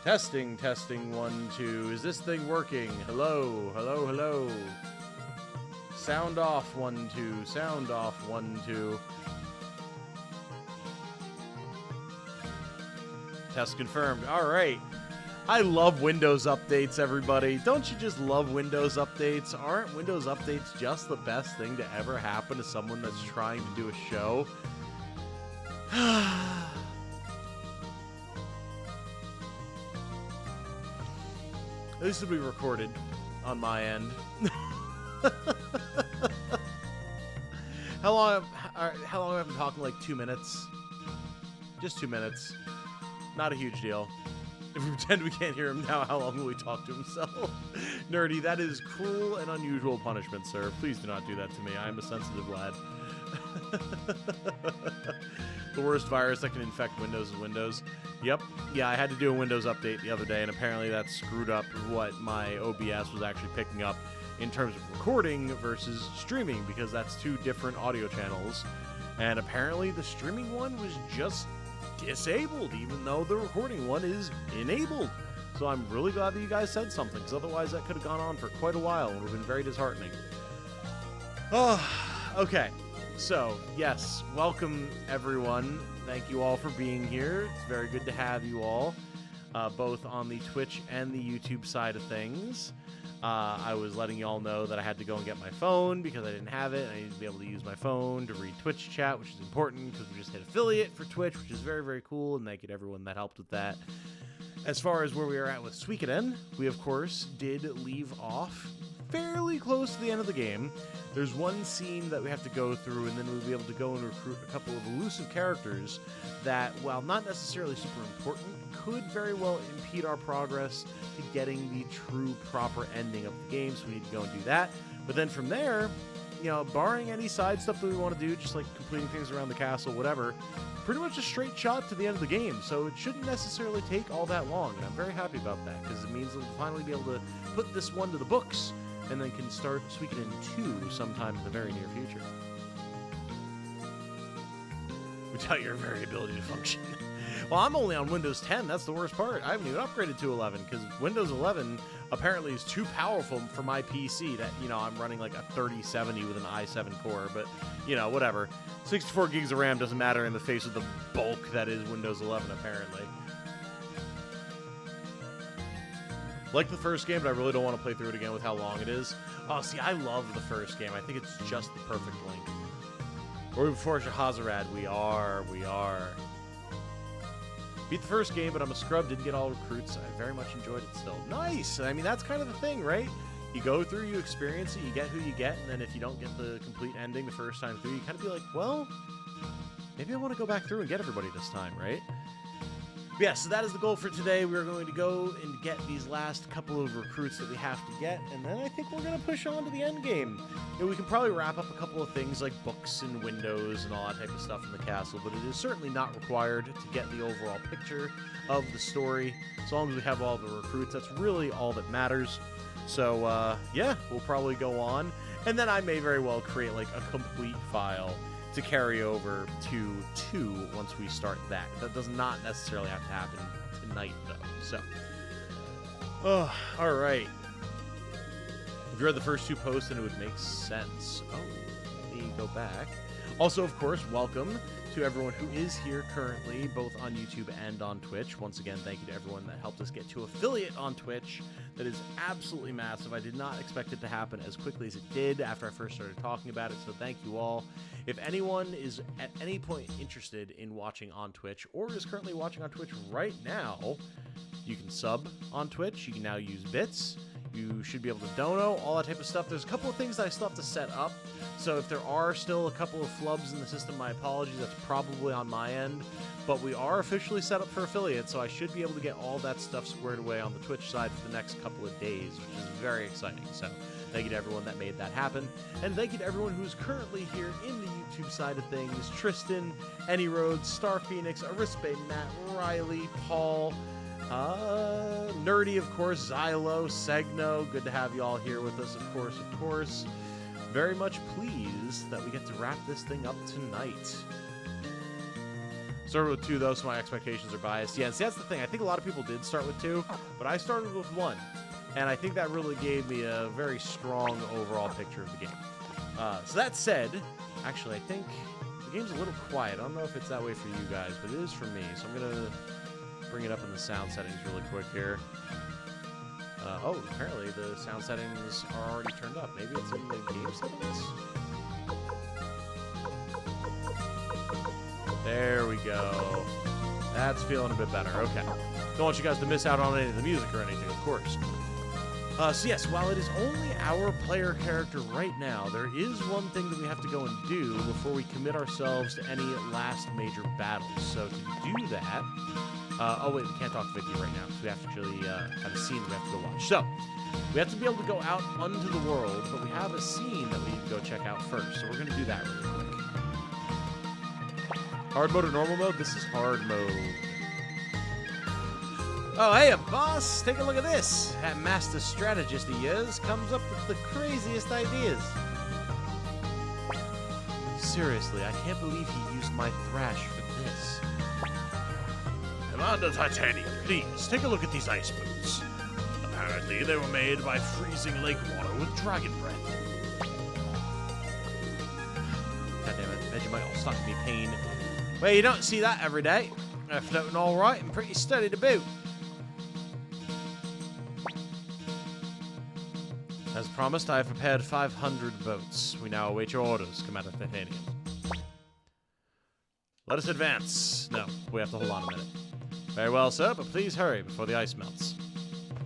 Testing, testing, 1, 2. Is this thing working? Hello, hello, hello. Sound off, 1, 2. Sound off, 1, 2. Test confirmed. All right. I love Windows updates, everybody. Don't you just love Windows updates? Aren't Windows updates just the best thing to ever happen to someone that's trying to do a show? This will be recorded on my end. How long have I been talking? Like 2 minutes? Just 2 minutes. Not a huge deal. If we pretend we can't hear him now, how long will he talk to himself? Nerdy, that is cruel and unusual punishment, sir. Please do not do that to me. I am a sensitive lad. The worst virus that can infect Windows is Windows. Yep. Yeah, I had to do a Windows update the other day, and apparently that screwed up what my OBS was actually picking up in terms of recording versus streaming, because that's two different audio channels. And apparently the streaming one was just disabled, even though the recording one is enabled. So I'm really glad that you guys said something, because otherwise that could have gone on for quite a while and would have been very disheartening. Oh, okay. So, yes, welcome everyone. Thank you all for being here. It's very good to have you all, both on the Twitch and the YouTube side of things. I was letting you all know that I had to go and get my phone because I didn't have it. I needed to be able to use my phone to read Twitch chat, which is important because we just hit affiliate for Twitch, which is very, very cool, and thank you to everyone that helped with that. As far as where we are at with Suikoden, we, of course, did leave off fairly close to the end of the game. There's one scene that we have to go through, and then we'll be able to go and recruit a couple of elusive characters that, while not necessarily super important, could very well impede our progress to getting the true proper ending of the game, so we need to go and do that. But then from there, you know, barring any side stuff that we want to do, just like completing things around the castle, whatever, pretty much a straight shot to the end of the game, so it shouldn't necessarily take all that long, and I'm very happy about that, because it means that we'll finally be able to put this one to the books, and then can start Suikoden 2 sometime in the very near future. Without your variability to function. Well, I'm only on Windows 10. That's the worst part. I haven't even upgraded to 11 because Windows 11 apparently is too powerful for my PC. That, you know, I'm running like a 3070 with an i7 core, but, you know, whatever. 64 gigs of RAM doesn't matter in the face of the bulk that is Windows 11, apparently. Like the first game, but I really don't want to play through it again with how long it is. Oh, see, I love the first game. I think it's just the perfect length. Or before Shahazarad, we are. Beat the first game, but I'm a scrub, didn't get all recruits. I very much enjoyed it still. Nice! I mean, that's kind of the thing, right? You go through, you experience it, you get who you get, and then if you don't get the complete ending the first time through, you kind of be like, well, maybe I want to go back through and get everybody this time, right? But yeah, so that is the goal for today. We're going to go and get these last couple of recruits that we have to get, and then I think we're going to push on to the end game. You know, we can probably wrap up a couple of things like books and windows and all that type of stuff in the castle, but it is certainly not required to get the overall picture of the story. As long as we have all the recruits, that's really all that matters. So, yeah, we'll probably go on, and then I may very well create like a complete file to carry over to 2 once we start that. That does not necessarily have to happen tonight, though. So, all right. If you read the first 2 posts, then it would make sense. Oh, let me go back. Also, of course, welcome to everyone who is here currently, both on YouTube and on Twitch. Once again, thank you to everyone that helped us get to affiliate on Twitch. That is absolutely massive. I did not expect it to happen as quickly as it did after I first started talking about it, so thank you all. If anyone is at any point interested in watching on Twitch, or is currently watching on Twitch right now, you can sub on Twitch. You can now use bits. You should be able to dono, all that type of stuff. There's a couple of things that I still have to set up. So if there are still a couple of flubs in the system, my apologies. That's probably on my end. But we are officially set up for affiliate, so I should be able to get all that stuff squared away on the Twitch side for the next couple of days, which is very exciting. So thank you to everyone that made that happen. And thank you to everyone who's currently here in the YouTube side of things. Tristan, Any Roads, Star Phoenix, Arispe, Matt, Riley, Paul, Nerdy, of course, Xylo, Segno. Good to have you all here with us, of course. Very much pleased that we get to wrap this thing up tonight. Started with 2 though, so my expectations are biased. Yeah, see, that's the thing. I think a lot of people did start with 2, but I started with 1. And I think that really gave me a very strong overall picture of the game. So that said, actually, I think the game's a little quiet. I don't know if it's that way for you guys, but it is for me. So I'm going to bring it up in the sound settings really quick here. Oh, apparently the sound settings are already turned up. Maybe it's in the game settings? There we go. That's feeling a bit better. Okay. Don't want you guys to miss out on any of the music or anything, of course. So yes, while it is only our player character right now, there is one thing that we have to go and do before we commit ourselves to any last major battles. So to do that... oh wait, we can't talk to Vicky right now, because we have to actually have a scene we have to go watch. So, we have to be able to go out onto the world, but we have a scene that we need to go check out first. So we're going to do that really quick. Hard mode or normal mode? This is hard mode. Oh, hey, boss! Take a look at this! That master strategist of yours comes up with the craziest ideas. Seriously, I can't believe he used my thrash for this. Commander Titanium, please, take a look at these ice boots. Apparently, they were made by freezing lake water with dragon breath. Goddammit, Vegemite all stuck in me pain. Well, you don't see that every day. They're floating all right and pretty steady to boot. As promised, I have prepared 500 boats. We now await your orders, Commander Titanium. Let us advance. No, we have to hold on a minute. Very well, sir, but please hurry before the ice melts.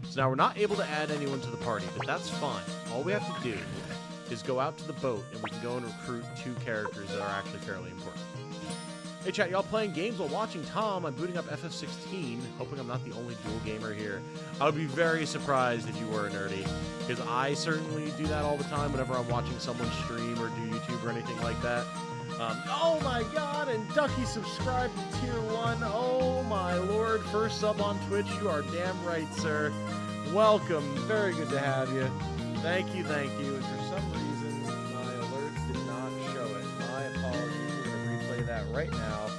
So now we're not able to add anyone to the party, but that's fine. All we have to do is go out to the boat, and we can go and recruit 2 characters that are actually fairly important. Hey chat, y'all playing games while watching Tom? I'm booting up FF16, hoping I'm not the only dual gamer here. I would be very surprised if you were a nerdy, because I certainly do that all the time whenever I'm watching someone stream or do YouTube or anything like that. Oh my god, and Ducky subscribed to Tier 1. Oh my lord, first sub on Twitch. You are damn right, sir. Welcome. Very good to have you. Thank you, thank you. And for some reason, my alerts did not show it. My apologies. We're going to replay that right now.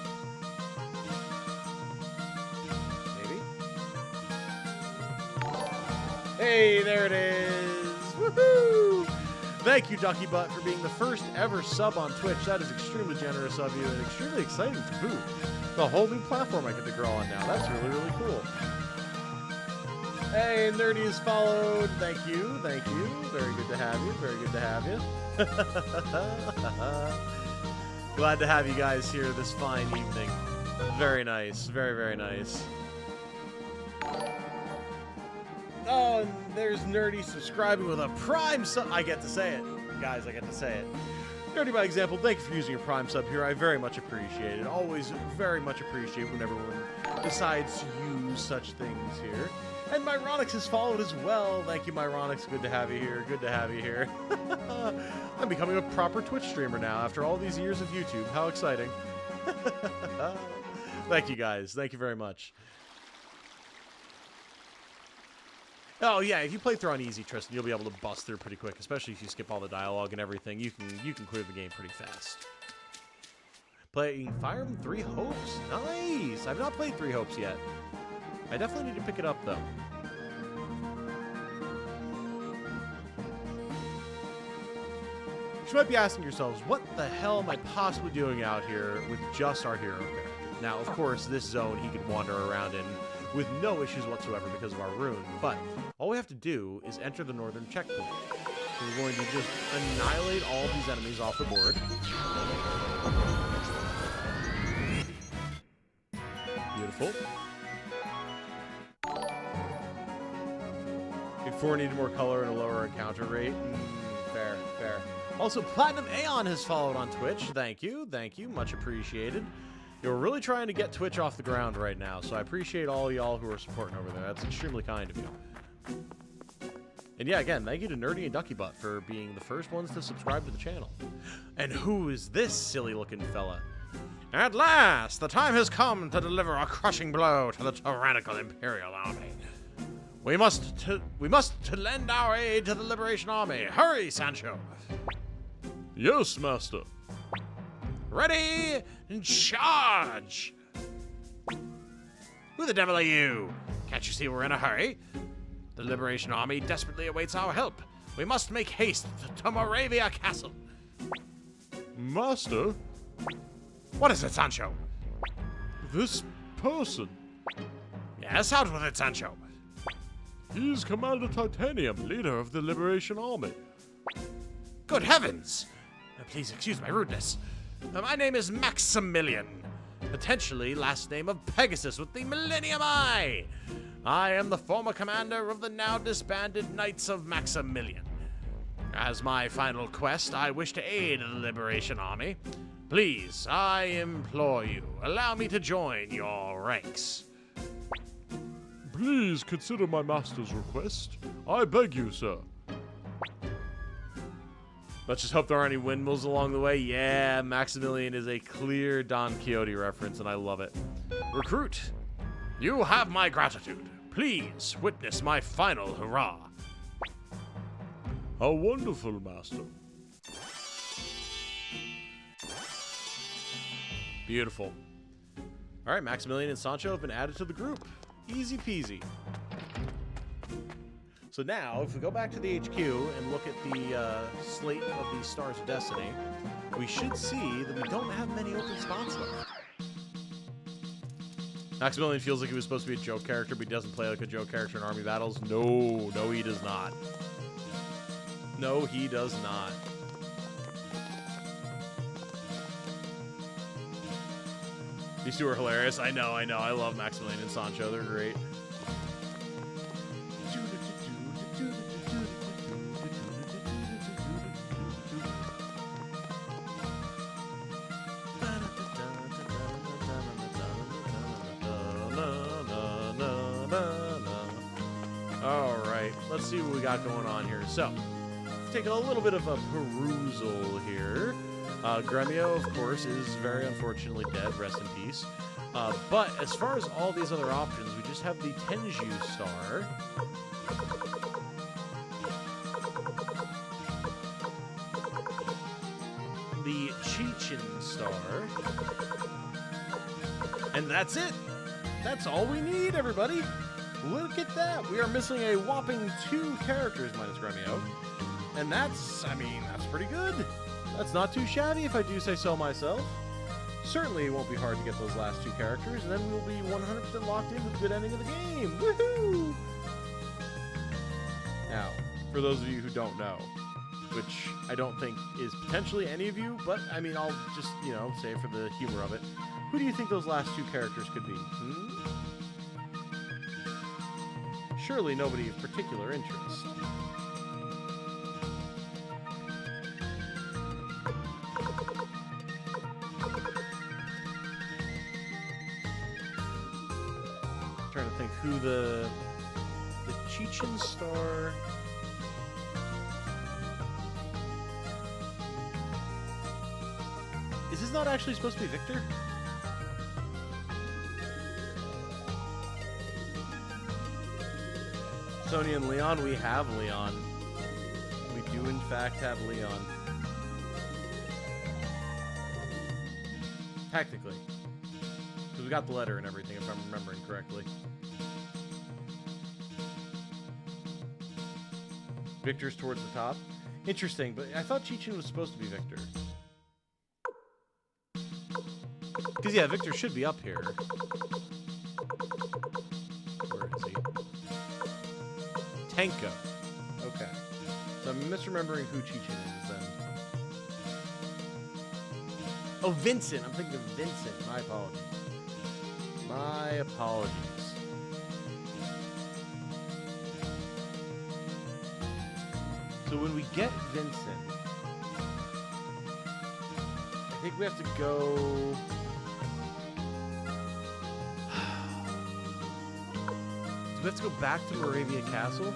Maybe? Hey, there it is. Woohoo! Thank you, Ducky Butt, for being the first ever sub on Twitch. That is extremely generous of you and extremely exciting to boot. The whole new platform I get to grow on now. That's really, really cool. Hey, Nerdy is followed. Thank you, thank you. Very good to have you. Very good to have you. Glad to have you guys here this fine evening. Very nice. Very, very nice. Oh, and there's Nerdy subscribing with a Prime sub. I get to say it. Guys, I get to say it. Nerdy by example, thank you for using your Prime sub here. I very much appreciate it. Always very much appreciate when everyone decides to use such things here. And Myronix has followed as well. Thank you, Myronix. Good to have you here. Good to have you here. I'm becoming a proper Twitch streamer now after all these years of YouTube. How exciting. Thank you, guys. Thank you very much. Oh yeah, if you play through on easy, Tristan, you'll be able to bust through pretty quick, especially if you skip all the dialogue and everything. You can clear the game pretty fast. Playing Fire Emblem 3 Hopes? Nice! I've not played 3 Hopes yet. I definitely need to pick it up, though. You might be asking yourselves, what the hell am I possibly doing out here with just our hero character? Now, of course, this zone he could wander around in with no issues whatsoever because of our rune, but all we have to do is enter the northern checkpoint. So we're going to just annihilate all these enemies off the board. Beautiful. Before needed more color and a lower encounter rate. Fair, fair. Also, Platinum Aeon has followed on Twitch. Thank you, much appreciated. You're really trying to get Twitch off the ground right now, so I appreciate all y'all who are supporting over there. That's extremely kind of you. And yeah, again, thank you to Nerdy and Ducky Butt for being the first ones to subscribe to the channel. And who is this silly-looking fella? At last, the time has come to deliver a crushing blow to the tyrannical Imperial Army. We must lend our aid to the Liberation Army. Hurry, Sancho! Yes, Master. Ready and charge! Who the devil are you? Can't you see we're in a hurry? The Liberation Army desperately awaits our help. We must make haste to Moravia Castle. Master, What is it, Sancho? this person, Yes, out with it, Sancho. he's Commander Titanium, leader of the Liberation Army. Good heavens! Please excuse my rudeness. My name is Maximilian. Potentially last name of Pegasus with the Millennium Eye. I am the former commander of the now disbanded Knights of Maximilian. As my final quest, I wish to aid the Liberation Army. Please, I implore you, allow me to join your ranks. Please consider my master's request. I beg you, sir. Let's just hope there aren't any windmills along the way. Yeah, Maximilian is a clear Don Quixote reference, and I love it. Recruit, you have my gratitude. Please witness my final hurrah. How wonderful, master. Beautiful. All right, Maximilian and Sancho have been added to the group. Easy peasy. So now, if we go back to the HQ and look at the slate of the Stars of Destiny, we should see that we don't have many open spots left. Maximilian feels like he was supposed to be a joke character, but he doesn't play like a joke character in army battles. No, he does not. No, he does not. These two are hilarious. I know. I love Maximilian and Sancho. They're great. All right, let's see what we got going on here. So, taking a little bit of a perusal here. Gremio, of course, is very unfortunately dead. Rest in peace. But as far as all these other options, we just have the Tenju Star. The Chichin Star. And that's it. That's all we need, everybody. Look at that. We are missing a whopping 2 characters minus Gremio. And that's pretty good. That's not too shabby if I do say so myself. Certainly it won't be hard to get those last 2 characters, and then we'll be 100% locked in with a good ending of the game. Woohoo! Now, for those of you who don't know, which I don't think is potentially any of you, but I'll just, say for the humor of it, who do you think those last 2 characters could be? Surely nobody of particular interest. Trying to think who the Chichin Star. Is this not actually supposed to be Victor? Sonya and Leon, we have Leon. We do in fact have Leon. Technically. Because we got the letter and everything, if I'm remembering correctly. Victor's towards the top. Interesting, but I thought Chichin was supposed to be Victor. Because, yeah, Victor should be up here. Where is he? Tenko. Okay. So I'm misremembering who Chichin is then. Oh, Vincent. I'm thinking of Vincent. My apologies. My apologies. So when we get Vincent, I think we have to go... Do we have to go back to Moravia Castle?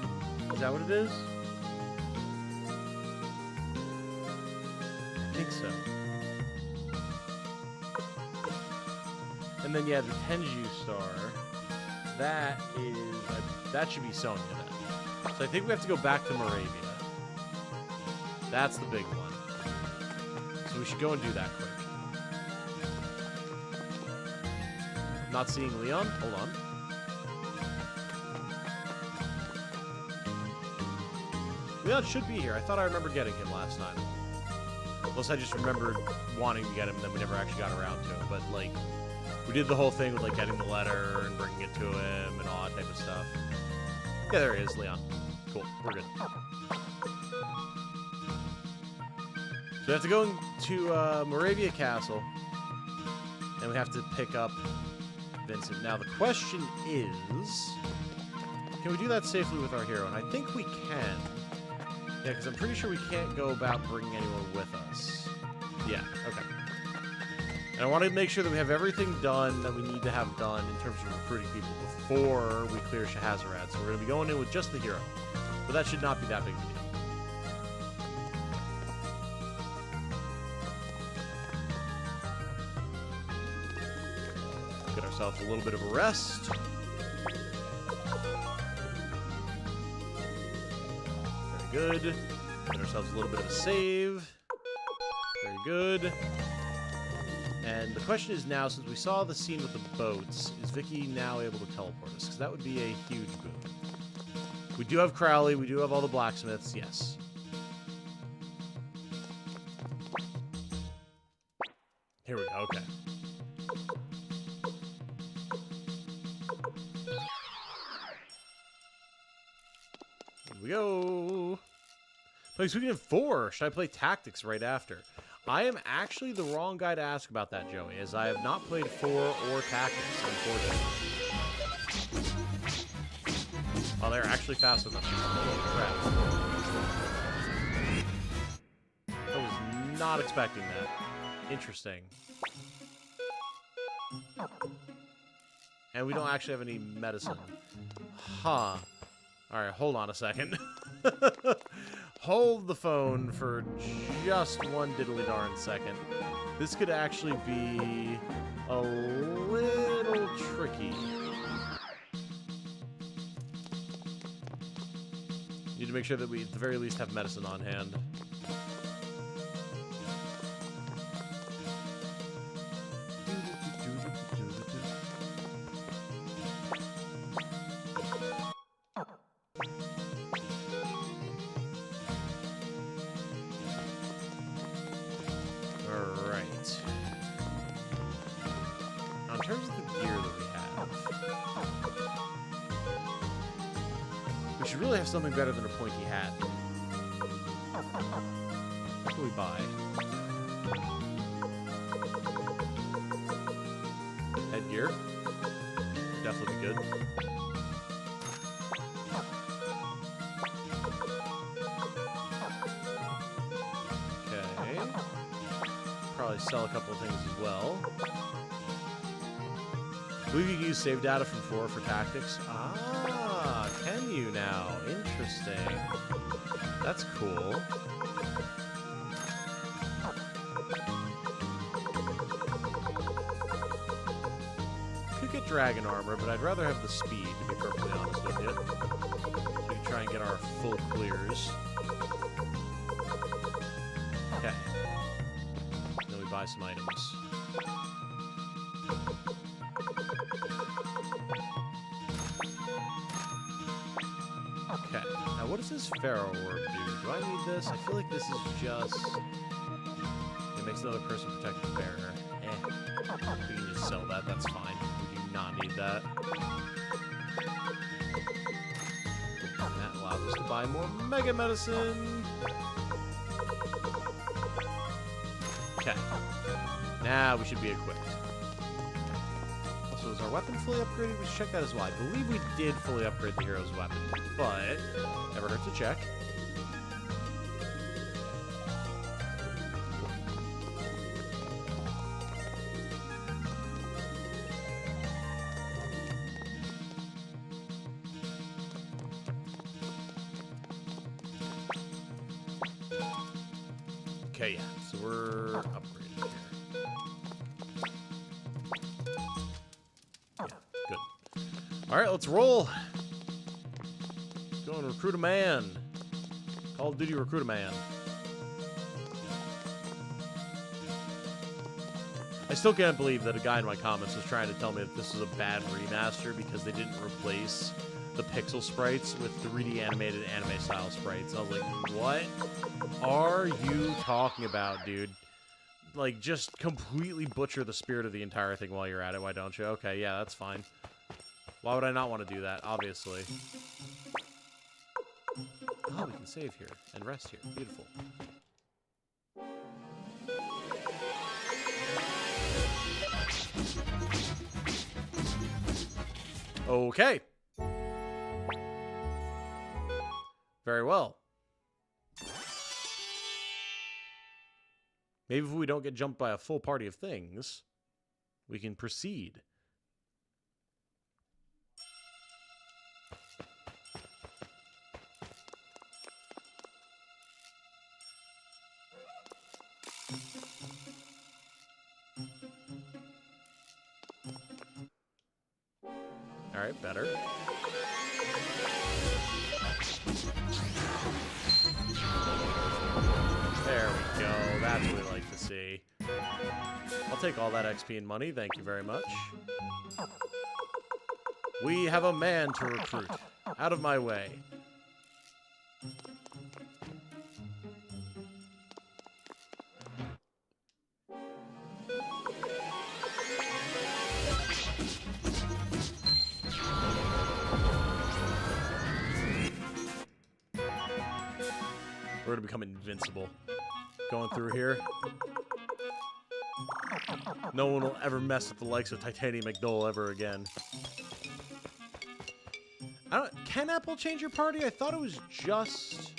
Is that what it is? I think so. And then, yeah, the Tenju Star. That is... that should be Sonya then. So I think we have to go back to Moravia. That's the big one. So we should go and do that quick. Not seeing Leon? Hold on. Leon should be here. I thought I remember getting him last time. Plus, I just remembered wanting to get him, and then we never actually got around to it. But, like, we did the whole thing with, like, getting the letter and bringing it to him and all that type of stuff. Yeah, there he is, Leon. Cool. We're good. So we have to go to Moravia Castle, and we have to pick up Vincent. Now, the question is, can we do that safely with our hero? And I think we can. Yeah, because I'm pretty sure we can't go about bringing anyone with us. Yeah, okay. And I want to make sure that we have everything done that we need to have done in terms of recruiting people before we clear Shahrazarad. So we're going to be going in with just the hero. But that should not be that big of a deal. Get ourselves a little bit of a rest. Very good. Get ourselves a little bit of a save. Very good. And the question is now, since we saw the scene with the boats, is Vicky now able to teleport us? Because that would be a huge boon. We do have Crowley. We do have all the blacksmiths. Yes. Here we go. Okay. Here we go. Play Suikoden 4. Should I play Tactics right after? I am actually the wrong guy to ask about that, Joey, as I have not played 4 or Tactics, unfortunately. Oh, they're actually fast enough. Holy crap. I was not expecting that. Interesting. And we don't actually have any medicine. Huh. Alright, hold on a second. Hold the phone for just one diddly darn second. This could actually be a little tricky. Need to make sure that we, at the very least, have medicine on hand. Something better than a pointy hat. What can we buy? Headgear. Definitely be good. Okay. Probably sell a couple of things as well. I believe you can use save data from 4 for tactics. Ah, can you now? Interesting. That's cool. Could get dragon armor, but I'd rather have the speed, to be perfectly honest with you. So we can try and get our full clears. Okay. Then we buy some items. Okay, now what does this Pharaoh Orb do? Do I need this? I feel like this is just... It makes another person protect the bearer. We can just sell that, that's fine. We do not need that. And that allows us to buy more Mega Medicine! Okay. Now we should be equipped. So is our weapon fully upgraded? We should check that as well. I believe we did fully upgrade the hero's weapon, but never hurts to check. Okay, yeah, so we're upgraded here. Alright, let's roll. Let's go and recruit a man. Call of Duty recruit a man. I still can't believe that a guy in my comments was trying to tell me that this is a bad remaster because they didn't replace the pixel sprites with 3D animated anime style sprites. I was like, what are you talking about, dude? Like, just completely butcher the spirit of the entire thing while you're at it. Why don't you? Okay, yeah, that's fine. Why would I not want to do that? Obviously. Oh, we can save here and rest here. Beautiful. Okay. Very well. Maybe if we don't get jumped by a full party of things, we can proceed. All right, better. There we go. That's what we like to see. I'll take all that XP and money. Thank you very much. We have a man to recruit. Out of my way. We're gonna become invincible. Going through here. No one will ever mess with the likes of Titanium McDole ever again. Can Apple change your party? I thought it was just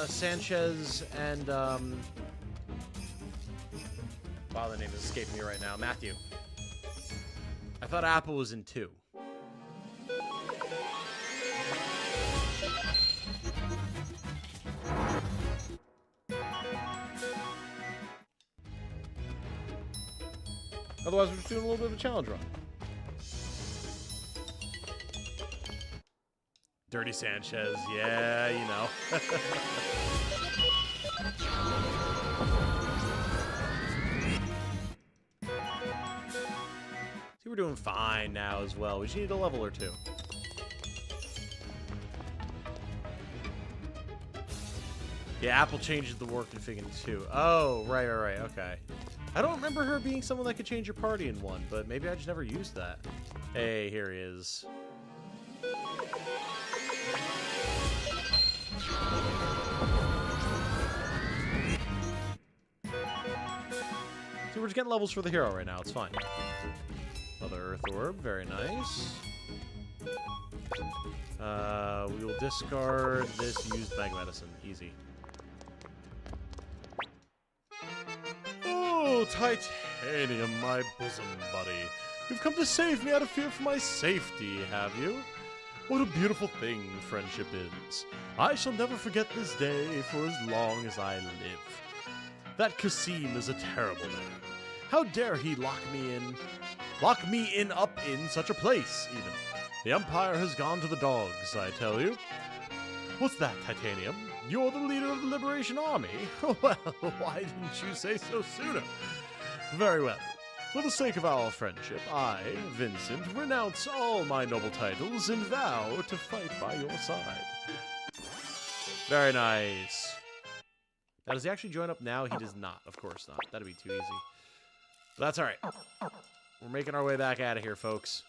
Sanchez and wow, the name is escaping me right now. Matthew. I thought Apple was in 2. Otherwise, we're just doing a little bit of a challenge run. Dirty Sanchez, yeah, you know. See, we're doing fine now as well. We just need a level or 2. Yeah, Apple changes the war config in 2. Oh, right, okay. I don't remember her being someone that could change your party in 1, but maybe I just never used that. Hey, here he is. See, we're just getting levels for the hero right now. It's fine. Another Earth Orb. Very nice. We will discard this used Mega Medicine. Easy. Oh, Titanium, my bosom buddy. You've come to save me out of fear for my safety, have you? What a beautiful thing friendship is. I shall never forget this day for as long as I live. That Kasim is a terrible man. How dare he lock me in up in such a place, even. The Empire has gone to the dogs, I tell you. What's that, Titanium? You're the leader of the Liberation Army? Well, why didn't you say so sooner? Very well. For the sake of our friendship, I, Vincent, renounce all my noble titles and vow to fight by your side. Very nice. Now, does he actually join up now? He does not. Of course not. That'd be too easy. But that's all right. We're making our way back out of here, folks.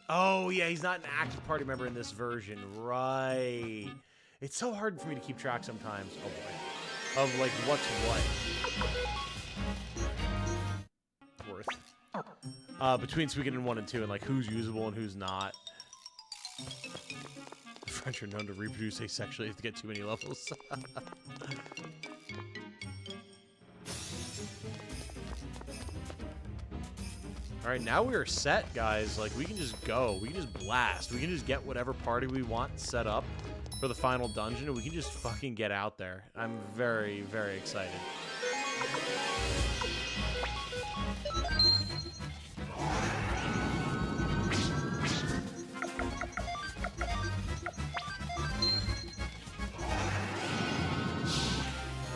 Oh, yeah, he's not an active party member in this version. Right. It's so hard for me to keep track sometimes. Oh, boy. Of, like, what's what. Worth. Between Suikoden 1 and 2, and, like, who's usable and who's not. The French are known to reproduce asexually to get too many levels. Alright, now we are set, guys. Like, we can just go. We can just blast. We can just get whatever party we want set up for the final dungeon, and we can just fucking get out there. I'm very, very excited.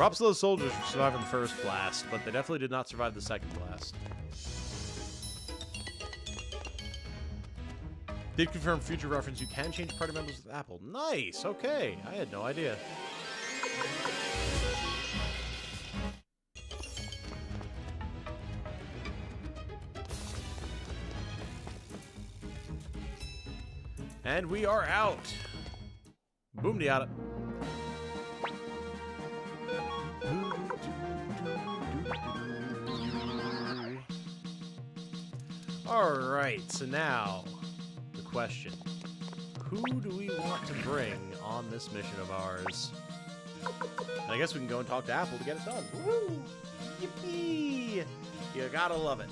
Props to those soldiers for surviving the first blast, but they definitely did not survive the second blast. Did confirm future reference. You can change party members with Apple. Nice. Okay. I had no idea. And we are out. Boom diata. Alright, so now the question. Who do we want to bring on this mission of ours? And I guess we can go and talk to Apple to get it done. Woo! Yippee! You gotta love it.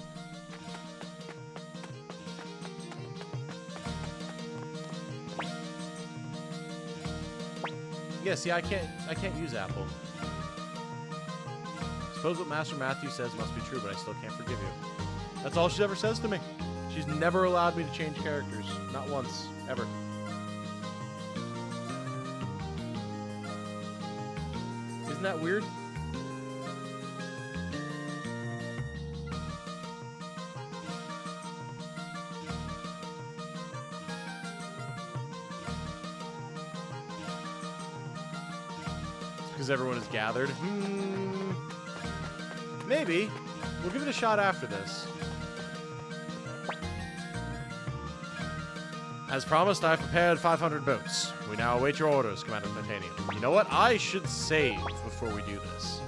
Yeah, see, I can't use Apple. Suppose what Master Matthew says must be true, but I still can't forgive you. That's all she ever says to me. She's never allowed me to change characters. Not once. Ever. Isn't that weird? Because everyone is gathered. Maybe. We'll give it a shot after this. As promised, I've prepared 500 boats. We now await your orders, Commander Titanium. You know what? I should save before we do this.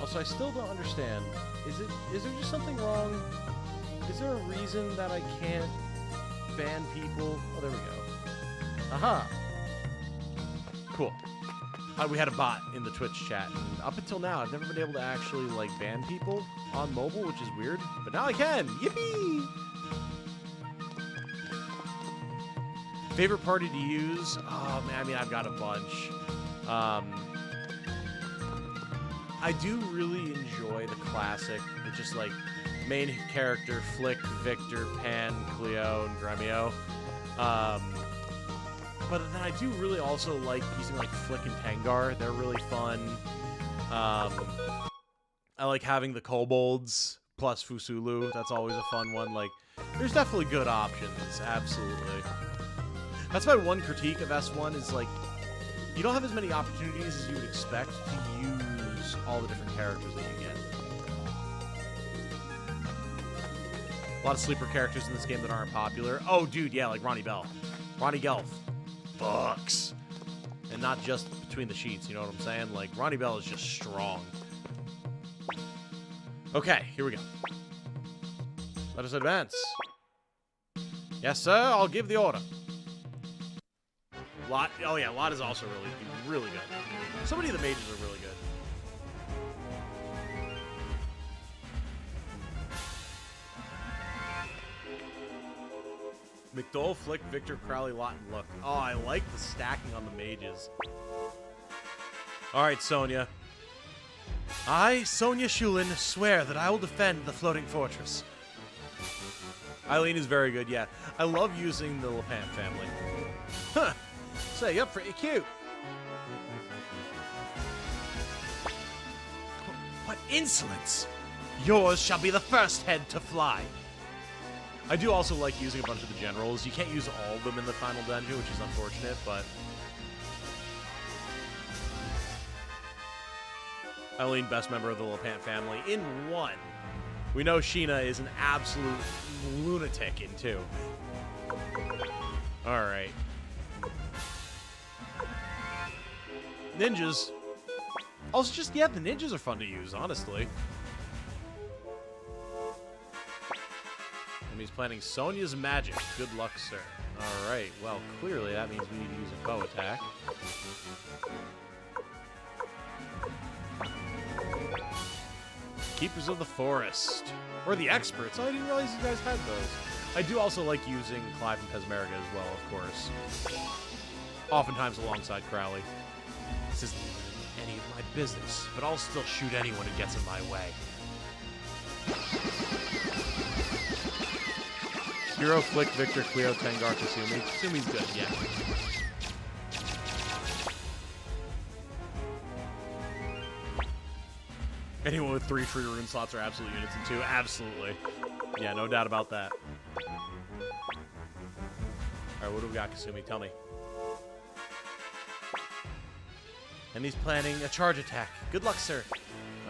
Also, I still don't understand. Is there just something wrong? Is there a reason that I can't ban people? Oh, there we go. Aha! Cool. We had a bot in the Twitch chat, and up until now, I've never been able to actually, like, ban people on mobile, which is weird. But now I can! Yippee! Favorite party to use? Oh, man, I mean, I've got a bunch. I do really enjoy the classic, the just, like, main character, Flick, Victor, Pan, Cleo, and Gremio. But then I do really also like using, like, Flick and Tengar. They're really fun. I like having the Kobolds plus Fusulu. That's always a fun one. Like, there's definitely good options. Absolutely. That's my one critique of S1 is, like, you don't have as many opportunities as you would expect to use all the different characters that you get. A lot of sleeper characters in this game that aren't popular. Oh, dude, yeah, like Ronnie Bell. Ronnie Gelf. Bucks. And not just between the sheets, you know what I'm saying? Like, Ronnie Bell is just strong. Okay, here we go. Let us advance. Yes, sir, I'll give the order. Lot, oh yeah, Lot is also really good. So many of the mages are really good. McDowell, Flick, Victor, Crowley, Lot, and Look. Oh, I like the stacking on the mages. Alright, Sonia. I, Sonia Shulin, swear that I will defend the floating fortress. Eileen is very good, yeah. I love using the LePant family. Huh. Say, up pretty cute. What insolence! Yours shall be the first head to fly. I do also like using a bunch of the generals. You can't use all of them in the final dungeon, which is unfortunate, but... Eileen, best member of the LePant family, in 1. We know Sheena is an absolute lunatic in 2. Alright. Ninjas. Also, just, yeah, the ninjas are fun to use, honestly. And he's planning Sonia's magic. Good luck, sir. Alright, well, clearly that means we need to use a bow attack. Keepers of the Forest. Or the Experts. Oh, I didn't realize you guys had those. I do also like using Clive and Pesmerica as well, of course. Oftentimes alongside Crowley. This isn't any of my business, but I'll still shoot anyone who gets in my way. Hero, Flick, Victor, Cleo, Tengar, Kasumi. Kasumi's good, yeah. Anyone with 3 free rune slots are absolute units in 2. Absolutely. Yeah, no doubt about that. Alright, what do we got, Kasumi? Tell me. And he's planning a charge attack. Good luck, sir.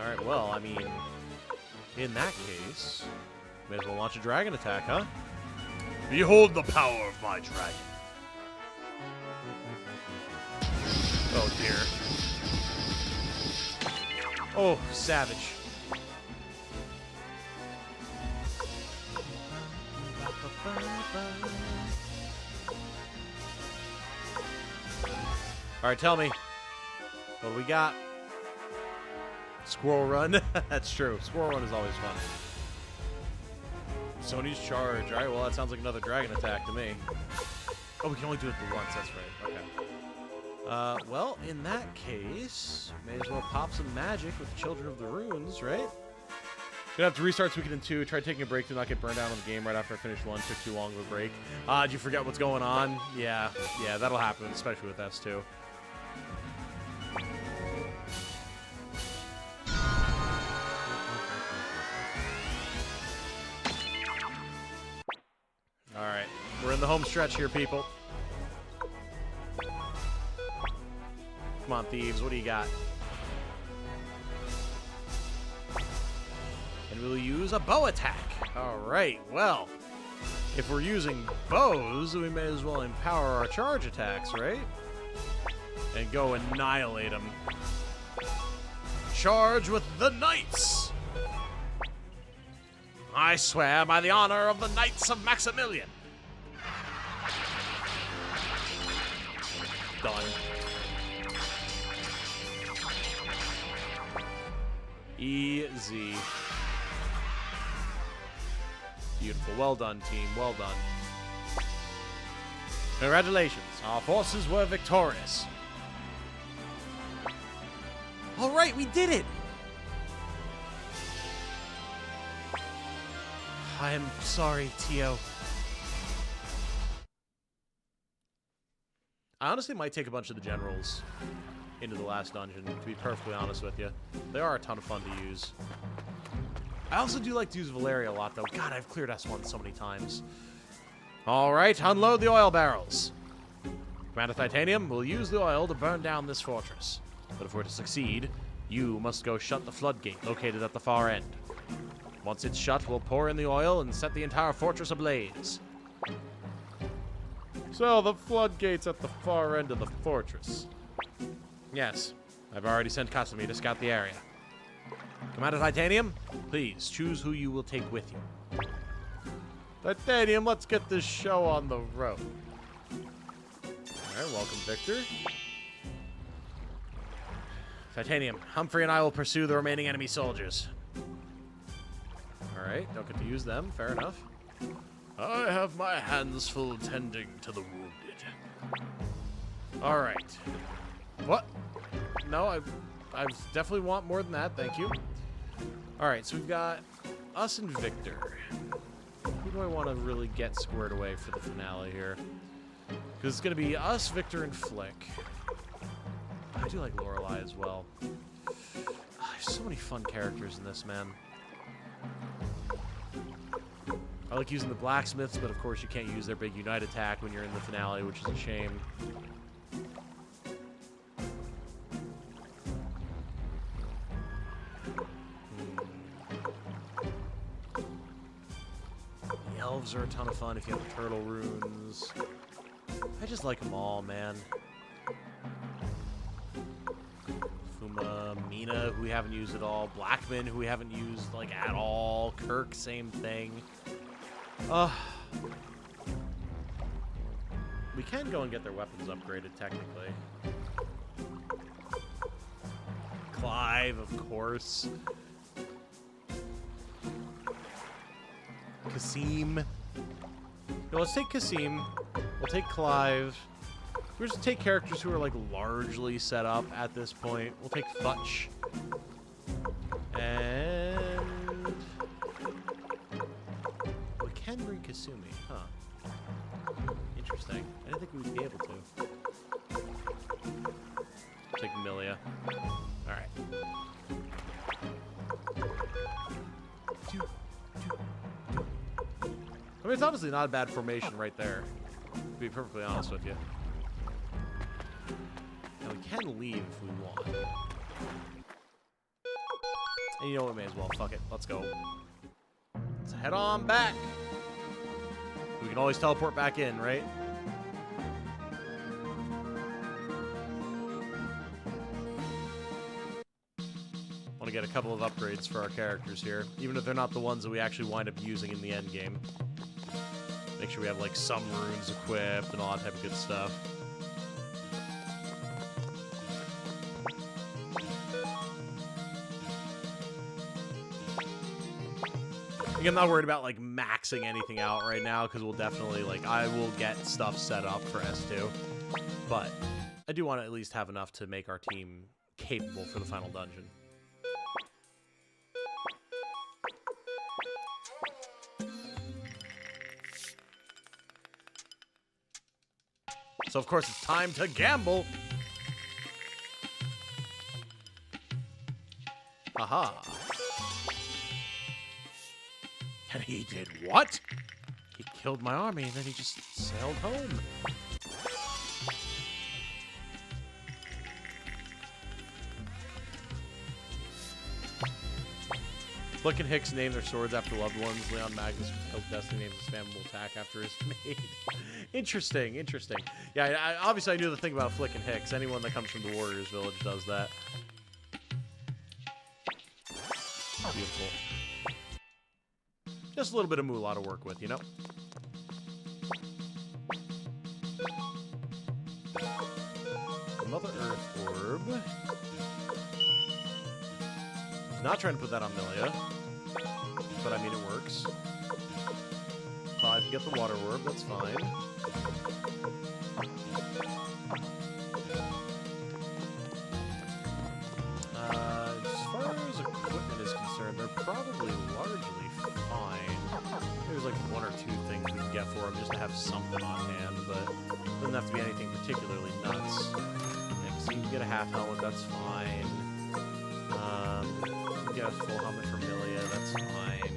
Alright, well, I mean, in that case, may as well launch a dragon attack, huh? Behold the power of my dragon. Oh, dear. Oh, savage. Alright, tell me. What do we got? Squirrel Run. That's true. Squirrel Run is always fun. Sony's charge. Alright, well, that sounds like another dragon attack to me. Oh, we can only do it the once. That's right. Okay. Well, in that case, may as well pop some magic with Children of the Runes, right? Gonna have to restart Suikoden 2. Tried taking a break to not get burned down on the game right after I finished 1. Took too long of a break. Did you forget what's going on? Yeah, that'll happen, especially with S2. Alright, we're in the home stretch here, people. Come on, thieves, what do you got? And we'll use a bow attack. Alright, well, if we're using bows, we may as well empower our charge attacks, right? And go annihilate them. Charge with the Knights! I swear by the honor of the Knights of Maximilian. Done. Easy. Beautiful. Well done, team. Well done. Congratulations. Our forces were victorious. All right, we did it. I am sorry, Tio. I honestly might take a bunch of the generals into the last dungeon, to be perfectly honest with you. They are a ton of fun to use. I also do like to use Valeria a lot, though. God, I've cleared S1 so many times. All right, unload the oil barrels. Commander Titanium will use the oil to burn down this fortress. But if we're to succeed, you must go shut the floodgate located at the far end. Once it's shut, we'll pour in the oil and set the entire fortress ablaze. So, the floodgate's at the far end of the fortress. Yes, I've already sent Kasumi to scout the area. Commander Titanium, please choose who you will take with you. Titanium, let's get this show on the road. Alright, welcome, Victor. Titanium, Humphrey and I will pursue the remaining enemy soldiers. Alright, don't get to use them, fair enough. I have my hands full tending to the wounded. Alright. What? No, I definitely want more than that, thank you. Alright, so we've got us and Victor. Who do I want to really get squared away for the finale here? Because it's going to be us, Victor, and Flick. I do like Lorelei as well. There's so many fun characters in this, man. I like using the blacksmiths, but of course you can't use their big unite attack when you're in the finale, which is a shame. The elves are a ton of fun if you have the turtle runes. I just like them all, man. Fuma, Mina, who we haven't used at all. Blackman, who we haven't used, like, at all. Kirk, same thing. We can go and get their weapons upgraded, technically. Clive, of course. Kasim. No, let's take Kasim. We'll take Clive. We'll just take characters who are, like, largely set up at this point. We'll take Futch. And... we can bring Kasumi, huh? Interesting. I didn't think we would be able to. Take Milia. Alright. I mean, it's honestly not a bad formation right there, to be perfectly honest with you. Now, we can leave if we want. And you know what, we may as well. Fuck it. Let's go. Let's head on back. We can always teleport back in, right? Want to get a couple of upgrades for our characters here, even if they're not the ones that we actually wind up using in the end game. Make sure we have, like, some runes equipped and all that type of good stuff. I'm not worried about, like, maxing anything out right now, because we'll definitely, like, I will get stuff set up for S2. But I do want to at least have enough to make our team capable for the final dungeon. So, of course, it's time to gamble! Haha. And he did what? He killed my army, and then he just sailed home. Flick and Hicks named their swords after loved ones. Leon Magnus from Destiny names his spammable attack after his mate. Interesting, interesting. Yeah, obviously I knew the thing about Flick and Hicks. Anyone that comes from the Warriors Village does that. Beautiful. Just a little bit of moolah to work with, you know? Mother Earth Orb. He's not trying to put that on Milia. But I mean, it works. I can get the Water Orb, that's fine. As far as equipment is concerned, they're probably largely fine. There's like one or two things we can get for them just to have something on hand, but it doesn't have to be anything particularly nuts. Yeah, so you can get a half helmet, that's fine. You can get a full helmet for Milia, that's fine.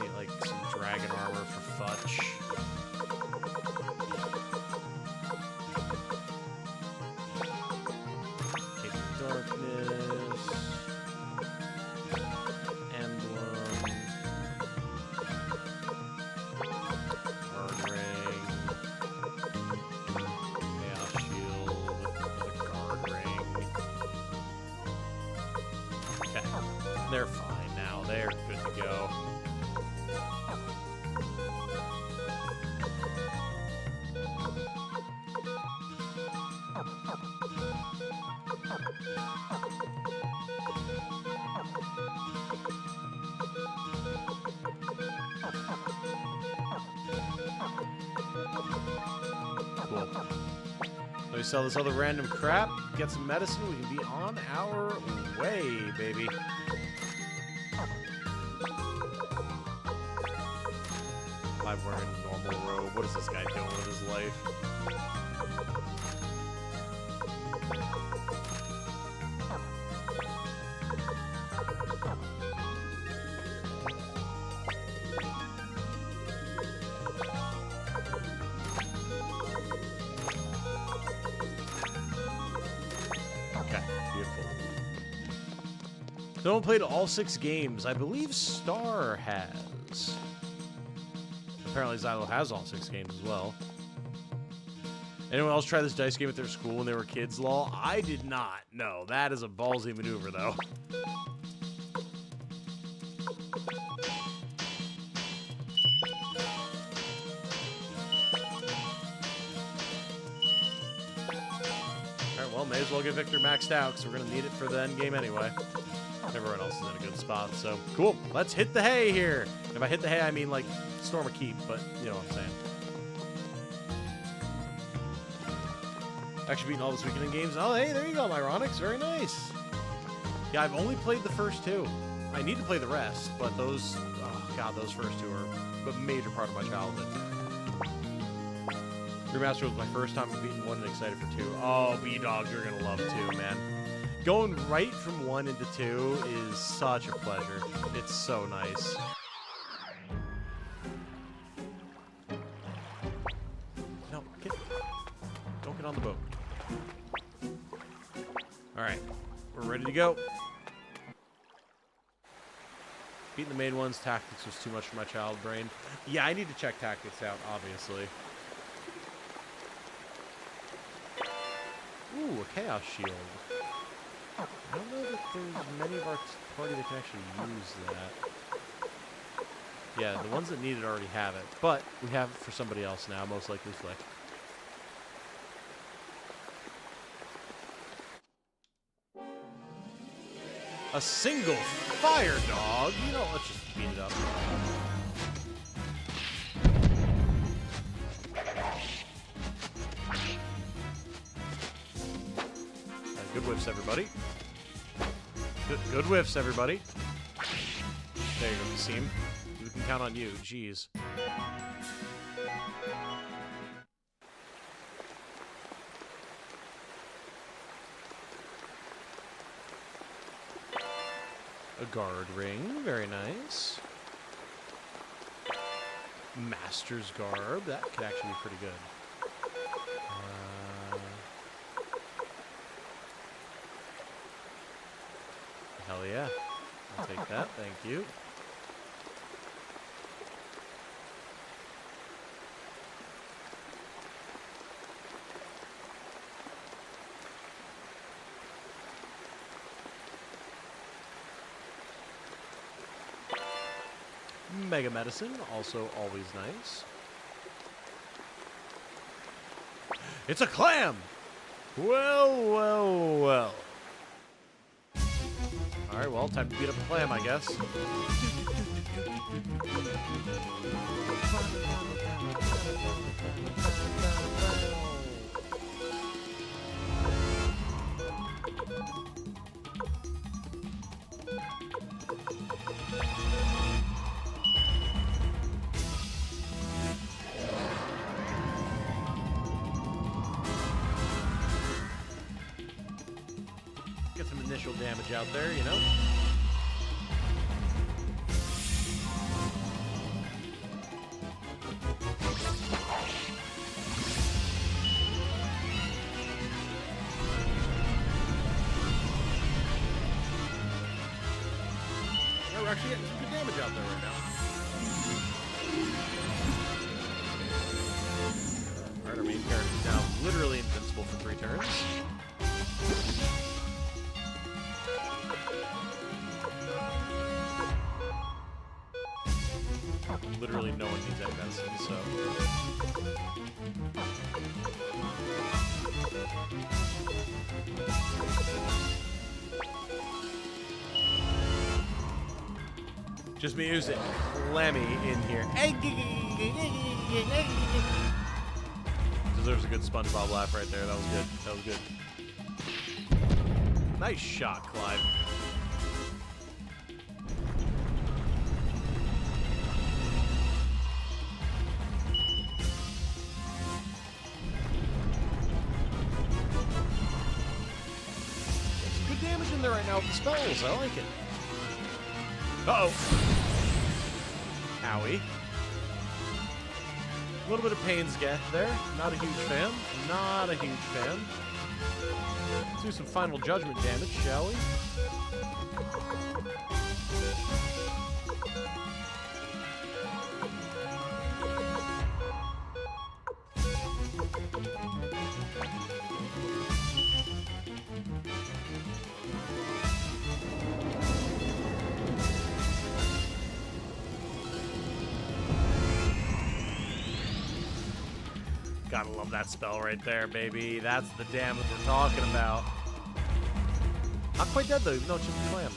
Get like some dragon armor for Futch. Darkness, Emblem, Guard Ring, Chaos Shield, the Guard Ring. Okay, they're fine now. They're good to go. Cool. Let me sell this other random crap, get some medicine, we can be on our way, baby. I'm wearing a normal robe. What is this guy doing with his life? No one played all 6 games. I believe Star has. Apparently Xylo has all 6 games as well. Anyone else try this dice game at their school when they were kids, lol? I did not. No, that is a ballsy maneuver, though. Alright, well, may as well get Victor maxed out, because we're going to need it for the end game anyway. Everyone else is in a good spot, so cool. Let's hit the hay here. If I hit the hay, I mean like storm a keep, but you know what I'm saying. Actually beating all this weekend in games. Oh, hey, there you go, Myronix. Very nice. Yeah, I've only played the first 2. I need to play the rest, but those, oh god, those first 2 are a major part of my childhood. Remaster was my first time beating 1 and excited for 2. Oh, B-Dog, you're gonna love 2, man. Going right from 1 into 2 is such a pleasure. It's so nice. No, don't get on the boat. Alright, we're ready to go. Beating the main ones, tactics was too much for my child brain. Yeah, I need to check tactics out, obviously. Ooh, a chaos shield. I don't know that there's many of our party that can actually use that. Yeah, the ones that need it already have it. But we have it for somebody else now, most likely Flick. A single fire dog? You know, let's just beat it up. Good whiffs, everybody. Good whiffs, everybody. There you go, Kasim. We can count on you. Jeez. A guard ring. Very nice. Master's garb. That could actually be pretty good. Hell yeah. I'll take that. Thank you. Mega medicine, also always nice. It's a clam! Well, well, well. Alright, well, time to beat up a clam, I guess. Get some initial damage out there, you know? We're actually getting some good damage out there right now. Alright, our main character is now literally invincible for 3 turns. Literally no one needs that medicine, so... Just me using Clammy in here. Deserves a good SpongeBob laugh right there. That was good. That was good. Nice shot, Clive. There's good damage in there right now with the spells. I like it. Uh-oh. Owie. A little bit of pains get there. Not a huge fan. Not a huge fan. Let's do some final judgment damage, shall we? Gotta love that spell right there, baby. That's the damage we're talking about. Not quite dead, though, even though it's just a clam.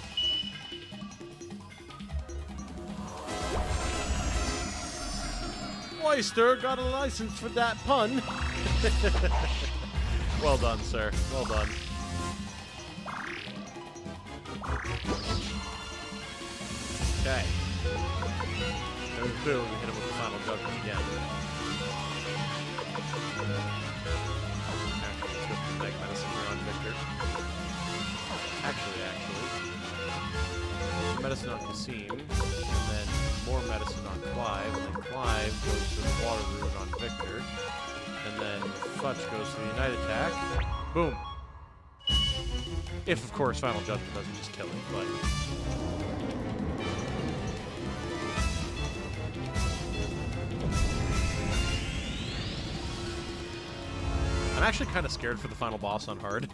Oyster got a license for that pun. Well done, sir. Well done. Okay. There's clearly hit him with the final judgment again. Actually, let's go for Mega Medicine here on Victor. Actually. Medicine on Kasim, and then more medicine on Clive, and then Clive goes to the water rune on Victor, and then Futch goes to the Unite attack. Boom. If, of course, Final Judgment doesn't just kill it, but... I'm actually kind of scared for the final boss on hard.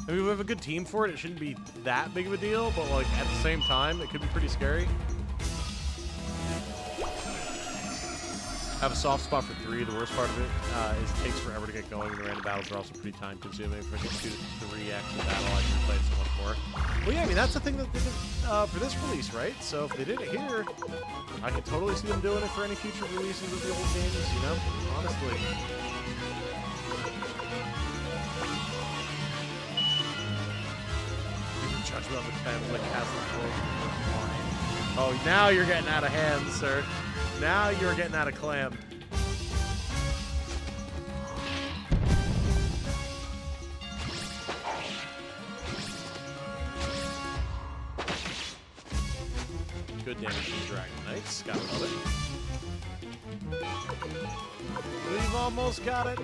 I mean, we have a good team for it. It shouldn't be that big of a deal, but like at the same time, it could be pretty scary. I have a soft spot for 3. The worst part of it is it takes forever to get going. The random battles are also pretty time-consuming. If I get 2 to 3x of battle, I can play it so much more. Well, yeah, I mean, that's the thing that they did for this release, right? So if they did it here, I could totally see them doing it for any future releases of the old games, you know? Honestly. Judgment of the Times, like Castle Close. Oh, now you're getting out of hand, sir. Now you're getting out of clam. Good damage from Dragon Knights. Gotta love it. We've almost got it.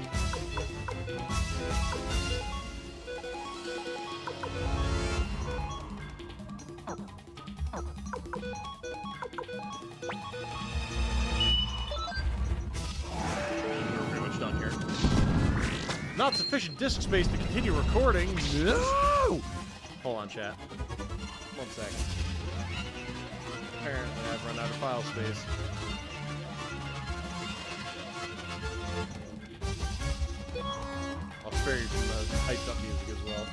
Not sufficient disk space to continue recording. No! Hold on, chat. 1 second. Apparently, I've run out of file space. I'll spare you from the hyped up music as well.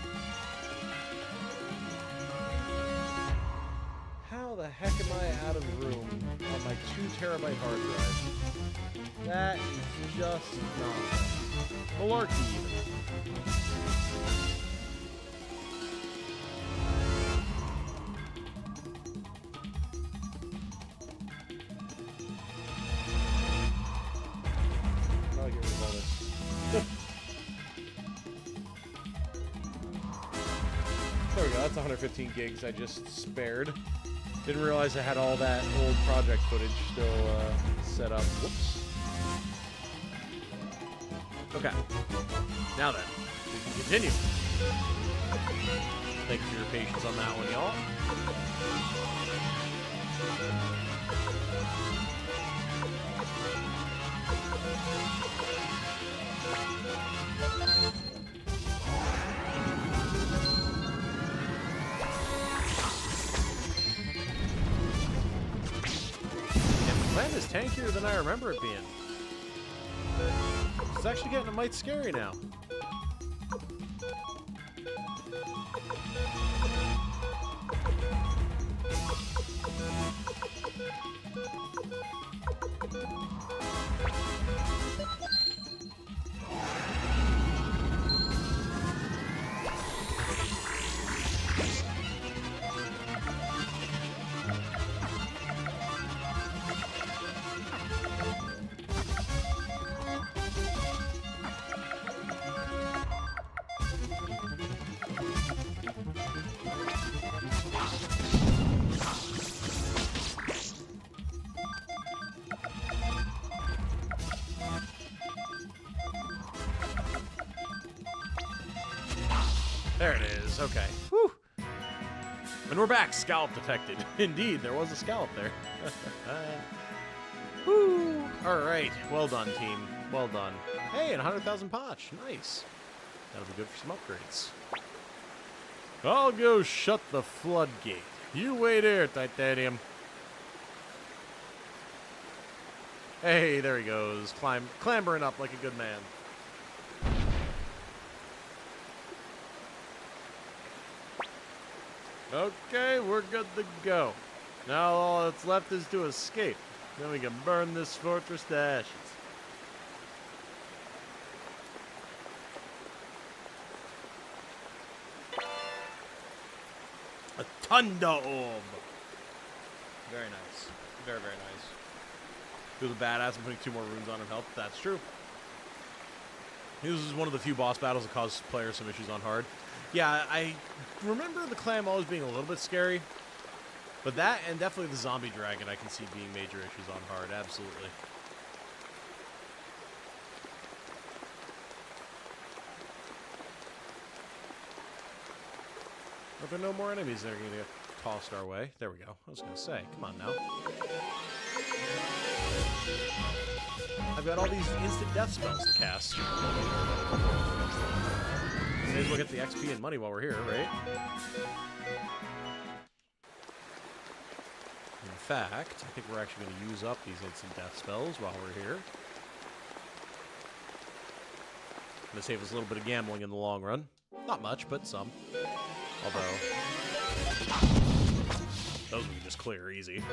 How the heck am I out of room on my 2 terabyte hard drive? That is just nonsense. Malarkey even. I'll get rid of all this. There we go, that's 115 gigs I just spared. Didn't realize I had all that old project footage still set up. Whoops. Okay. Now then, we can continue. Thank you for your patience on that one, y'all. And the plan is tankier than I remember it being. It's actually getting a mite scary now. There it is. Okay. Whew. And we're back. Scallop detected. Indeed, there was a scallop there. Woo. All right. Well done, team. Well done. Hey, and 100,000 potch. Nice. That'll be good for some upgrades. I'll go shut the floodgate. You wait here, Titanium. Hey, there he goes. Clambering up like a good man. Okay, we're good to go. Now all that's left is to escape. Then we can burn this fortress to ashes. A Thunder Orb. Very nice. Very, very nice. Feel the badass and putting 2 more runes on him helped. That's true. This is one of the few boss battles that caused players some issues on hard. Yeah, I remember the clam always being a little bit scary. But that, and definitely the zombie dragon, I can see being major issues on hard, absolutely. Are there no more enemies that are going to get tossed our way? There we go. I was going to say, come on now. I've got all these instant death spells to cast. May as well get the XP and money while we're here, right? In fact, I think we're actually going to use up these instant death spells while we're here. Going to save us a little bit of gambling in the long run. Not much, but some. Although, those we can just clear easy.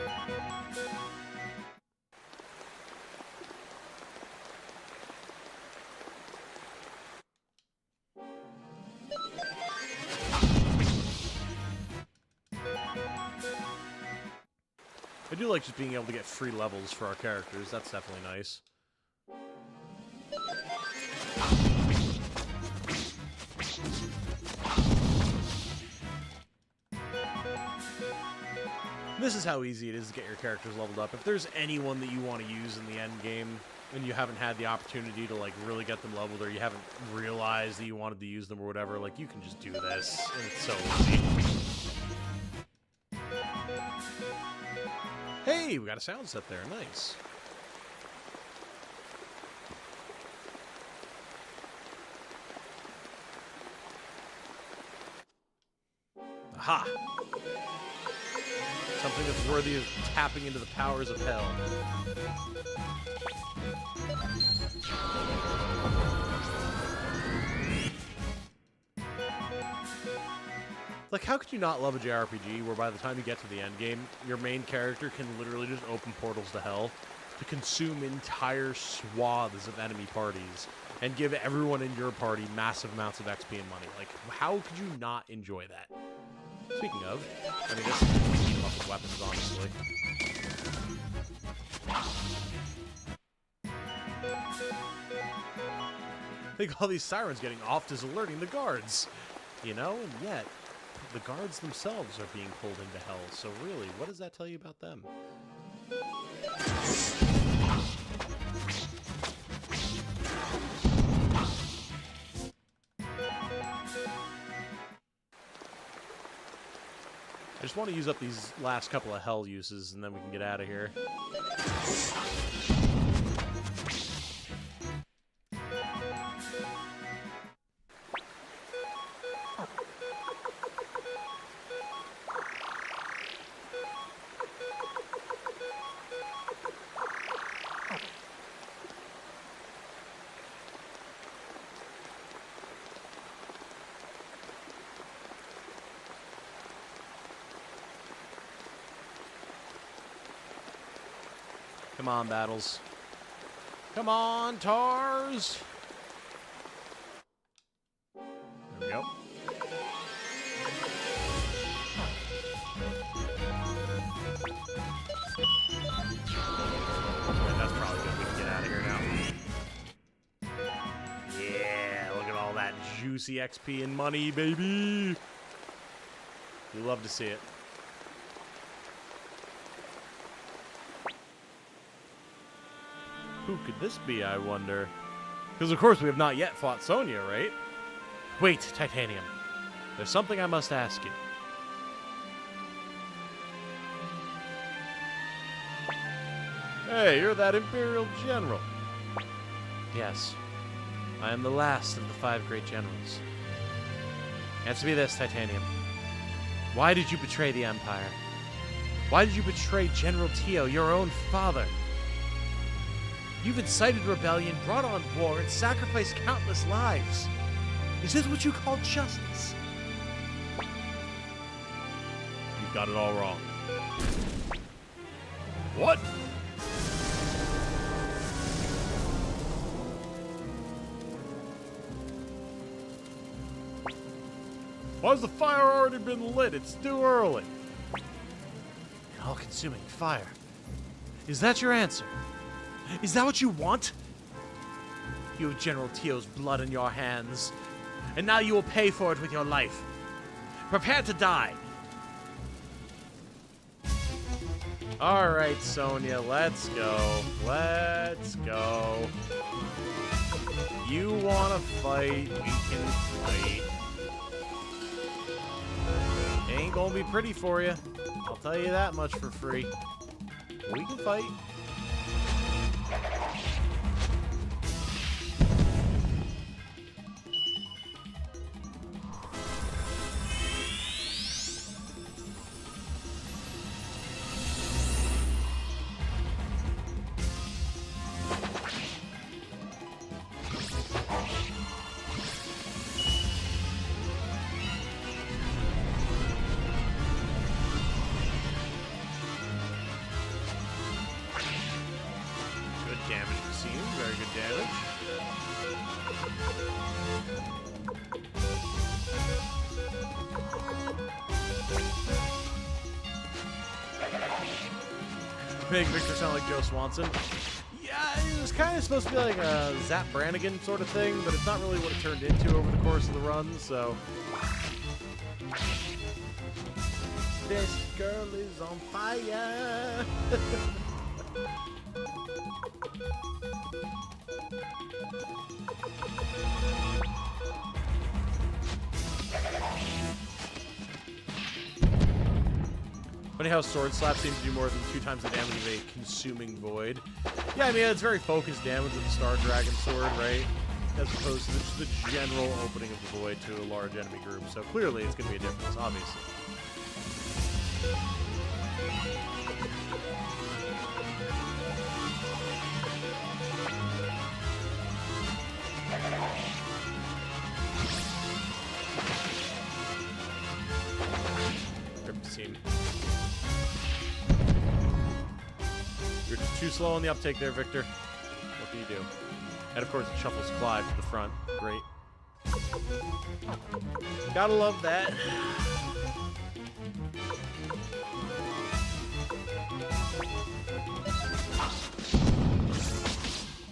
I do like just being able to get free levels for our characters. That's definitely nice. This is how easy it is to get your characters leveled up. If there's anyone that you want to use in the end game and you haven't had the opportunity to like really get them leveled, or you haven't realized that you wanted to use them or whatever, like you can just do this and it's so easy. Hey, we got a sound set there. Nice. Aha! Something that's worthy of tapping into the powers of hell. Like, how could you not love a JRPG where by the time you get to the end game, your main character can literally just open portals to hell to consume entire swaths of enemy parties and give everyone in your party massive amounts of XP and money? Like, how could you not enjoy that? Speaking of, I mean, this is beat 'em up with weapons, honestly. I think all these sirens getting off is alerting the guards, you know, and yet the guards themselves are being pulled into hell. So really, what does that tell you about them? I just want to use up these last couple of hell uses, and then we can get out of here. Come on, Battles. Come on, Tars! There we go. And that's probably good. We can get out of here now. Yeah, look at all that juicy XP and money, baby! We love to see it. Who could this be, I wonder? Because, of course, we have not yet fought Sonya, right? Wait, Titanium. There's something I must ask you. Hey, you're that Imperial General. Yes. I am the last of the 5 great generals. Answer me this, Titanium. Why did you betray the Empire? Why did you betray General Tio, your own father? You've incited rebellion, brought on war, and sacrificed countless lives. Is this what you call justice? You've got it all wrong. What? Why's the fire already been lit? It's too early. An all-consuming fire. Is that your answer? Is that what you want? You have General Tio's blood in your hands, and now you will pay for it with your life. Prepare to die. All right, Sonya, let's go. Let's go. You want to fight? We can fight. Ain't gonna be pretty for you. I'll tell you that much for free. We can fight. Damage received, very good damage. Make Victor sound like Joe Swanson. Yeah, it was kind of supposed to be like a Zap Brannigan sort of thing, but it's not really what it turned into over the course of the run, so. This girl is on fire. Funny how Sword Slap seems to do more than 2 times the damage of a Consuming Void. Yeah, I mean, it's very focused damage with the Star Dragon Sword, right? As opposed to just the general opening of the Void to a large enemy group. So clearly it's going to be a difference, obviously. Scene. You're just too slow on the uptake there, Victor. What can you do? And of course it shuffles Clive to the front. Great. Gotta love that.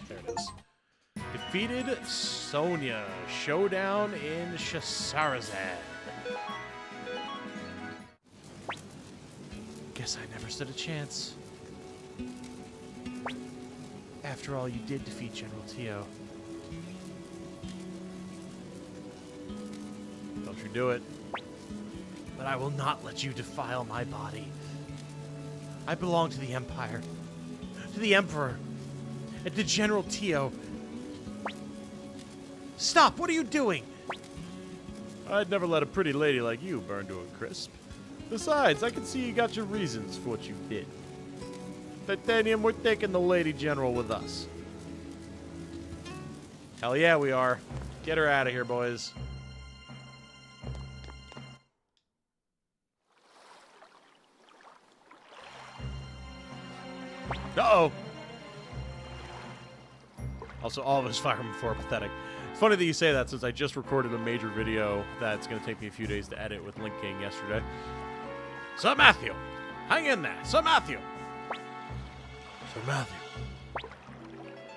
There it is. Defeated Sonya. Showdown in Shahrazad. Guess I never stood a chance. After all, you did defeat General Tio. Don't you do it. But I will not let you defile my body. I belong to the Empire, to the Emperor, and to General Tio. Stop! What are you doing? I'd never let a pretty lady like you burn to a crisp. Besides, I can see you got your reasons for what you did. Titanium, we're taking the Lady General with us. Hell yeah, we are. Get her out of here, boys. Uh-oh. Also, all of his firemen before are pathetic. It's funny that you say that since I just recorded a major video that's going to take me a few days to edit with Link King yesterday. Sir Matthew! Hang in there! Sir Matthew! Sir Matthew.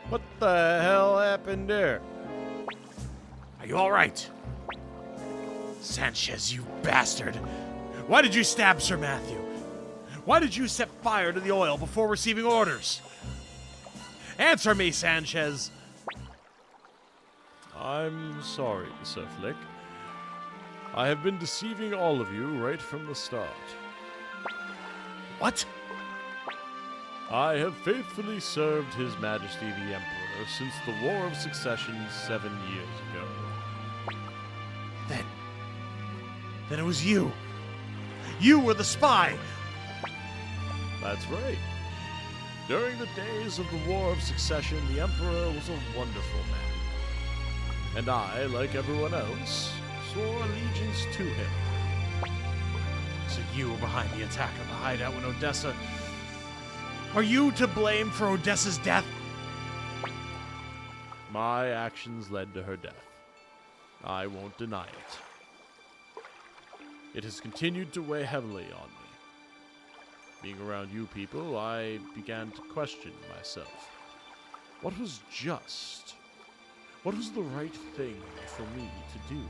What the hell happened there? Are you alright? Sanchez, you bastard! Why did you stab Sir Matthew? Why did you set fire to the oil before receiving orders? Answer me, Sanchez! I'm sorry, Sir Flick. I have been deceiving all of you right from the start. What? I have faithfully served His Majesty the Emperor since the War of Succession 7 years ago. Then it was you. You were the spy. That's right. During the days of the War of Succession, the Emperor was a wonderful man. And I, like everyone else, swore allegiance to him. So you were behind the attack of the hideout in Odessa. Are you to blame for Odessa's death? My actions led to her death. I won't deny it. It has continued to weigh heavily on me. Being around you people, I began to question myself. What was just? what was the right thing for me to do.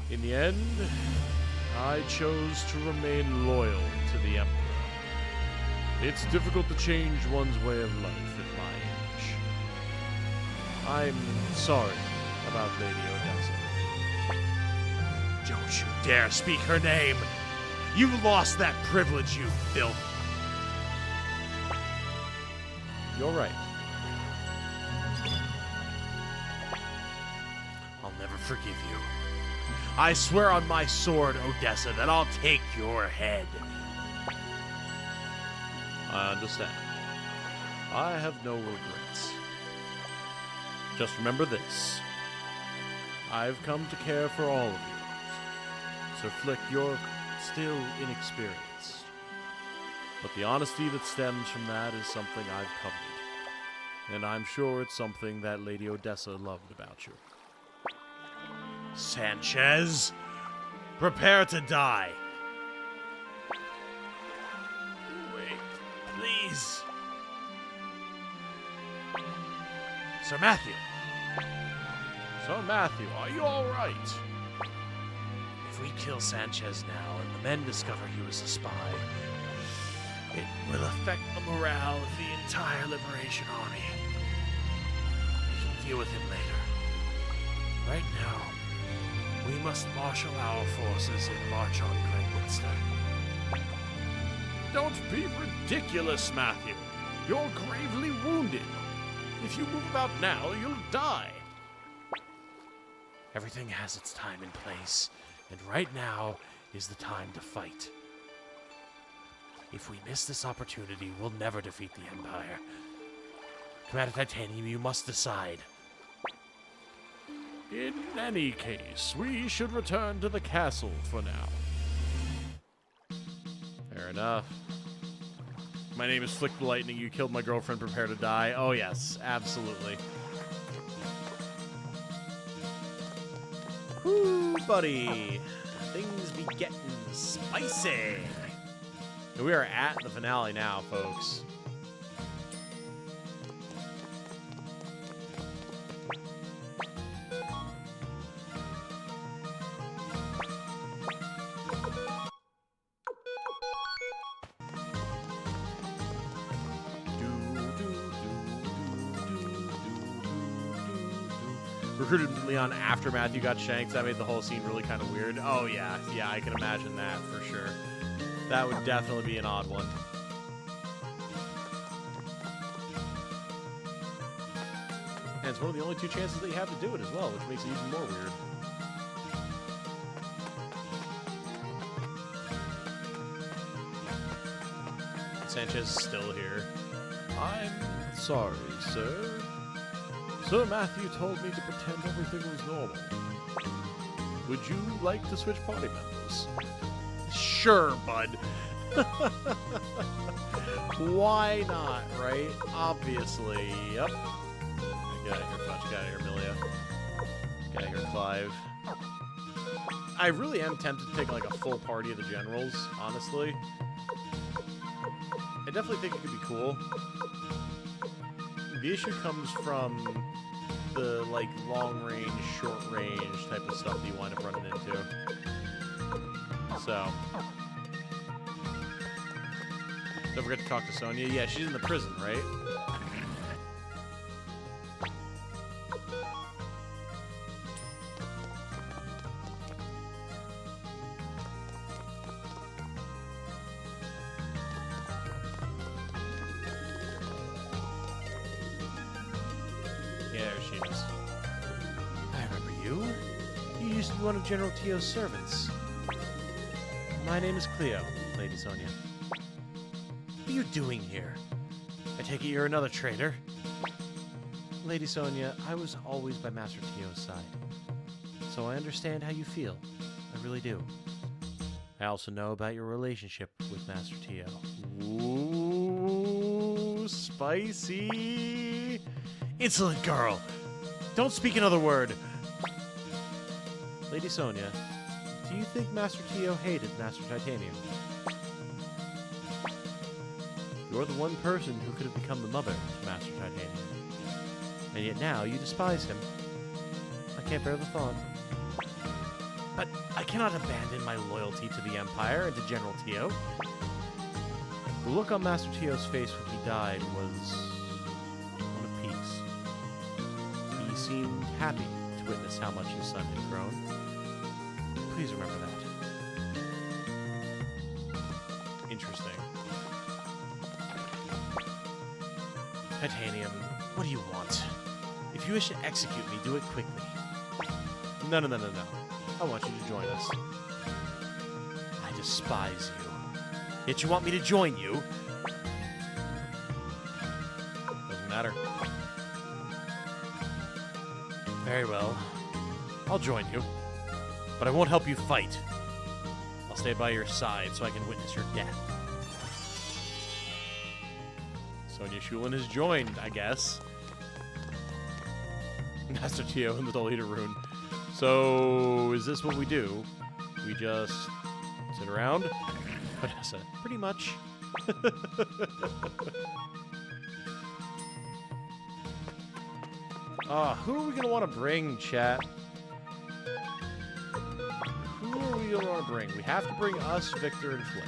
In the end, I chose to remain loyal to the Emperor. It's difficult to change one's way of life at my age. I'm sorry about Lady Odessa. Don't you dare speak her name! You lost that privilege, you filth! You're right. I'll never forgive you. I swear on my sword, Odessa, that I'll take your head. I understand. I have no regrets. Just remember this. I've come to care for all of you. Sir Flick, you're still inexperienced. But the honesty that stems from that is something I've coveted. And I'm sure it's something that Lady Odessa loved about you. Sanchez, prepare to die. Wait, please. Sir Matthew. Sir Matthew, are you all right? If we kill Sanchez now and the men discover he was a spy, it will affect the morale of the entire Liberation Army. We can deal with him later. Right now, we must marshal our forces and march on Greyminster. Don't be ridiculous, Matthew. You're gravely wounded. If you move about now, you'll die. Everything has its time and place, and right now is the time to fight. If we miss this opportunity, we'll never defeat the Empire. Commander Titanium, you must decide. In any case, we should return to the castle for now. Fair enough. My name is Flick the Lightning. You killed my girlfriend. Prepare to die. Oh, yes. Absolutely. Whoo, buddy. Things be getting spicy. We are at the finale now, folks. Recruited Leon after Matthew got shanked. That made the whole scene really kind of weird. Oh, yeah. Yeah, I can imagine that for sure. That would definitely be an odd one. And it's one of the only two chances that you have to do it as well, which makes it even more weird. Sanchez is still here. I'm sorry, sir. Sir Matthew told me to pretend everything was normal. Would you like to switch party members? Sure, bud. Why not, right? Obviously. Yep. Get out of here, Fudge. Get out of here, Milia. Get out of here, Clive. I really am tempted to take like a full party of the generals, honestly. I definitely think it could be cool. The issue comes from the like long range, short range type of stuff that you wind up running into. So, don't forget to talk to Sonya. Yeah, she's in the prison, right? One of General Tio's servants. My name is Cleo, Lady Sonya. What are you doing here? I take it you're another traitor? Lady Sonya, I was always by Master Tio's side. So I understand how you feel. I really do. I also know about your relationship with Master Tio. Ooh, spicy. Insolent girl! Don't speak another word! Lady Sonya, do you think Master Tio hated Master Titanium? You're the one person who could have become the mother to Master Titanium. And yet now you despise him. I can't bear the thought. But I cannot abandon my loyalty to the Empire and to General Tio. The look on Master Tio's face when he died was one of peace. He seemed happy to witness how much his son had grown. Please remember that. Interesting. Titanium, what do you want? If you wish to execute me, do it quickly. No. I want you to join us. I despise you. Yet you want me to join you? Doesn't matter. Very well. I'll join you. But I won't help you fight. I'll stay by your side so I can witness your death. Sonya Shulin has joined, I guess. Master Tio and the Leader Rune. So, is this what we do? We just sit around? Vanessa, pretty much. Who are we going to want to bring, chat? Who are we going to want to bring? We have to bring us, Victor, and Flick.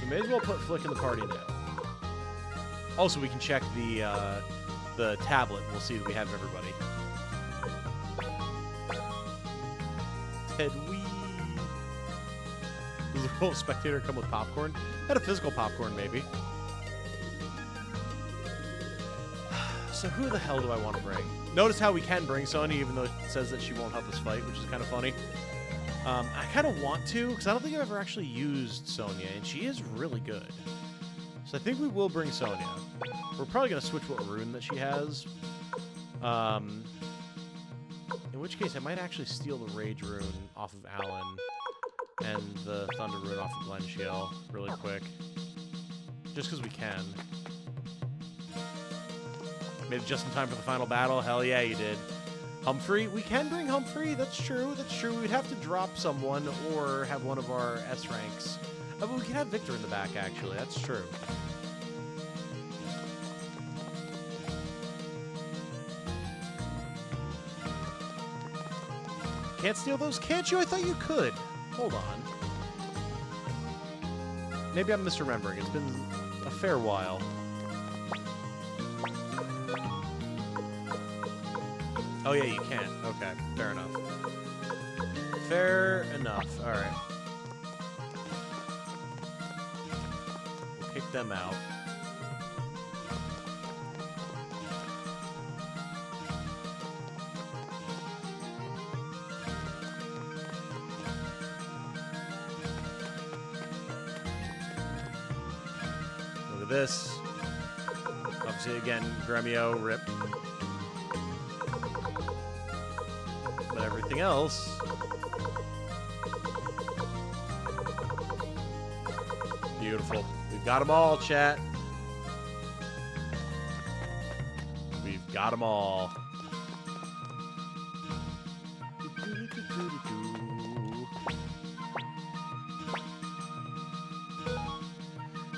So may as well put Flick in the party now. Also, we can check the tablet, and we'll see that we have everybody. Ted Wee. Does the role of spectator come with popcorn? Had a physical popcorn, maybe. So who the hell do I want to bring? Notice how we can bring Sonya, even though it says that she won't help us fight, which is kind of funny. I kind of want to, because I don't think I've ever actually used Sonya, and she is really good. So I think we will bring Sonya. We're probably going to switch what rune that she has. In which case, I might actually steal the Rage rune off of Alan and the Thunder rune off of Glenchiel really quick. Just because we can. Made it just in time for the final battle. Hell yeah, you did. Humphrey? We can bring Humphrey. That's true. That's true. We'd have to drop someone or have one of our S ranks. But we can have Victor in the back, actually. That's true. Can't steal those, can't you? I thought you could. Hold on. Maybe I'm misremembering. It's been a fair while. Oh, yeah, you can. Okay, fair enough. Fair enough. All right. We'll kick them out. Look at this. Obviously, again, Gremio, rip. But everything else... Beautiful. We've got them all, chat. We've got them all.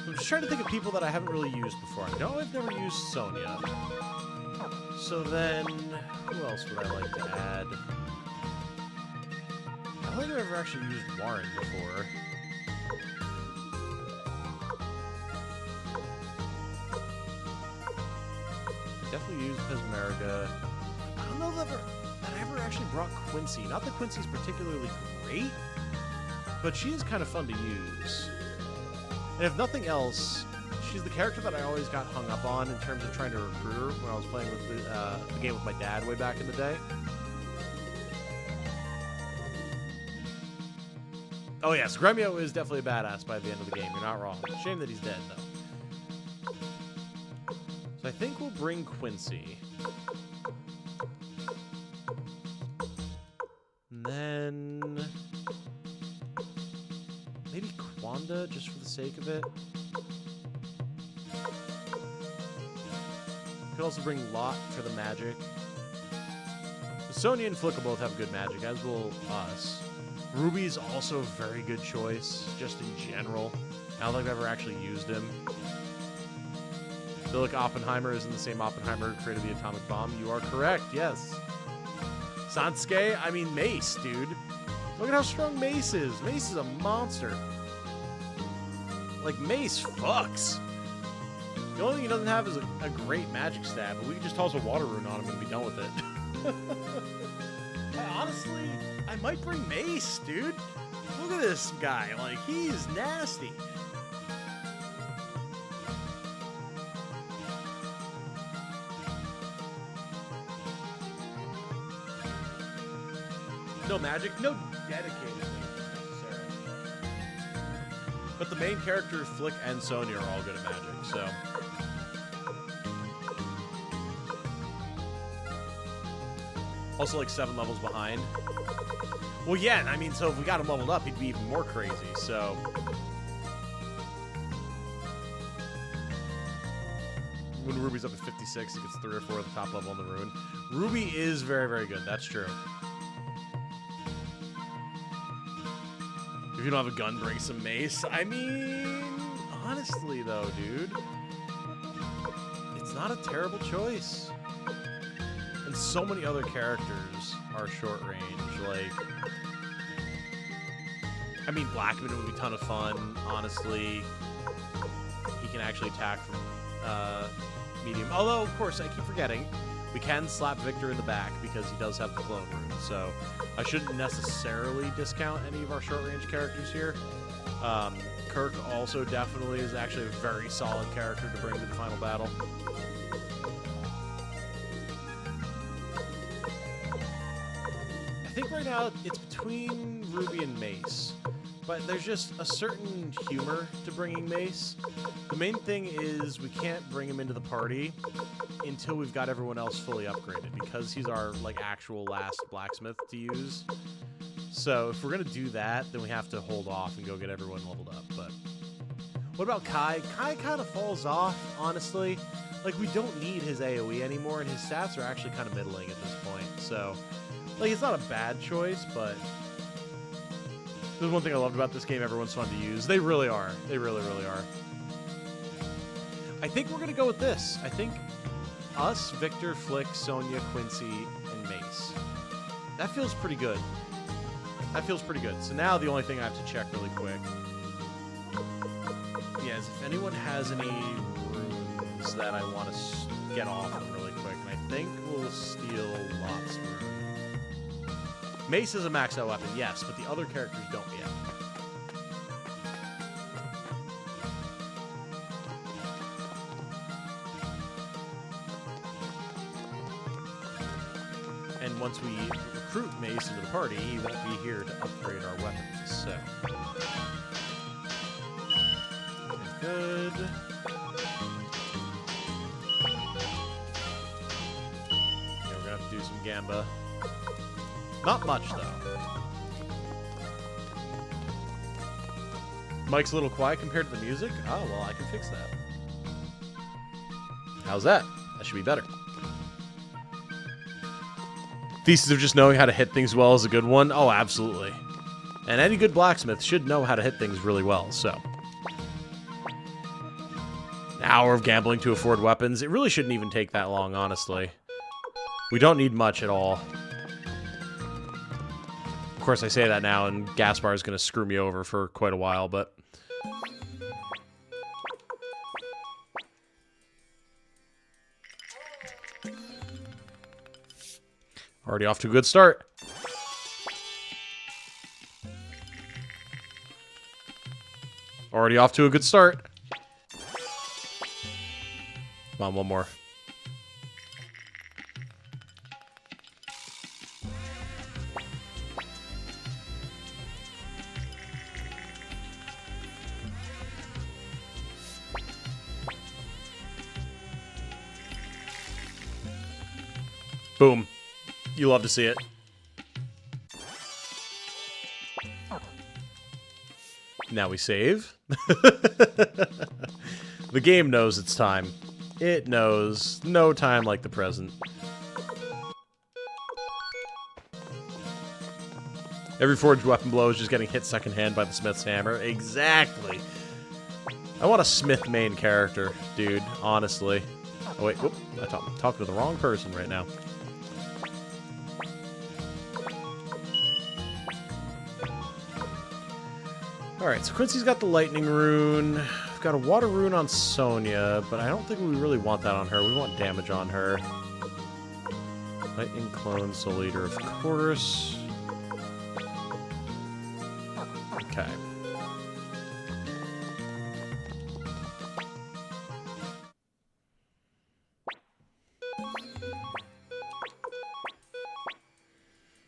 I'm just trying to think of people that I haven't really used before. I know I've never used Sonya. So then, who else would I like to add? I don't think I've ever actually used Warren before. Definitely used Pesmerga. I don't know that I ever actually brought Quincy. Not that Quincy's particularly great, but she is kind of fun to use. And if nothing else, she's the character that I always got hung up on in terms of trying to recruit her when I was playing with the game with my dad way back in the day. Oh yes, Gremio is definitely a badass by the end of the game. You're not wrong. Shame that he's dead, though. So I think we'll bring Quincy. And then... maybe Kwanda, just for the sake of it. Could also bring Lot for the magic. Sonya and Flick will both have good magic, as will us. Ruby's also a very good choice, just in general. I don't think I've ever actually used him. Philip Oppenheimer is in the same Oppenheimer who created the atomic bomb. You are correct, yes. Sansuke, I mean Mace, dude. Look at how strong Mace is. Mace is a monster. Like, Mace fucks. The only thing he doesn't have is a great magic stab, but we can just toss a water rune on him and be done with it. Honestly, I might bring Mace, dude. Look at this guy. Like, he's nasty. No magic, no dedicated mages necessarily. But the main character, Flick and Sonya, are all good at magic, so. Also, like 7 levels behind. Well, yeah, I mean, so if we got him leveled up, he'd be even more crazy, so. When Ruby's up at 56, he gets 3 or 4 at the top level on the rune. Ruby is very, very good, that's true. If you don't have a gun, bring some mace. I mean, honestly, though, dude, it's not a terrible choice. And so many other characters are short range. Like, I mean, Blackman would be a ton of fun, honestly. He can actually attack from medium. Although, of course, I keep forgetting, we can slap Victor in the back because he does have the clone rune. So I shouldn't necessarily discount any of our short-range characters here. Kirk also definitely is actually a very solid character to bring to the final battle. I think right now it's between Ruby and Mace, but there's just a certain humor to bringing Mace. The main thing is we can't bring him into the party until we've got everyone else fully upgraded, because he's our like actual last blacksmith to use. So if we're gonna do that, then we have to hold off and go get everyone leveled up. But what about Kai? Kai kind of falls off, honestly. Like, we don't need his AoE anymore, and his stats are actually kind of middling at this point. So, like, it's not a bad choice, but there's one thing I loved about this game: everyone's fun to use. They really are. They really, really are. I think we're gonna go with this. I think us, Victor, Flick, Sonya, Quincy, and Mace. That feels pretty good. That feels pretty good. So now the only thing I have to check really quick, yeah, is if anyone has any runes that I want to get off them really quick. And I think we'll steal Lot's rune. Mace is a max out weapon, yes, but the other characters don't yet. And once we recruit Mace into the party, he won't be here to upgrade our weapons, so. Good. Yeah, we're gonna have to do some Gamba. Not much, though. Mike's a little quiet compared to the music? Oh, well, I can fix that. How's that? That should be better. Thesis of just knowing how to hit things well is a good one. Oh, absolutely. And any good blacksmith should know how to hit things really well, so. An hour of gambling to afford weapons. It really shouldn't even take that long, honestly. We don't need much at all. Of course, I say that now, and Gaspar is going to screw me over for quite a while, but... Already off to a good start. Already off to a good start. Come on, one more. Boom. You love to see it. Now we save. The game knows it's time. It knows no time like the present. Every forged weapon blow is just getting hit secondhand by the smith's hammer. Exactly. I want a Smith main character, dude, honestly. Oh, wait, whoop, I'm talking to the wrong person right now. Alright, so Quincy's got the lightning rune. We've got a water rune on Sonya, but I don't think we really want that on her. We want damage on her. Lightning clone, Soul Eater, of course. Okay.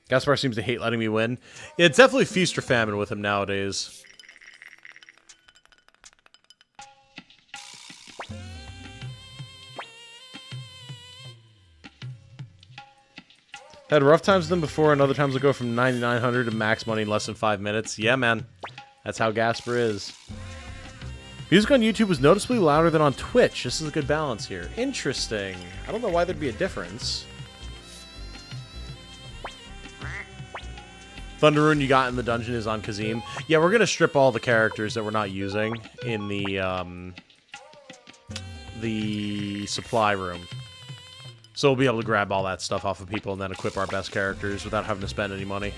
Gaspar seems to hate letting me win. Yeah, it's definitely feast or famine with him nowadays. Had rough times with them before, and other times will go from 9,900 to max money in less than 5 minutes. Yeah, man. That's how Gaspar is. Music on YouTube was noticeably louder than on Twitch. This is a good balance here. Interesting. I don't know why there'd be a difference. Thunder Rune you got in the dungeon is on Kazim. Yeah, we're going to strip all the characters that we're not using in the supply room. So we'll be able to grab all that stuff off of people and then equip our best characters without having to spend any money.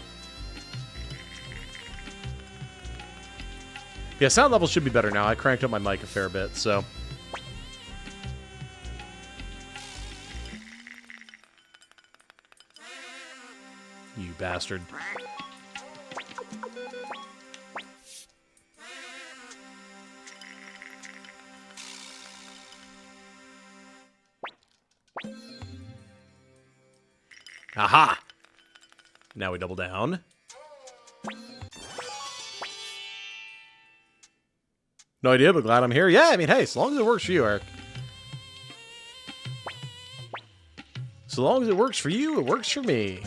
Yeah, sound level should be better now. I cranked up my mic a fair bit, so... You bastard. Aha! Now we double down. No idea, but glad I'm here. Yeah, I mean, hey, as long as it works for you, Eric. So long as it works for you, it works for me.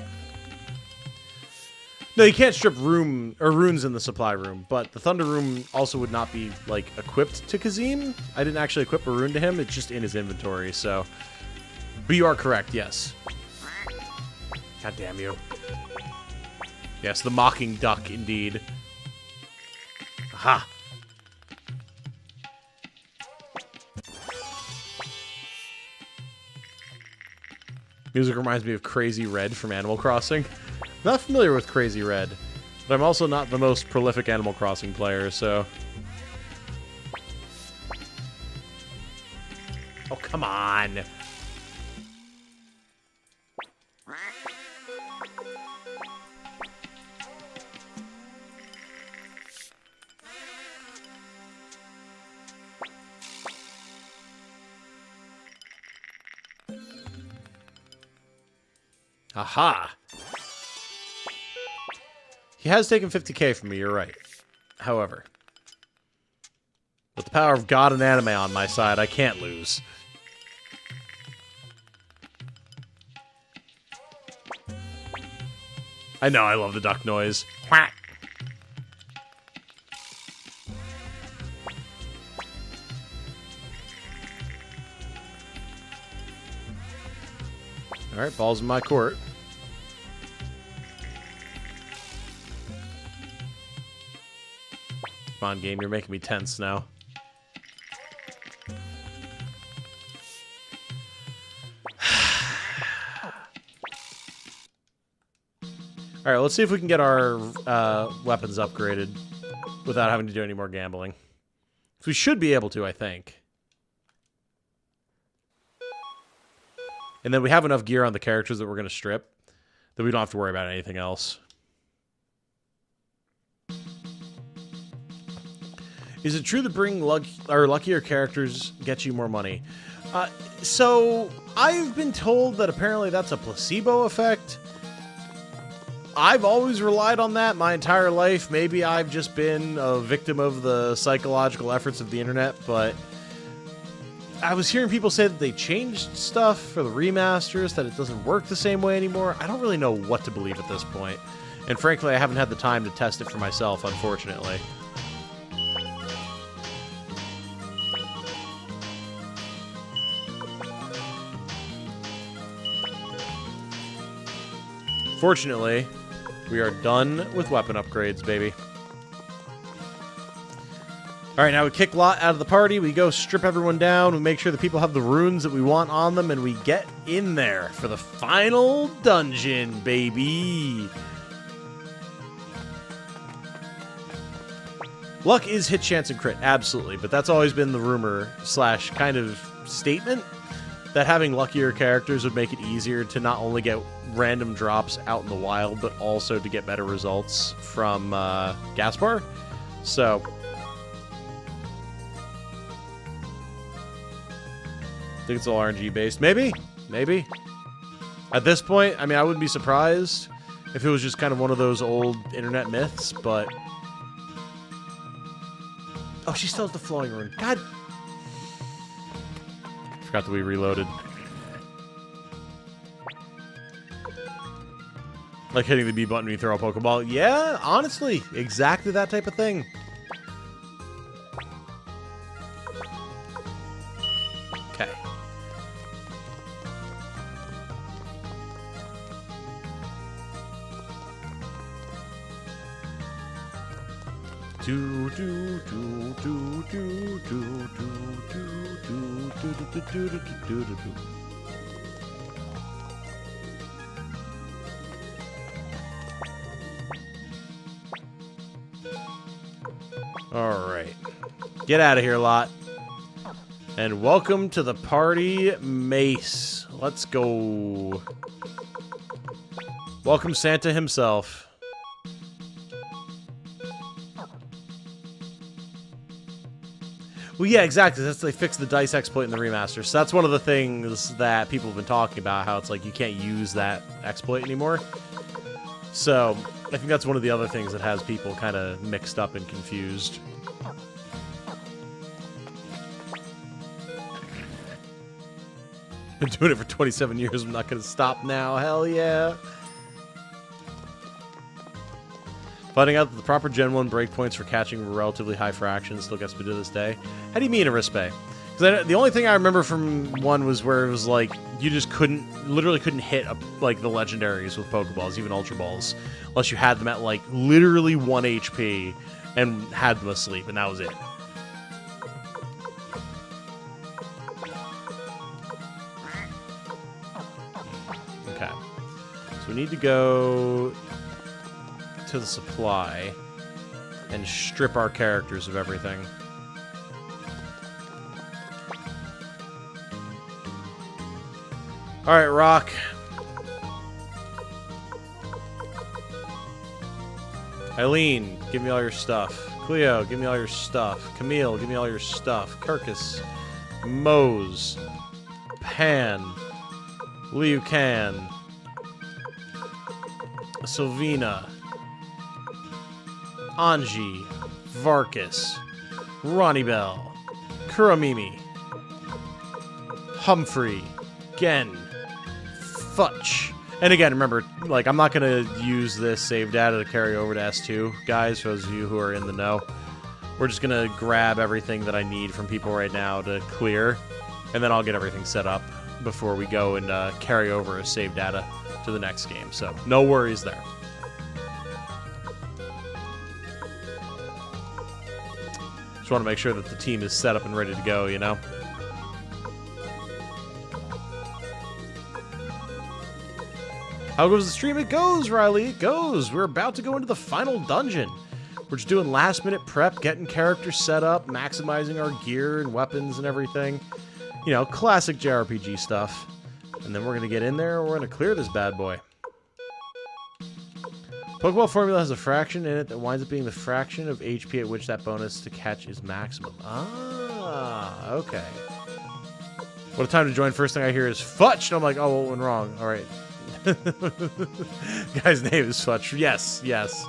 No, you can't strip runes in the supply room, but the Thunder Room also would not be, like, equipped to Kazim. I didn't actually equip a rune to him. It's just in his inventory, so... But you are correct, yes. God damn you. Yes, the mocking duck, indeed. Aha! Music reminds me of Crazy Red from Animal Crossing. Not familiar with Crazy Red, but I'm also not the most prolific Animal Crossing player, so... Oh, come on! Aha! He has taken 50k from me, you're right. However, with the power of God and anime on my side, I can't lose. I know, I love the duck noise. Quack! Alright, ball's in my court. Come on, game, you're making me tense now. Alright, let's see if we can get our weapons upgraded without having to do any more gambling. We should be able to, I think. And then we have enough gear on the characters that we're going to strip that we don't have to worry about anything else. Is it true that bringing luckier characters gets you more money? So, I've been told that apparently that's a placebo effect. I've always relied on that my entire life. Maybe I've just been a victim of the psychological efforts of the internet, but I was hearing people say that they changed stuff for the remasters, that it doesn't work the same way anymore. I don't really know what to believe at this point. And frankly, I haven't had the time to test it for myself, unfortunately. Fortunately, we are done with weapon upgrades, baby. All right, now we kick Lot out of the party. We go strip everyone down. We make sure the people have the runes that we want on them, and we get in there for the final dungeon, baby. Luck is hit, chance, and crit, absolutely. But that's always been the rumor / kind of statement that having luckier characters would make it easier to not only get random drops out in the wild, but also to get better results from Gaspar. So I think it's all RNG based. Maybe. At this point, I mean, I wouldn't be surprised if it was just kind of one of those old internet myths, but... Oh, she still has the flowing rune. God! Forgot that we reloaded. Like hitting the B button when you throw a Pokeball. Yeah, honestly, exactly that type of thing. Okay. All right. Get out of here, Lot. And welcome to the party, Mace. Let's go. Welcome Santa himself. Well, yeah, exactly. They fixed the dice exploit in the remaster. So that's one of the things that people have been talking about, how it's like you can't use that exploit anymore. So I think that's one of the other things that has people kind of mixed up and confused. Been doing it for 27 years. I'm not going to stop now. Hell yeah. Finding out that the proper Gen 1 breakpoints for catching relatively high fractions still gets me to this day. How do you mean, Arispe? Because the only thing I remember from 1 was where it was like, you just literally couldn't hit like the legendaries with Pokeballs, even Ultra Balls, unless you had them at like literally 1 HP and had them asleep, and that was it. Okay. So we need to go to the supply and strip our characters of everything. All right, Rock. Eileen, give me all your stuff. Cleo, give me all your stuff. Camille, give me all your stuff. Kirkus, Mose, Pan, Liu Can, Sylvina, Anji, Varkas, Ronnie Bell, Kuramimi, Humphrey, Gen, Futch. And again, remember, like, I'm not going to use this save data to carry over to S2, guys, for those of you who are in the know. We're just going to grab everything that I need from people right now to clear, and then I'll get everything set up before we go and carry over a save data to the next game. So, no worries there. Just want to make sure that the team is set up and ready to go, you know? How goes the stream? It goes, Riley. It goes. We're about to go into the final dungeon. We're just doing last-minute prep, getting characters set up, maximizing our gear and weapons and everything. You know, classic JRPG stuff. And then we're going to get in there, and we're going to clear this bad boy. Pokeball formula has a fraction in it that winds up being the fraction of HP at which that bonus to catch is maximum. Ah, okay. What a time to join. First thing I hear is Futch. And I'm like, oh, what went wrong? All right. Guy's name is Futch. Yes, yes.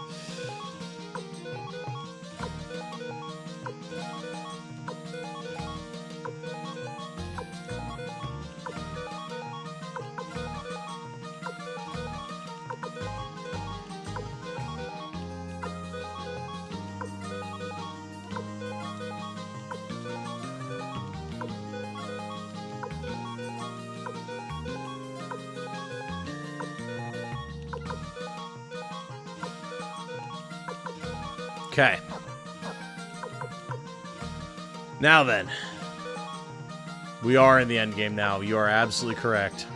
Okay. Now then. We are in the end game now. You are absolutely correct.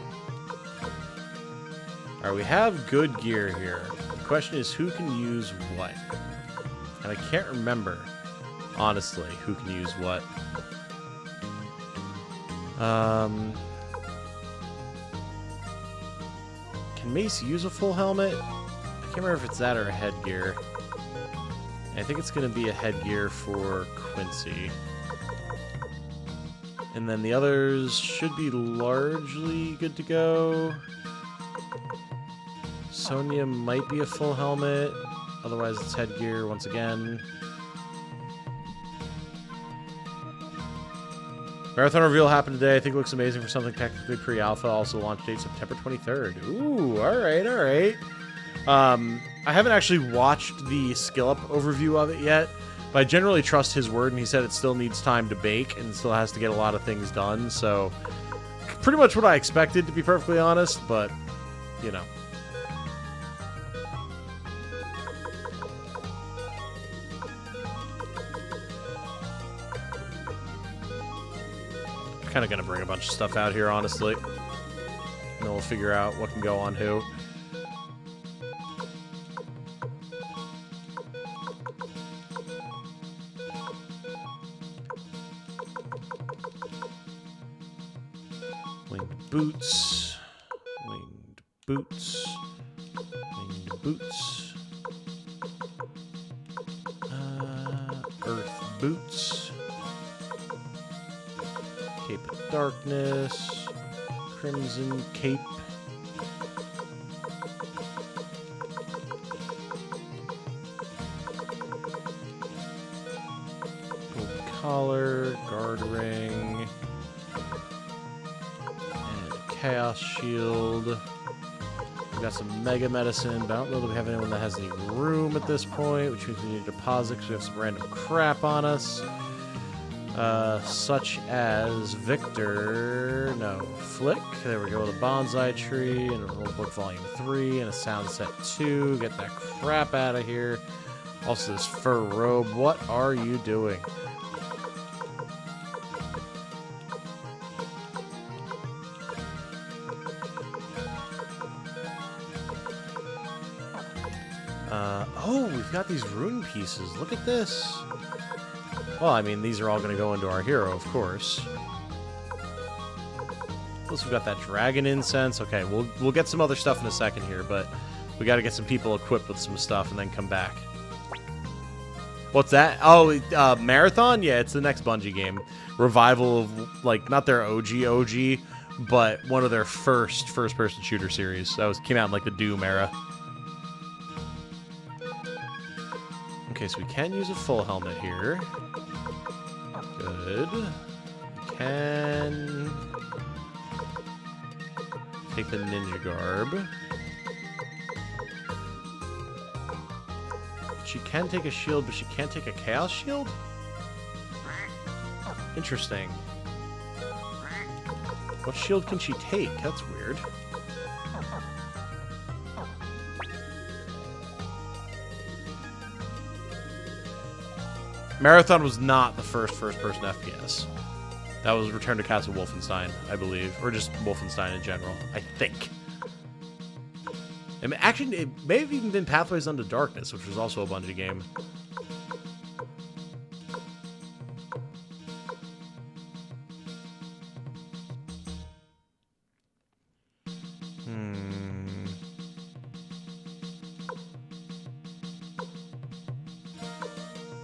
Alright, we have good gear here. The question is who can use what? And I can't remember, honestly, who can use what. Can Mace use a full helmet? I can't remember if it's that or a headgear. I think it's going to be a headgear for Quincy. And then the others should be largely good to go. Sonya might be a full helmet. Otherwise, it's headgear once again. Marathon reveal happened today. I think it looks amazing for something technically pre-alpha. Also launch date September 23rd. Ooh, alright, alright. I haven't actually watched the skill up overview of it yet, but I generally trust his word, and he said it still needs time to bake and still has to get a lot of things done, so pretty much what I expected, to be perfectly honest, but, you know. Kind of gonna bring a bunch of stuff out here, honestly. And then we'll figure out what can go on who. Winged boots. Winged boots. Winged boots. Earth boots. Cape of Darkness, Crimson Cape, gold collar, guard ring, and a chaos shield. We got some mega medicine, but I don't know that we have anyone that has any room at this point, which means we need a deposit because we have some random crap on us. Such as Victor, no, Flick, there we go, the Bonsai Tree, and a Rulebook Volume 3, and a Sound Set 2, get that crap out of here. Also this fur robe, what are you doing? Oh, we've got these rune pieces, look at this. Well, I mean, these are all going to go into our hero, of course. Plus, we've got that dragon incense. Okay, we'll get some other stuff in a second here, but we got to get some people equipped with some stuff and then come back. What's that? Oh, Marathon? Yeah, it's the next Bungie game. Revival of, like, not their OG, but one of their first-person shooter series. That came out in, like, the Doom era. Okay, so we can use a full helmet here. Good. We can take the ninja garb. She can take a shield, but she can't take a chaos shield? Interesting. What shield can she take? That's weird. Marathon was not the first-person FPS. That was Return to Castle Wolfenstein, I believe. Or just Wolfenstein in general, I think. And actually, it may have even been Pathways Unto Darkness, which was also a Bungie game.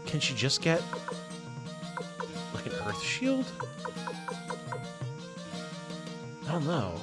Can she just get, like, an earth shield? I don't know.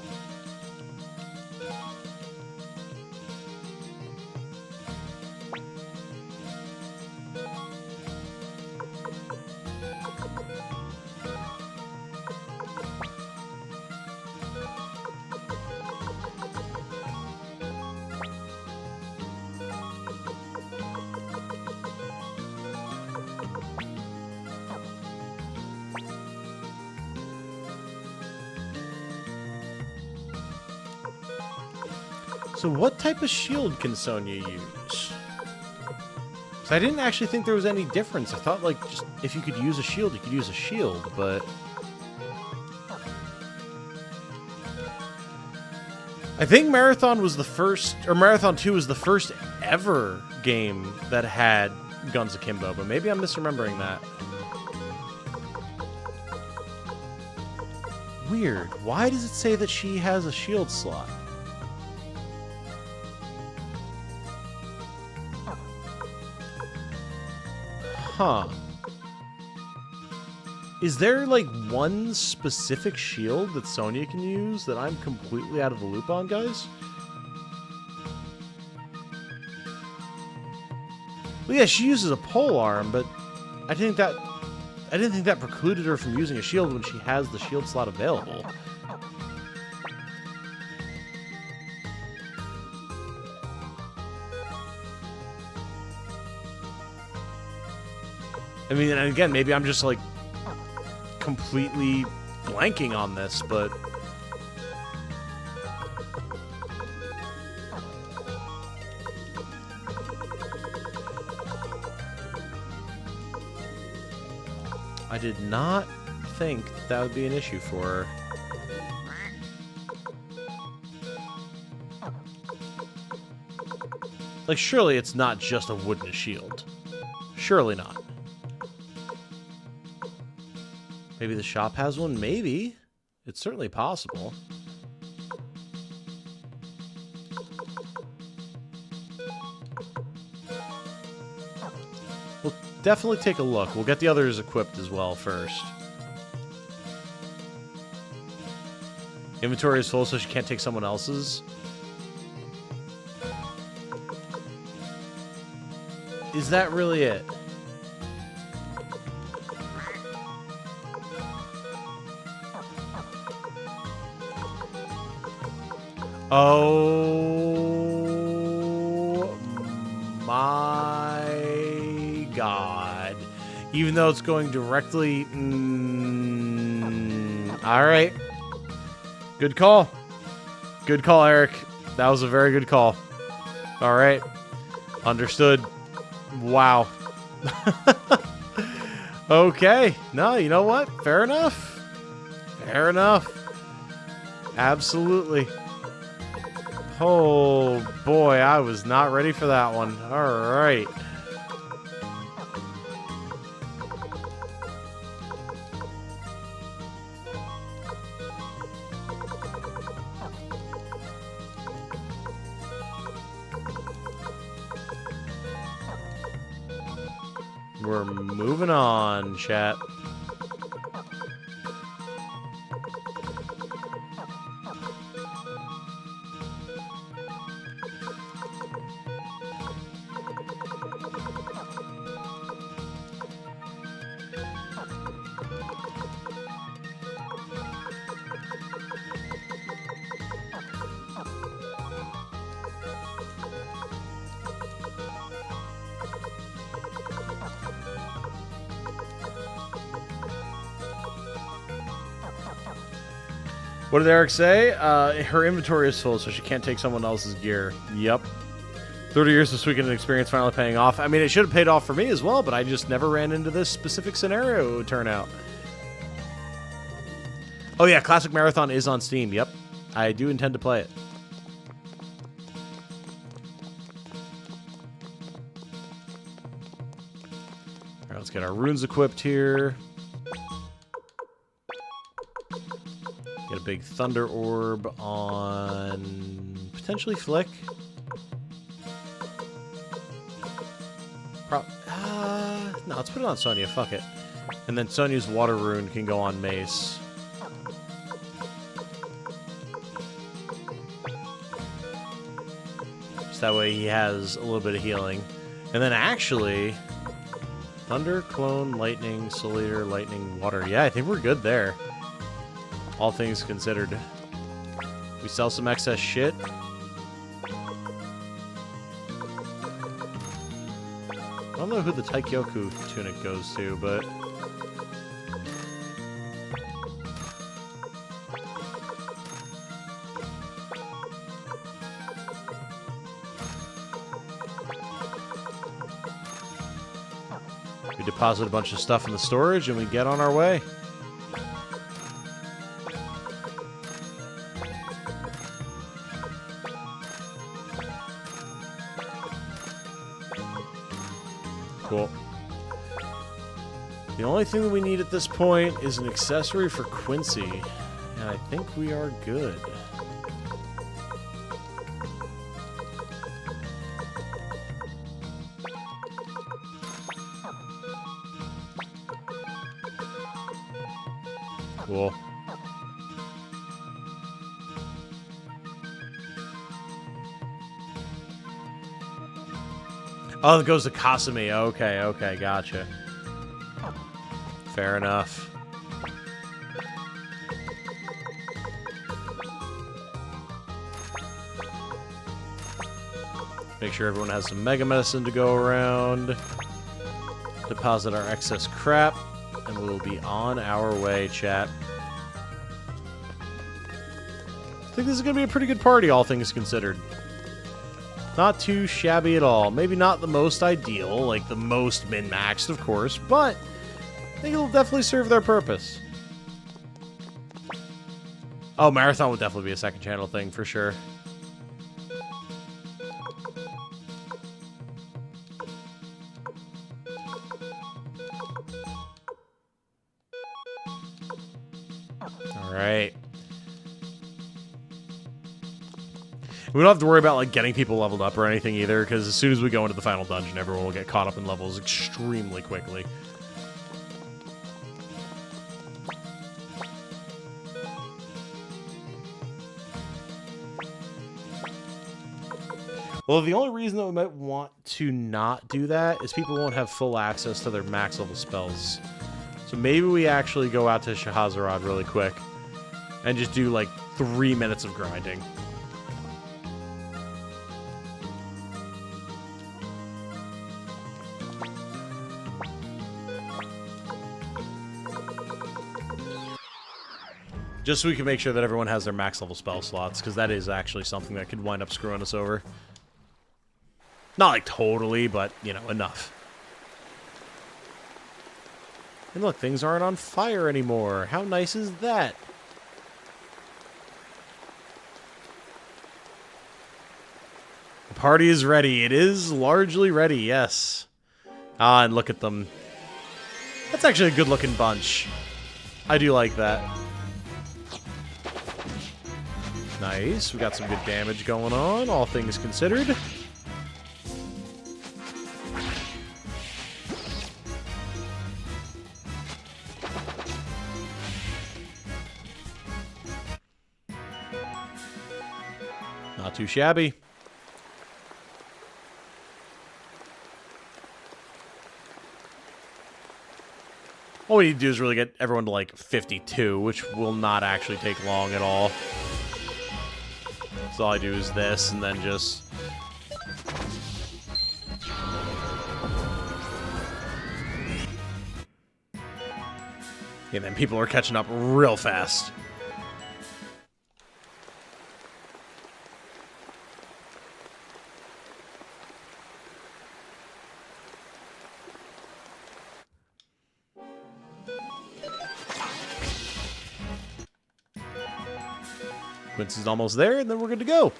So what type of shield can Sonya use? So I didn't actually think there was any difference. I thought, like, just if you could use a shield, you could use a shield, but... I think Marathon was the first, or Marathon 2 was the first ever game that had Guns Akimbo, but maybe I'm misremembering that. Weird. Why does it say that she has a shield slot? Huh. Is there, like, one specific shield that Sonya can use that I'm completely out of the loop on, guys? Well, yeah, she uses a pole arm, but I didn't think that precluded her from using a shield when she has the shield slot available. I mean, and again, maybe I'm just, like, completely blanking on this, but... I did not think that would be an issue for her. Like, surely it's not just a wooden shield. Surely not. Maybe the shop has one? Maybe. It's certainly possible. We'll definitely take a look. We'll get the others equipped as well first. Inventory is full, so she can't take someone else's. Is that really it? Oh my god. Even though it's going directly... Alright. Good call. Good call, Eric. That was a very good call. Alright. Understood. Wow. Okay. No, you know what? Fair enough. Fair enough. Absolutely. Oh, boy, I was not ready for that one. All right. We're moving on, chat. What did Eric say? Her inventory is full, so she can't take someone else's gear. Yep. 30 years of Suikoden experience finally paying off. I mean, it should have paid off for me as well, but I just never ran into this specific scenario, it would turn out. Oh yeah, Classic Marathon is on Steam. Yep. I do intend to play it. Alright, let's get our runes equipped here. Get a big Thunder Orb on potentially Flick. No, let's put it on Sonya. Fuck it. And then Sonya's Water Rune can go on Mace. So that way he has a little bit of healing. And then actually... Thunder, Clone, Lightning, Soul Eater, Lightning, Water. Yeah, I think we're good there. All things considered. We sell some excess shit. I don't know who the Taikyoku tunic goes to, but... We deposit a bunch of stuff in the storage, and we get on our way. Cool. The only thing that we need at this point is an accessory for Quincy, and I think we are good. Cool. Oh, it goes to Kasumi. Okay, okay, gotcha. Fair enough. Make sure everyone has some Mega Medicine to go around. Deposit our excess crap, and we'll be on our way, chat. I think this is going to be a pretty good party, all things considered. Not too shabby at all. Maybe not the most ideal, like the most min-maxed, of course, but I think it'll definitely serve their purpose. Oh, Marathon would definitely be a second channel thing, for sure. Alright. We don't have to worry about, like, getting people leveled up or anything either, because as soon as we go into the final dungeon, everyone will get caught up in levels extremely quickly. Well, the only reason that we might want to not do that is people won't have full access to their max level spells. So maybe we actually go out to Shahazarad really quick and just do, like, 3 minutes of grinding. Just so we can make sure that everyone has their max level spell slots, because that is actually something that could wind up screwing us over. Not like totally, but, you know, enough. And look, things aren't on fire anymore. How nice is that? The party is ready. It is largely ready, yes. Ah, and look at them. That's actually a good-looking bunch. I do like that. Nice. We got some good damage going on, all things considered. Not too shabby. All we need to do is really get everyone to, like, 52, which will not actually take long at all. So all I do is this, and then just... And then people are catching up real fast. Quincy's almost there, and then we're good to go.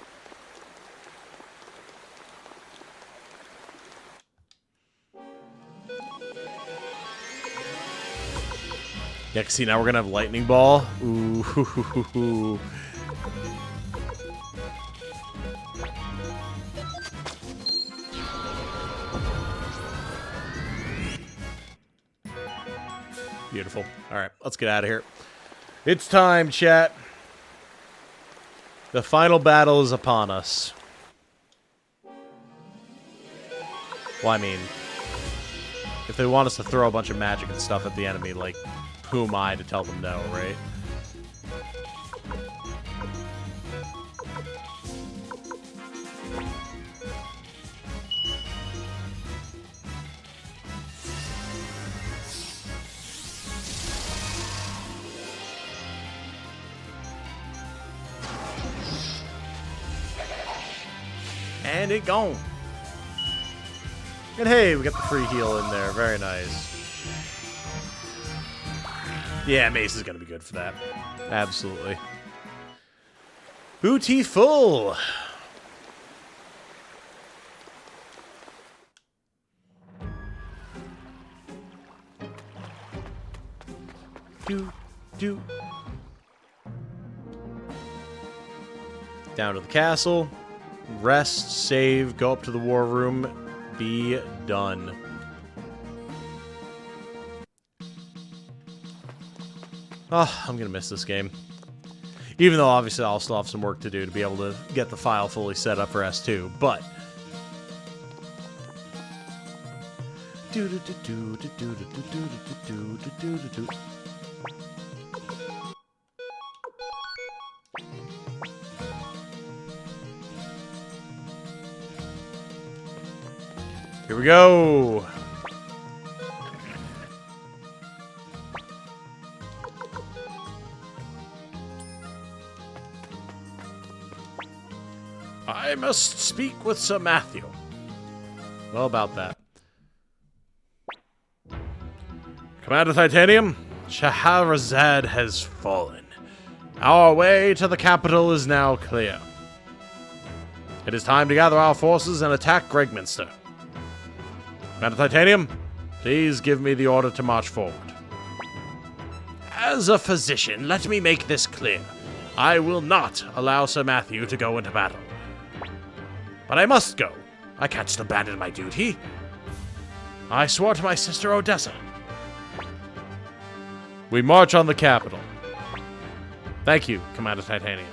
Yeah, see, now we're gonna have Lightning Ball. Ooh, hoo, hoo, hoo, hoo. Beautiful. All right, let's get out of here. It's time, chat. The final battle is upon us. Well, I mean, if they want us to throw a bunch of magic and stuff at the enemy, like, who am I to tell them no, right? And it gone. And hey, we got the free heal in there. Very nice. Yeah, Mace is going to be good for that. Absolutely. Booty full. Do. Down to the castle. Rest, save, go up to the war room. Be done. Oh, I'm gonna miss this game. Even though obviously I'll still have some work to do to be able to get the file fully set up for S2, but here we go. I must speak with Sir Matthew. Well, about that. Commander Titanium, Scheherazade has fallen. Our way to the capital is now clear. It is time to gather our forces and attack Gregminster. Commander Titanium, please give me the order to march forward. As a physician, let me make this clear. I will not allow Sir Matthew to go into battle. But I must go. I can't just abandon my duty. I swore to my sister Odessa. We march on the capital. Thank you, Commander Titanium.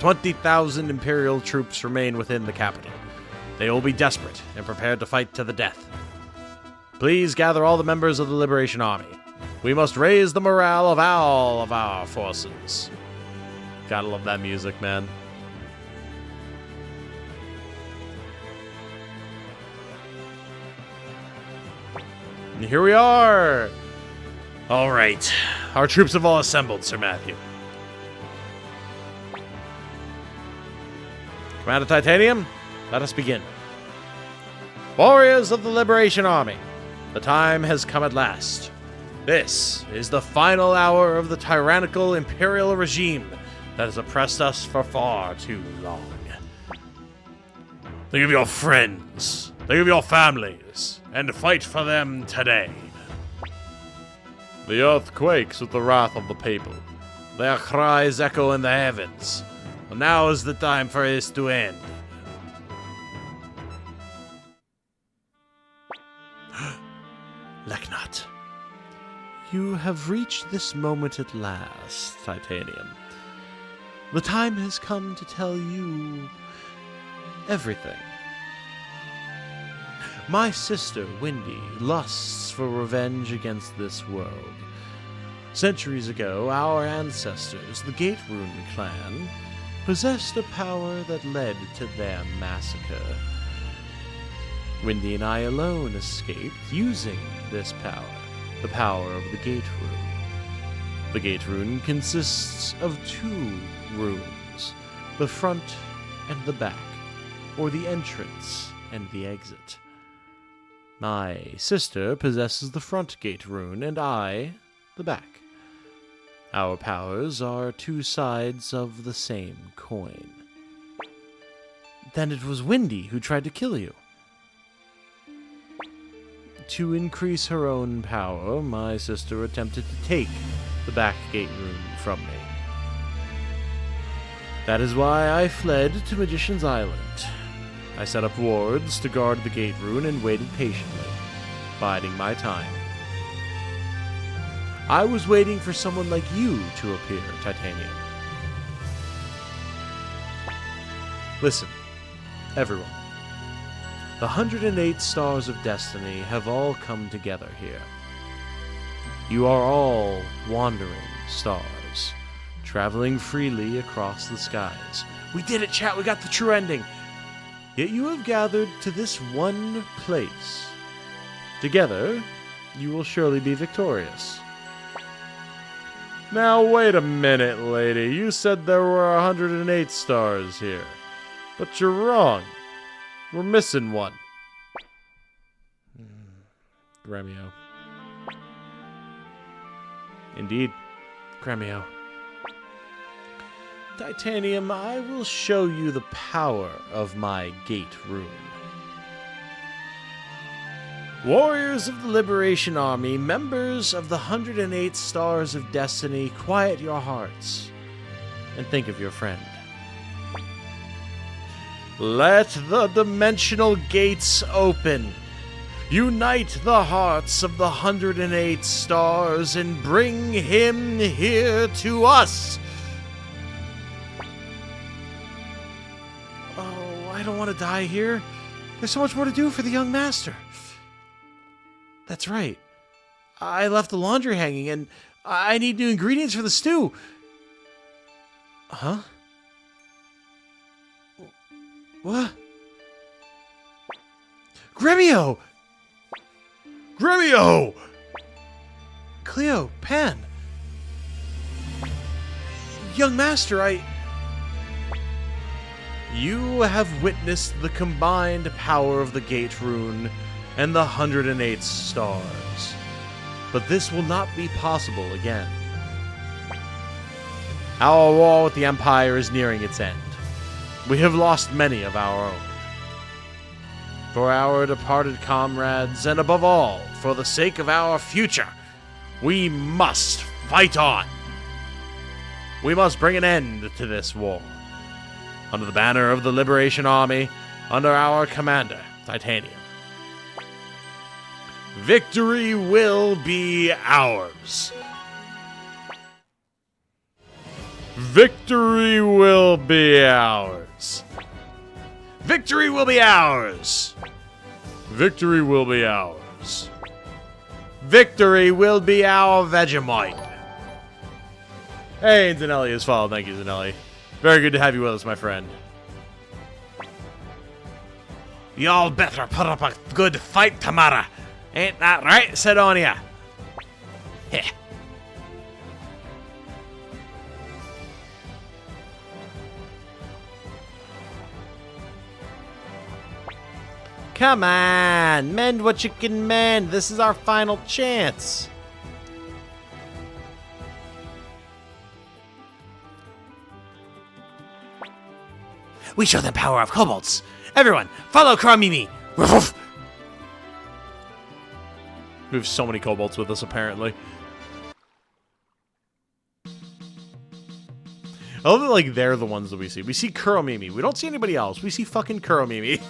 20,000 Imperial troops remain within the capital. They will be desperate and prepared to fight to the death. Please gather all the members of the Liberation Army. We must raise the morale of all of our forces. Gotta love that music, man. And here we are! Alright, our troops have all assembled, Sir Matthew. Commander Titanium, let us begin. Warriors of the Liberation Army, the time has come at last. This is the final hour of the tyrannical imperial regime that has oppressed us for far too long. Think of your friends, think of your families, and fight for them today. The earth quakes with the wrath of the people. Their cries echo in the heavens. Well, now is the time for this to end. Leknot. You have reached this moment at last, Titanium. The time has come to tell you everything. My sister, Wendy, lusts for revenge against this world. Centuries ago, our ancestors, the Gate Rune clan, possessed a power that led to their massacre. Wendy and I alone escaped using this power, the power of the Gate Rune. The Gate Rune consists of two runes, the front and the back, or the entrance and the exit. My sister possesses the front Gate Rune, and I, the back. Our powers are two sides of the same coin. Then it was Wendy who tried to kill you. To increase her own power, my sister attempted to take the back Gate Rune from me. That is why I fled to Magician's Island. I set up wards to guard the Gate Rune and waited patiently, biding my time. I was waiting for someone like you to appear, Titanium. Listen, everyone. The 108 stars of destiny have all come together here. You are all wandering stars, traveling freely across the skies. We did it, chat! We got the true ending! Yet you have gathered to this one place. Together, you will surely be victorious. Now, wait a minute, lady. You said there were 108 stars here. But you're wrong. We're missing one. Gremio. Indeed, Gremio. Titanium, I will show you the power of my gate rune. Warriors of the Liberation Army, members of the 108 Stars of Destiny, quiet your hearts and think of your friend. Let the dimensional gates open. Unite the hearts of the 108 stars and bring him here to us. Oh, I don't want to die here. There's so much more to do for the young master. That's right. I left the laundry hanging and I need new ingredients for the stew. Huh? What? Gremio! Gremio! Cleo, Pan. Young master, You have witnessed the combined power of the gate rune and the 108 stars. But this will not be possible again. Our war with the Empire is nearing its end. We have lost many of our own. For our departed comrades, and above all, for the sake of our future, we must fight on. We must bring an end to this war. Under the banner of the Liberation Army, under our commander, Titanium. Victory will be ours. Victory will be ours. Victory will be ours. Victory will be ours. Victory will be our Vegemite. Hey, Zanelli is followed. Thank you, Zanelli. Very good to have you with us, my friend. Y'all better put up a good fight tomorrow. Ain't that right, Sidonia? Heh. Come on, mend what you can mend. This is our final chance. We show the power of kobolds. Everyone, follow Kramimi. We have so many kobolds with us, apparently. I love that, like, they're the ones that we see. We see Kuromimi. We don't see anybody else. We see fucking Kuromimi.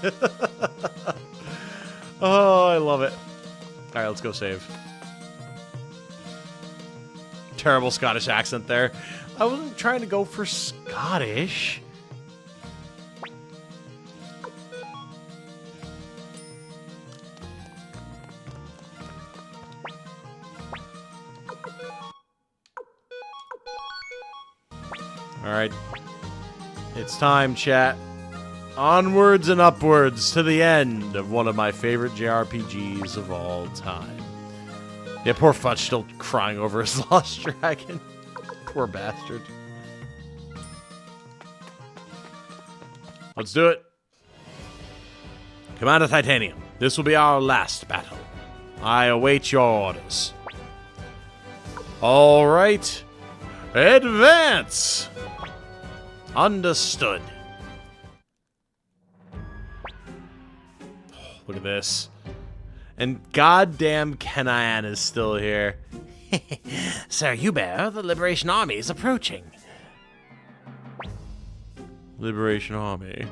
Oh, I love it. Alright, let's go save. Terrible Scottish accent there. I wasn't trying to go for Scottish. Alright. It's time, chat. Onwards and upwards to the end of one of my favorite JRPGs of all time. Yeah, poor Fudge still crying over his lost dragon. Poor bastard. Let's do it. Commander Titanium, this will be our last battle. I await your orders. All right. Advance! Understood. Oh, look at this. And goddamn Kenayan is still here. Sir Hubert, the Liberation Army is approaching. Liberation Army.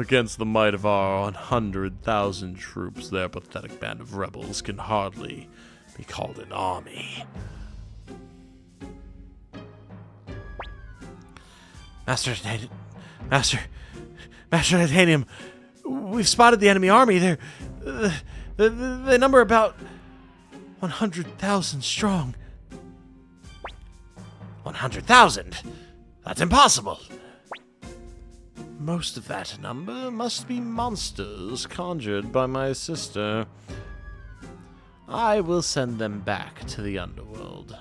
Against the might of our 100,000 troops, their pathetic band of rebels can hardly be called an army. Master Titanium, we've spotted the enemy army. They number about 100,000 strong. 100,000? That's impossible. Most of that number must be monsters conjured by my sister. I will send them back to the underworld.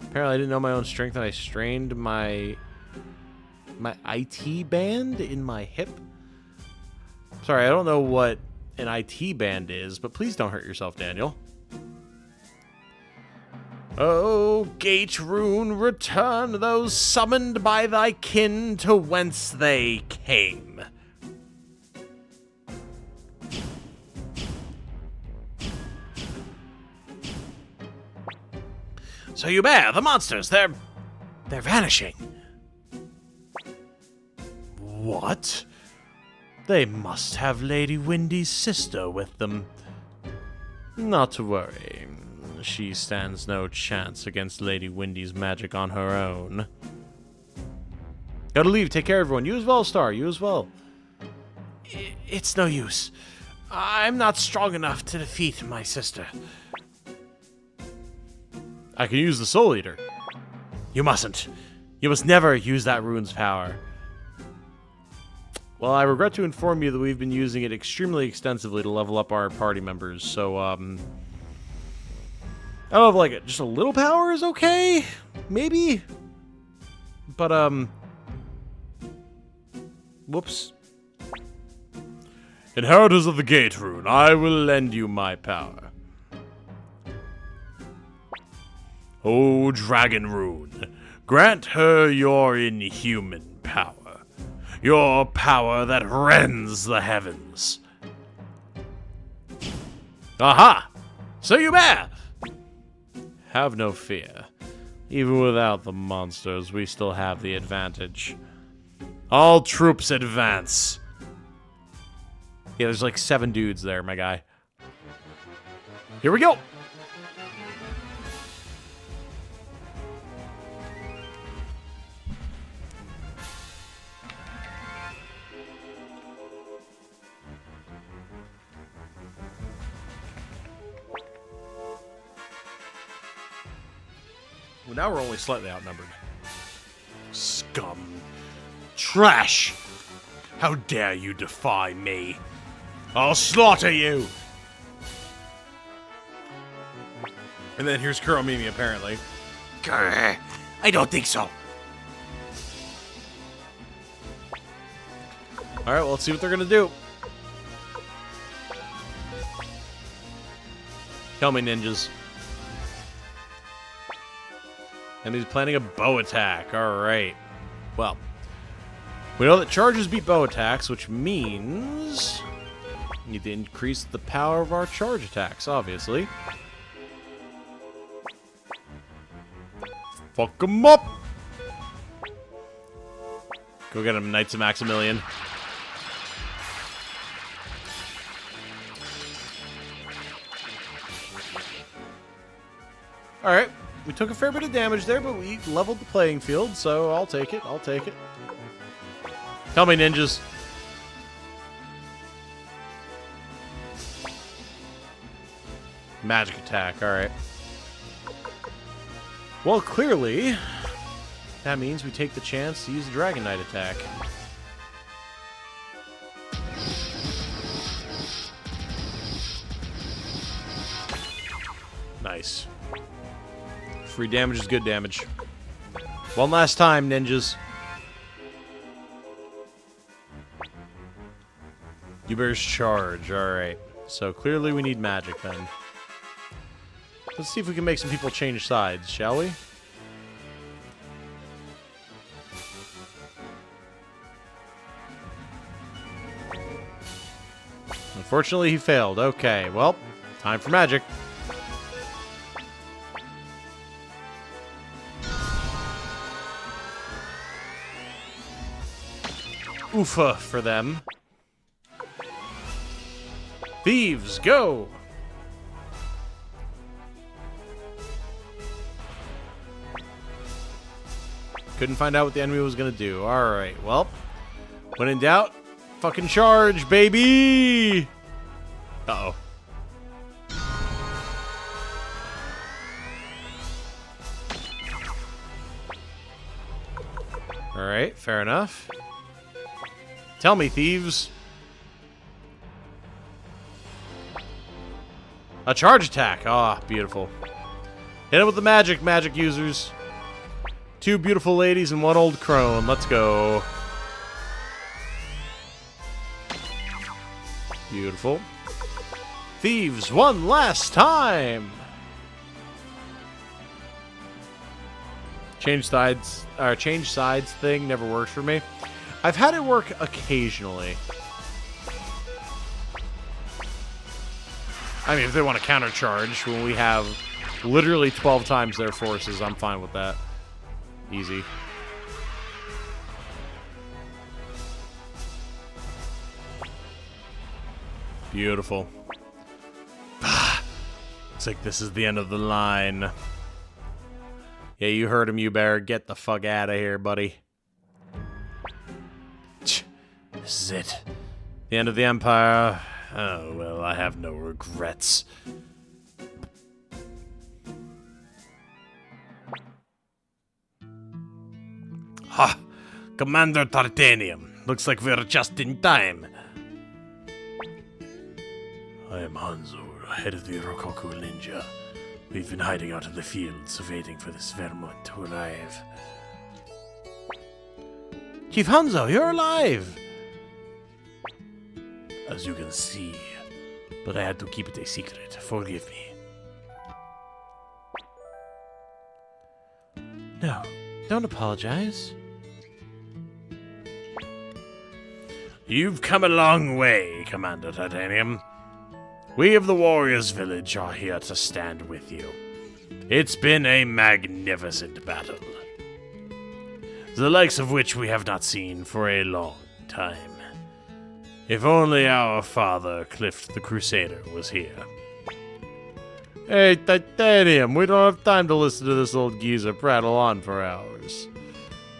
Apparently I didn't know my own strength and I strained my IT band in my hip. Sorry, I don't know what an IT band is, but please don't hurt yourself, Daniel. Oh, gate rune, return those summoned by thy kin to whence they came. So you bear the monsters, they're vanishing. What? They must have Lady Windy's sister with them. Not to worry. She stands no chance against Lady Windy's magic on her own. Gotta leave. Take care, everyone. You as well, Star. You as well. It's no use. I'm not strong enough to defeat my sister. I can use the Soul Eater. You mustn't. You must never use that rune's power. Well, I regret to inform you that we've been using it extremely extensively to level up our party members, so, I don't know if, like, just a little power is okay? Maybe? But, whoops. Inheritors of the Gate Rune, I will lend you my power. O Dragon Rune, grant her your inhuman power. Your power that rends the heavens. Aha! So you bear! Have no fear. Even without the monsters, we still have the advantage. All troops advance. Yeah, there's like 7 dudes there, my guy. Here we go! Well, now we're only slightly outnumbered. Scum. Trash! How dare you defy me? I'll slaughter you! And then here's Kuromimi, apparently. Grr, I don't think so. Alright, well, let's see what they're gonna do. Tell me, ninjas. And he's planning a bow attack. Alright. Well, we know that charges beat bow attacks, which means we need to increase the power of our charge attacks, obviously. Fuck him up! Go get him, Knights of Maximilian. Alright. We took a fair bit of damage there, but we leveled the playing field, so I'll take it. I'll take it. Tell me, ninjas. Magic attack, alright. Well, clearly, that means we take the chance to use the Dragon Knight attack. Nice. Free damage is good damage. One last time, ninjas. You bears charge, alright. So clearly we need magic then. Let's see if we can make some people change sides, shall we? Unfortunately, he failed. Okay, well, time for magic. Oofa for them. Thieves, go! Couldn't find out what the enemy was gonna do. Alright, well. When in doubt, fucking charge, baby! Uh-oh. Alright, fair enough. Tell me, thieves. A charge attack. Ah, beautiful. Hit him with the magic, magic users. 2 beautiful ladies and 1 old crone. Let's go. Beautiful. Thieves, one last time. Change sides thing never works for me. I've had it work occasionally. I mean, if they want to countercharge when we have literally 12 times their forces, I'm fine with that. Easy. Beautiful. Looks like this is the end of the line. Yeah, you heard him, you bear. Get the fuck out of here, buddy. This is it. The end of the Empire. Oh, well, I have no regrets. Ha! Commander Titanium. Looks like we're just in time. I am Hanzo, head of the Rokoku Ninja. We've been hiding out in the fields, waiting for this vermouth to arrive. Chief Hanzo, you're alive! As you can see, but I had to keep it a secret. Forgive me. No, don't apologize. You've come a long way, Commander Titanium. We of the Warriors Village are here to stand with you. It's been a magnificent battle, the likes of which we have not seen for a long time. If only our father, Cliff the Crusader, was here. Hey, Titanium, we don't have time to listen to this old geezer prattle on for hours.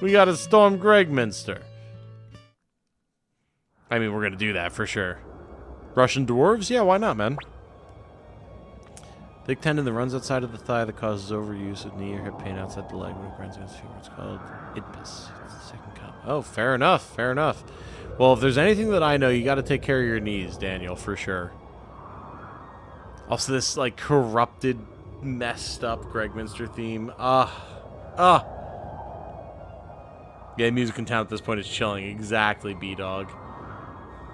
We gotta storm Gregminster. I mean, we're gonna do that for sure. Russian dwarves? Yeah, why not, man? Thick tendon that runs outside of the thigh that causes overuse of knee or hip pain outside the leg when it grinds against the femur. It's called idpus. It's the second comp. Oh, fair enough, fair enough. Well, if there's anything that I know, you gotta take care of your knees, Daniel, for sure. Also, this, like, corrupted, messed up Gregminster theme. Yeah, music in town at this point is chilling. Exactly, B-Dog.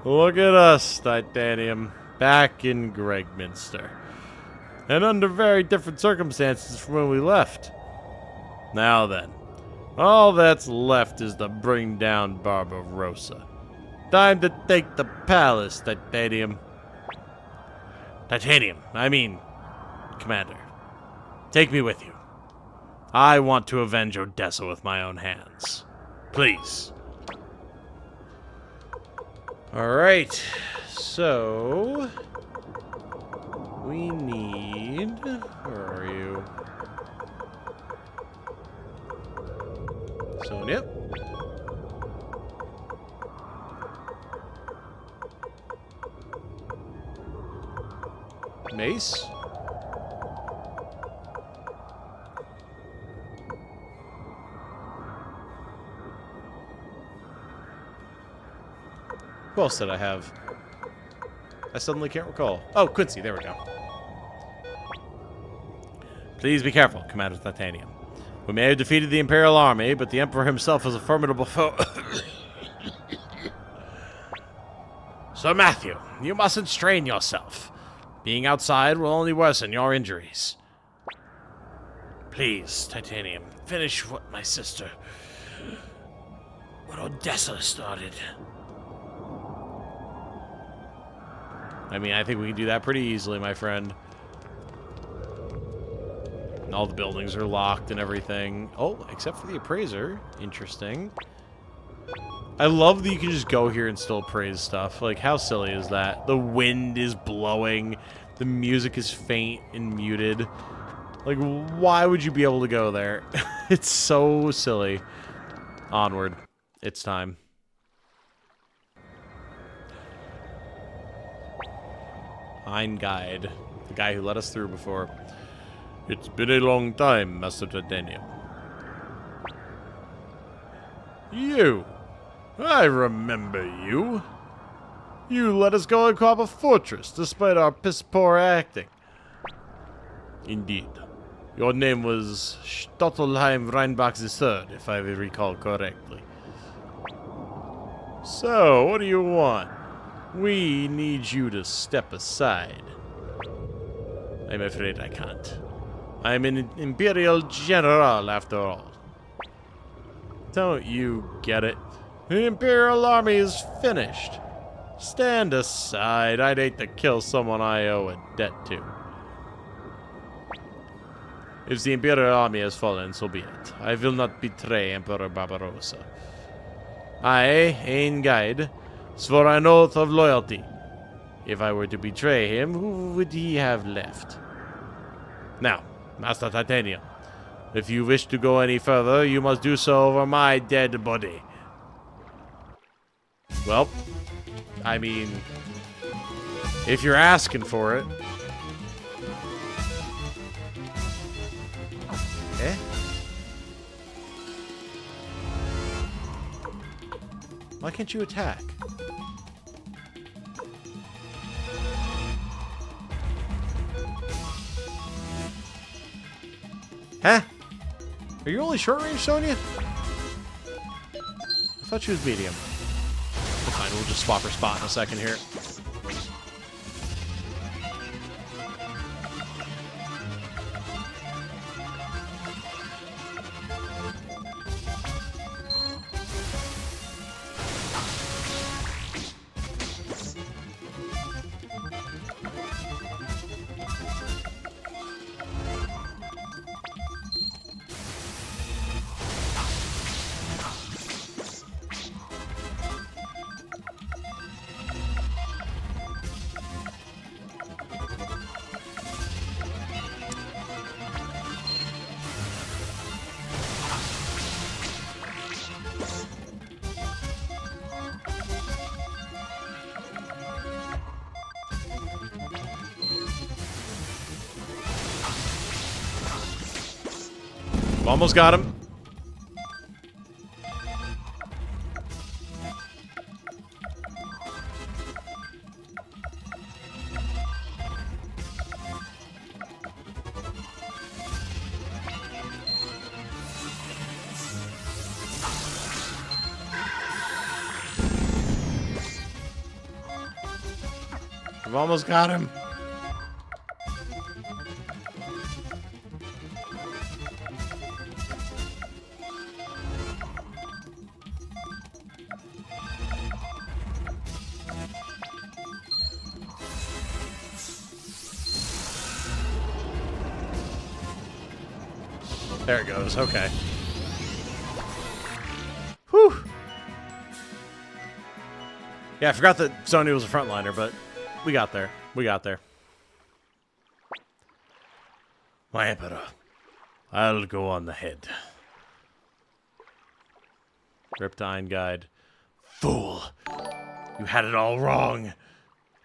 Look at us, Titanium, back in Gregminster. And under very different circumstances from when we left. Now then, all that's left is to bring down Barbarossa. Time to take the palace, Titanium. Commander. Take me with you. I want to avenge Odessa with my own hands. Please. Alright, so we need, where are you? Sonia? Mace? Who else did I have? I suddenly can't recall. Oh, Quincy, there we go. Please be careful, Commander Titanium. We may have defeated the Imperial Army, but the Emperor himself is a formidable foe. Sir Matthew, you mustn't strain yourself. Being outside will only worsen your injuries. Please, Titanium, finish what Odessa started. I mean, I think we can do that pretty easily, my friend. And all the buildings are locked and everything. Oh, except for the appraiser. Interesting. I love that you can just go here and still appraise stuff. Like, how silly is that? The wind is blowing. The music is faint and muted. Like, why would you be able to go there? It's so silly. Onward. It's time. Ein Guide. The guy who let us through before. It's been a long time, Master Titanium. You! I remember you. You let us go and cop a fortress, despite our piss-poor acting. Indeed. Your name was Stottelheim Reinbach III, if I recall correctly. So, what do you want? We need you to step aside. I'm afraid I can't. I'm an Imperial General, after all. Don't you get it? The Imperial Army is finished. Stand aside. I'd hate to kill someone I owe a debt to. If the Imperial Army has fallen, so be it. I will not betray Emperor Barbarossa. I, Ein Guide, swore an oath of loyalty. If I were to betray him, who would he have left? Now, Master Titanium, if you wish to go any further, you must do so over my dead body. Well, I mean, if you're asking for it. Eh? Why can't you attack? Huh? Are you only short range, Sonya? I thought she was medium. Fine, we'll just swap her spot in a second here. Almost got him. We've almost got him. There it goes. Okay. Whew. Yeah, I forgot that Sonya was a frontliner, but we got there. We got there. My Emperor, I'll go on the head. Riptide Guide. Fool. You had it all wrong.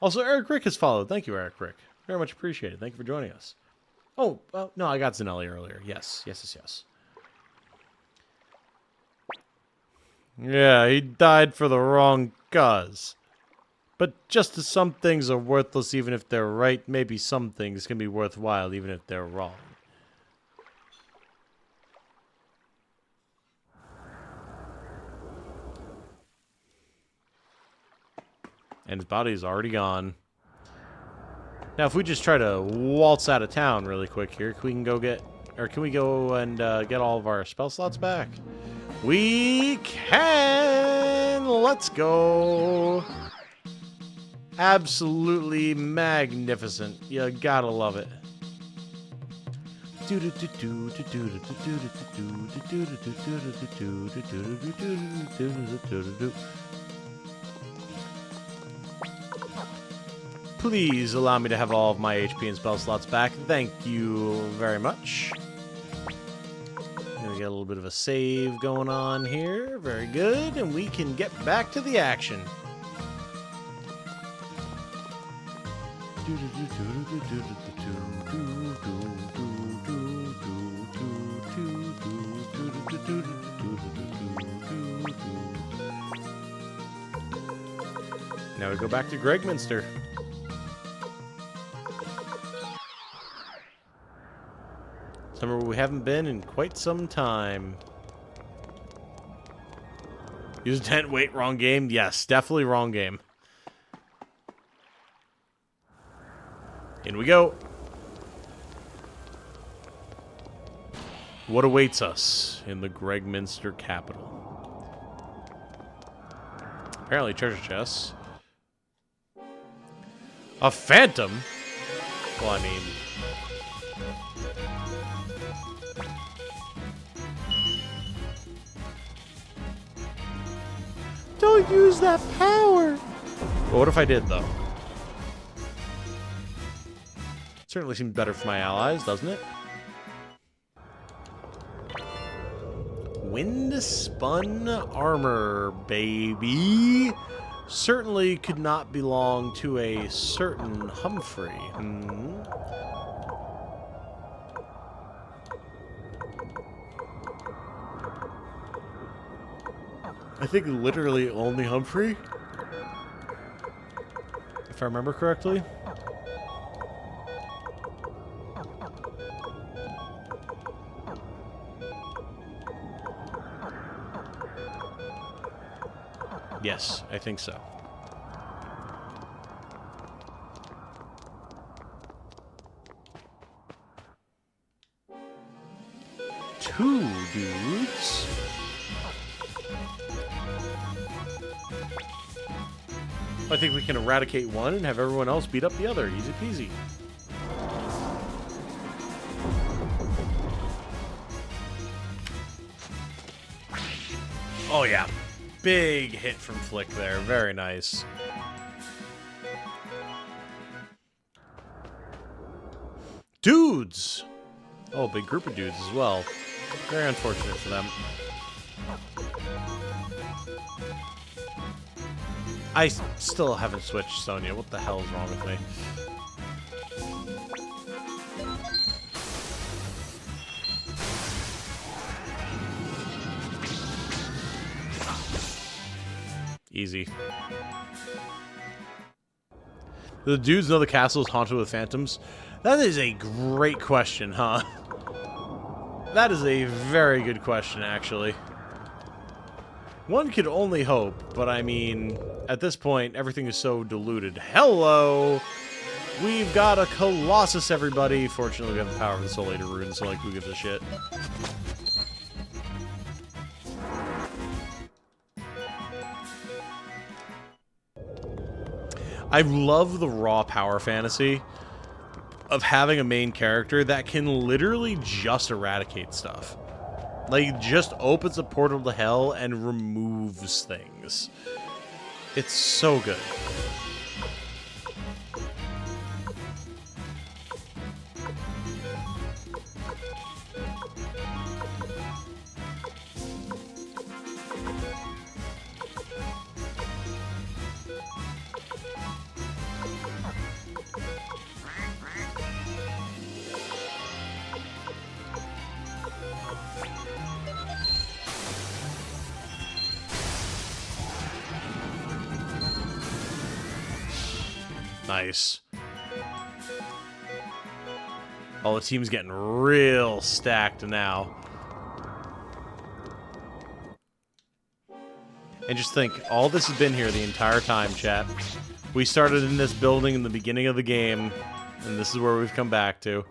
Also, Eric Rick has followed. Thank you, Eric Rick. Very much appreciated. Thank you for joining us. Oh, no, I got Zanelli earlier. Yes. Yeah, he died for the wrong cause. But just as some things are worthless even if they're right, maybe some things can be worthwhile even if they're wrong. And his body is already gone. Now, if we just try to waltz out of town really quick here, can we go and get all of our spell slots back? We can! Let's go! Absolutely magnificent. You gotta love it. Please allow me to have all of my HP and spell slots back. Thank you very much. Gonna get a little bit of a save going on here. Very good. And we can get back to the action. Now we go back to Gregminster. Somewhere we haven't been in quite some time. Use a tent, wait, wrong game? Yes, definitely wrong game. In we go. What awaits us in the Gregminster capital? Apparently treasure chests. A phantom? Well, I mean... Don't use that power! Well, what if I did, though? Certainly seems better for my allies, doesn't it? Wind-spun armor, baby. Certainly could not belong to a certain Humphrey. I think literally only Humphrey, if I remember correctly. Yes, I think so. Two dudes. I think we can eradicate one and have everyone else beat up the other. Easy peasy. Oh yeah. Big hit from Flick there. Very nice. Dudes! Oh, big group of dudes as well. Very unfortunate for them. I still haven't switched Sonya. What the hell is wrong with me? Easy. Do the dudes know the castle is haunted with phantoms? That is a great question, huh? That is a very good question, actually. One could only hope, but I mean, at this point, everything is so diluted. Hello! We've got a Colossus, everybody! Fortunately, we have the power of the Soul Eater rune, so, like, who gives a shit? I love the raw power fantasy of having a main character that can literally just eradicate stuff. Like, just opens a portal to hell and removes things. It's so good. Nice. Oh, the team's getting real stacked now. And just think, all this has been here the entire time, chat. We started in this building in the beginning of the game, and this is where we've come back to.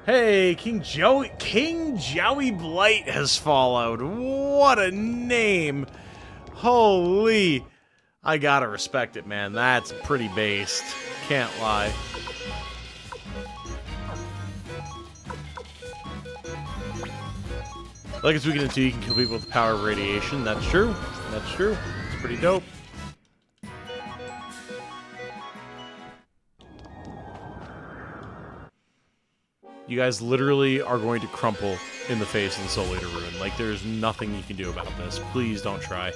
Hey, King Joey Blight has followed. What a name! Holy! I gotta respect it, man. That's pretty based. Can't lie. Like in Suikoden 2, you can kill people with the power of radiation. That's true. That's true. It's pretty dope. You guys literally are going to crumple in the face of the Soul Eater rune. Like, there's nothing you can do about this. Please don't try.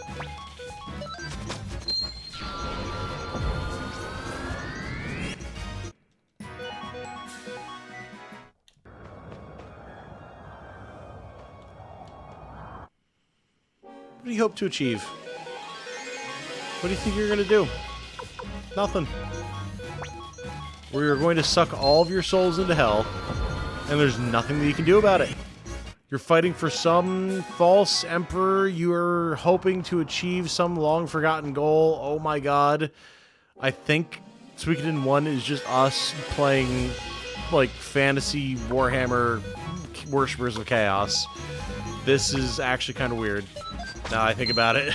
What do you hope to achieve? What do you think you're gonna do? Nothing. where you're going to suck all of your souls into hell, and there's nothing that you can do about it. You're fighting for some false emperor. You're hoping to achieve some long-forgotten goal. Oh my god. I think Suikoden 1 is just us playing, like, fantasy Warhammer Worshippers of Chaos. This is actually kind of weird, now I think about it.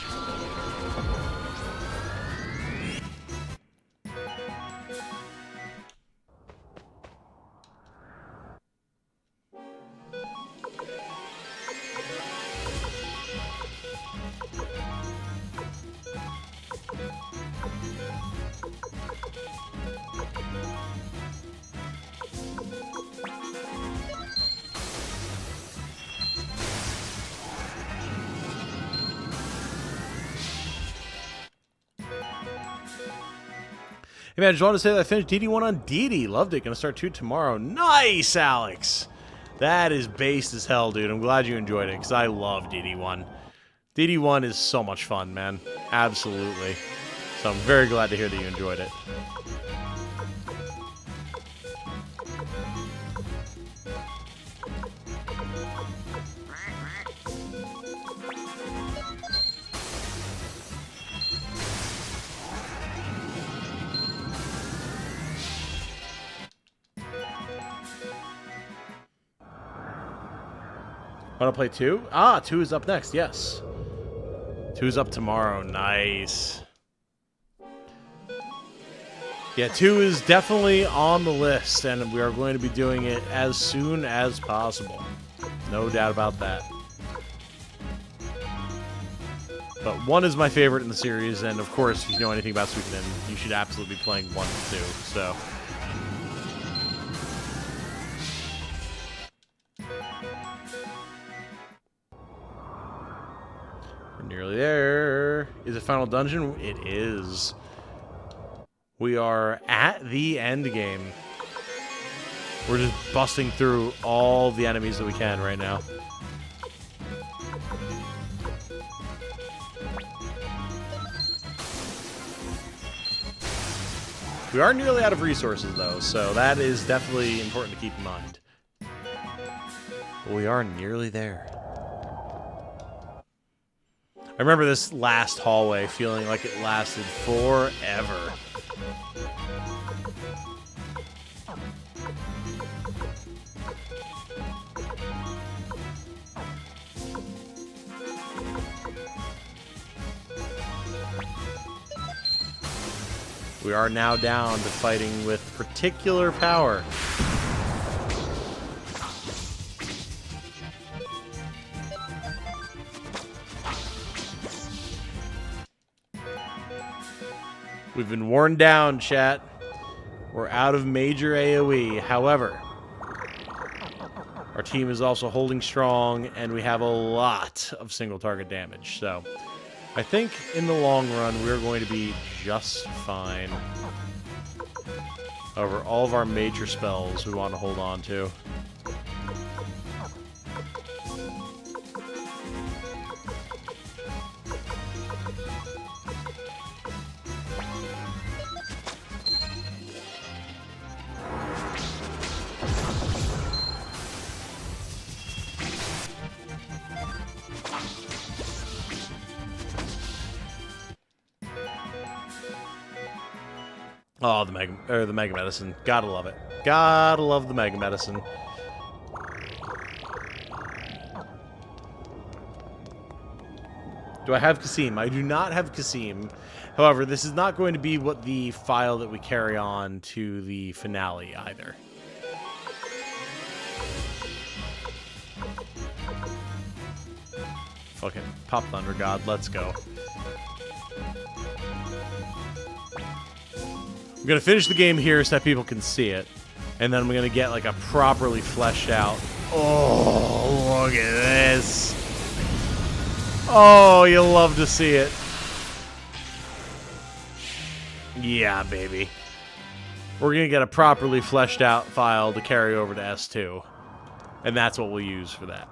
Hey man, I just wanted to say that I finished DD1 on DD. Loved it. Gonna start 2 tomorrow. Nice, Alex! That is based as hell, dude. I'm glad you enjoyed it, because I love DD1. DD1 is so much fun, man. Absolutely. So I'm very glad to hear that you enjoyed it. Want to play 2? Ah, 2 is up next, yes. 2 is up tomorrow. Nice. Yeah, 2 is definitely on the list, and we are going to be doing it as soon as possible. No doubt about that. But 1 is my favorite in the series, and of course, if you know anything about Suikoden, you should absolutely be playing 1 and 2, so... Nearly there. Is it final dungeon? It is. We are at the end game. We're just busting through all the enemies that we can right now. We are nearly out of resources though, so that is definitely important to keep in mind. But we are nearly there. I remember this last hallway feeling like it lasted forever. We are now down to fighting with particular power. We've been worn down, chat. We're out of major AoE. However, our team is also holding strong, and we have a lot of single target damage. So, I think in the long run, we're going to be just fine. However, all of our major spells we want to hold on to. Oh, the Mega Medicine. Gotta love it. Gotta love the Mega Medicine. Do I have Kasim? I do not have Kasim. However, this is not going to be what the file that we carry on to the finale either. Fucking Pop Thunder God, let's go. I'm gonna finish the game here so that people can see it, and then I'm gonna get like a properly fleshed out. Oh, look at this! Oh, you'll love to see it. Yeah, baby. We're gonna get a properly fleshed out file to carry over to S2, and that's what we'll use for that.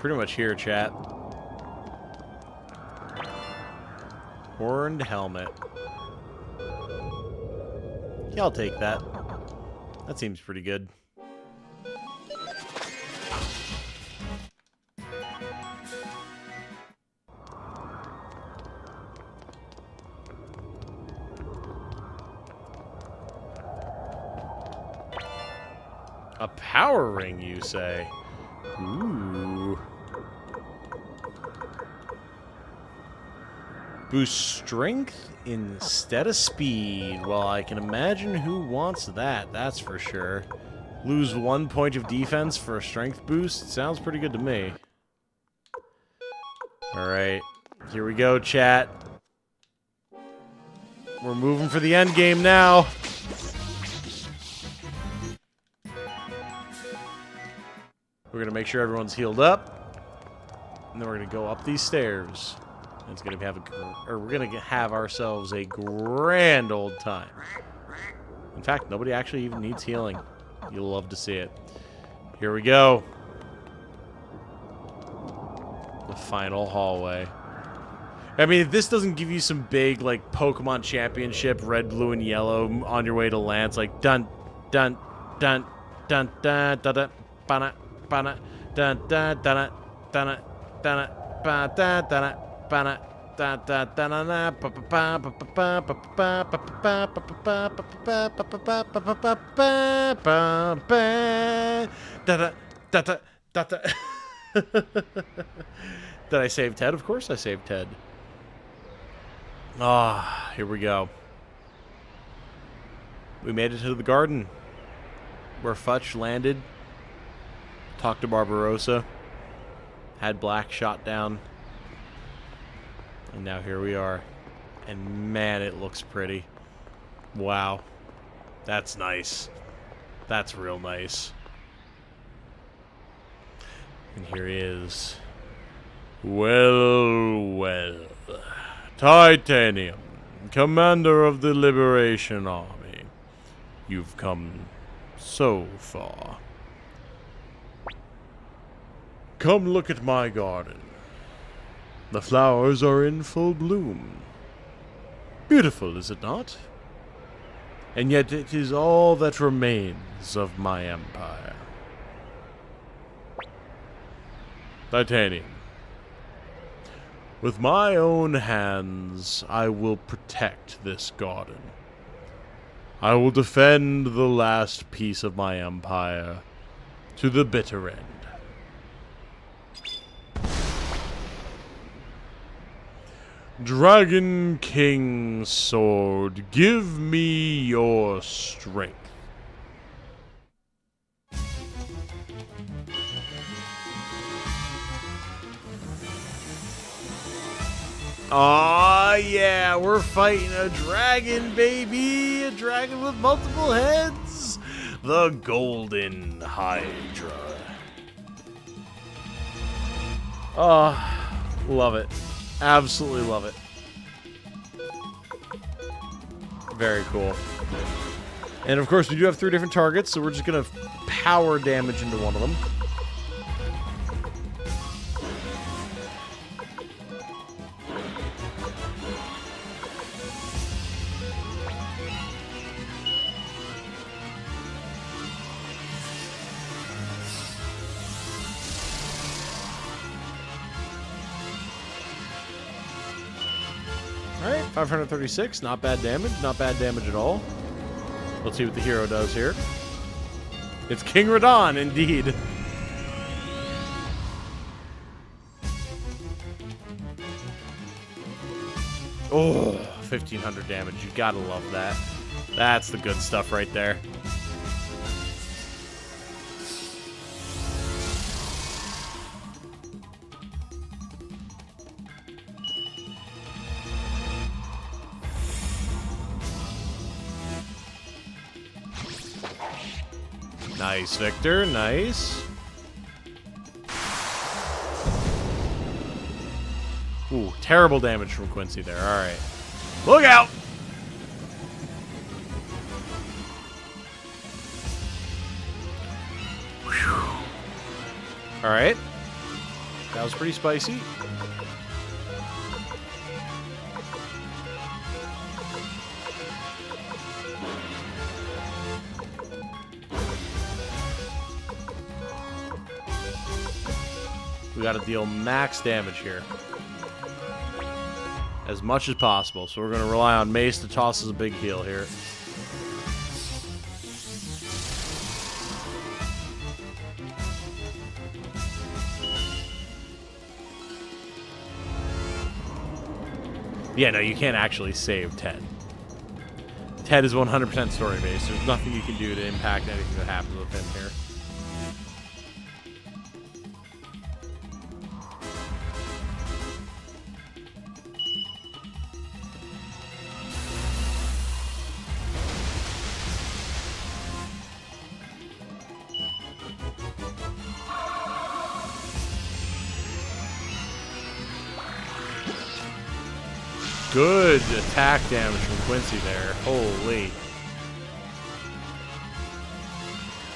pretty much here, chat. Horned helmet. Yeah, I'll take that. That seems pretty good. A power ring, you say? Ooh. Boost strength instead of speed. Well, I can imagine who wants that, that's for sure. Lose 1 point of defense for a strength boost? Sounds pretty good to me. Alright, here we go, chat. We're moving for the end game now. We're gonna make sure everyone's healed up, and then we're gonna go up these stairs. And it's gonna we're gonna have ourselves a grand old time. In fact, nobody actually even needs healing. You'll love to see it. Here we go. The final hallway. I mean, if this doesn't give you some big, like, Pokemon Championship, red, blue, and yellow on your way to Lance, like, dun, dun, dun, dun, dun, dun, dun, dun, dun, dun, dun, dun, dun, dun, dun, dun, Did I save Ted? Of course I saved Ted. Ah, here we go. We made it to the garden where Futch landed, talked to Barbarossa, had Black shot down, and now here we are. And man, it looks pretty. Wow. That's nice. That's real nice. And here he is. Well, well. Titanium, commander of the Liberation Army. You've come so far. Come look at my garden. The flowers are in full bloom. Beautiful, is it not? And yet it is all that remains of my empire. Titanium. With my own hands, I will protect this garden. I will defend the last piece of my empire to the bitter end. Dragon King Sword, give me your strength. Aw, yeah, we're fighting a dragon, baby! A dragon with multiple heads! The Golden Hydra. Oh, love it. Absolutely love it. Very cool. And of course, we do have 3 different targets, so we're just gonna power damage into one of them. Alright, 536, not bad damage, not bad damage at all. Let's see what the hero does here. It's King Radon, indeed. Oh, 1500 damage, you gotta love that. That's the good stuff right there. Nice, Victor. Nice. Ooh, terrible damage from Quincy there. All right. Look out! All right. That was pretty spicy. We got to deal max damage here. As much as possible. So we're going to rely on Mace to toss us a big heal here. Yeah, no, you can't actually save Ted. Ted is 100% story-based. There's nothing you can do to impact anything that happens with him here. Good attack damage from Quincy there. Holy.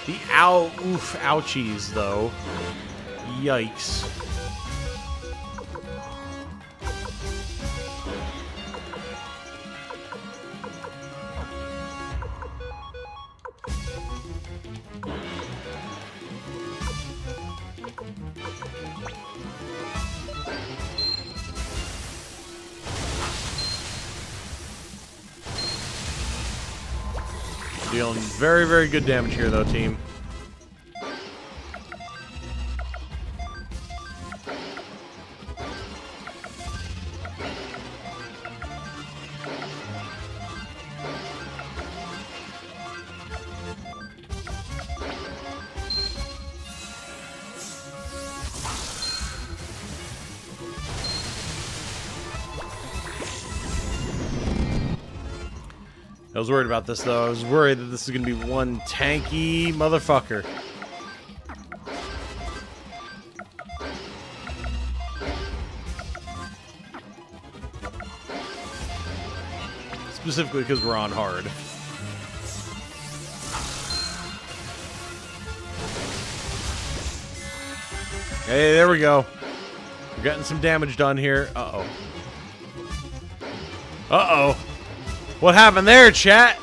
The ouchies, though. Yikes. Dealing very, very good damage here, though, team. I was worried about this, though. I was worried that this is going to be one tanky motherfucker. Specifically because we're on hard. Hey, there we go. We're getting some damage done here. Uh-oh. Uh-oh. What happened there, chat?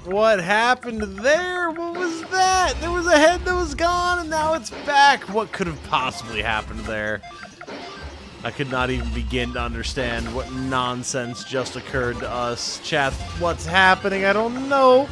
What happened there? What was that? There was a head that was gone, and now it's back. What could have possibly happened there? I could not even begin to understand what nonsense just occurred to us. Chat, what's happening? I don't know.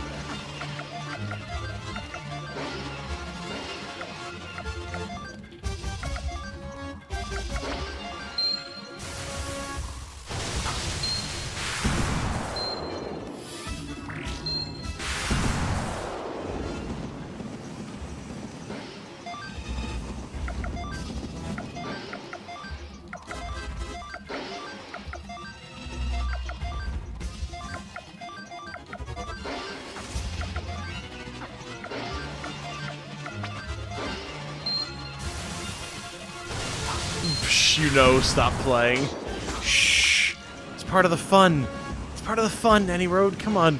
You know, stop playing. Shh. It's part of the fun. It's part of the fun, Any Road. Come on.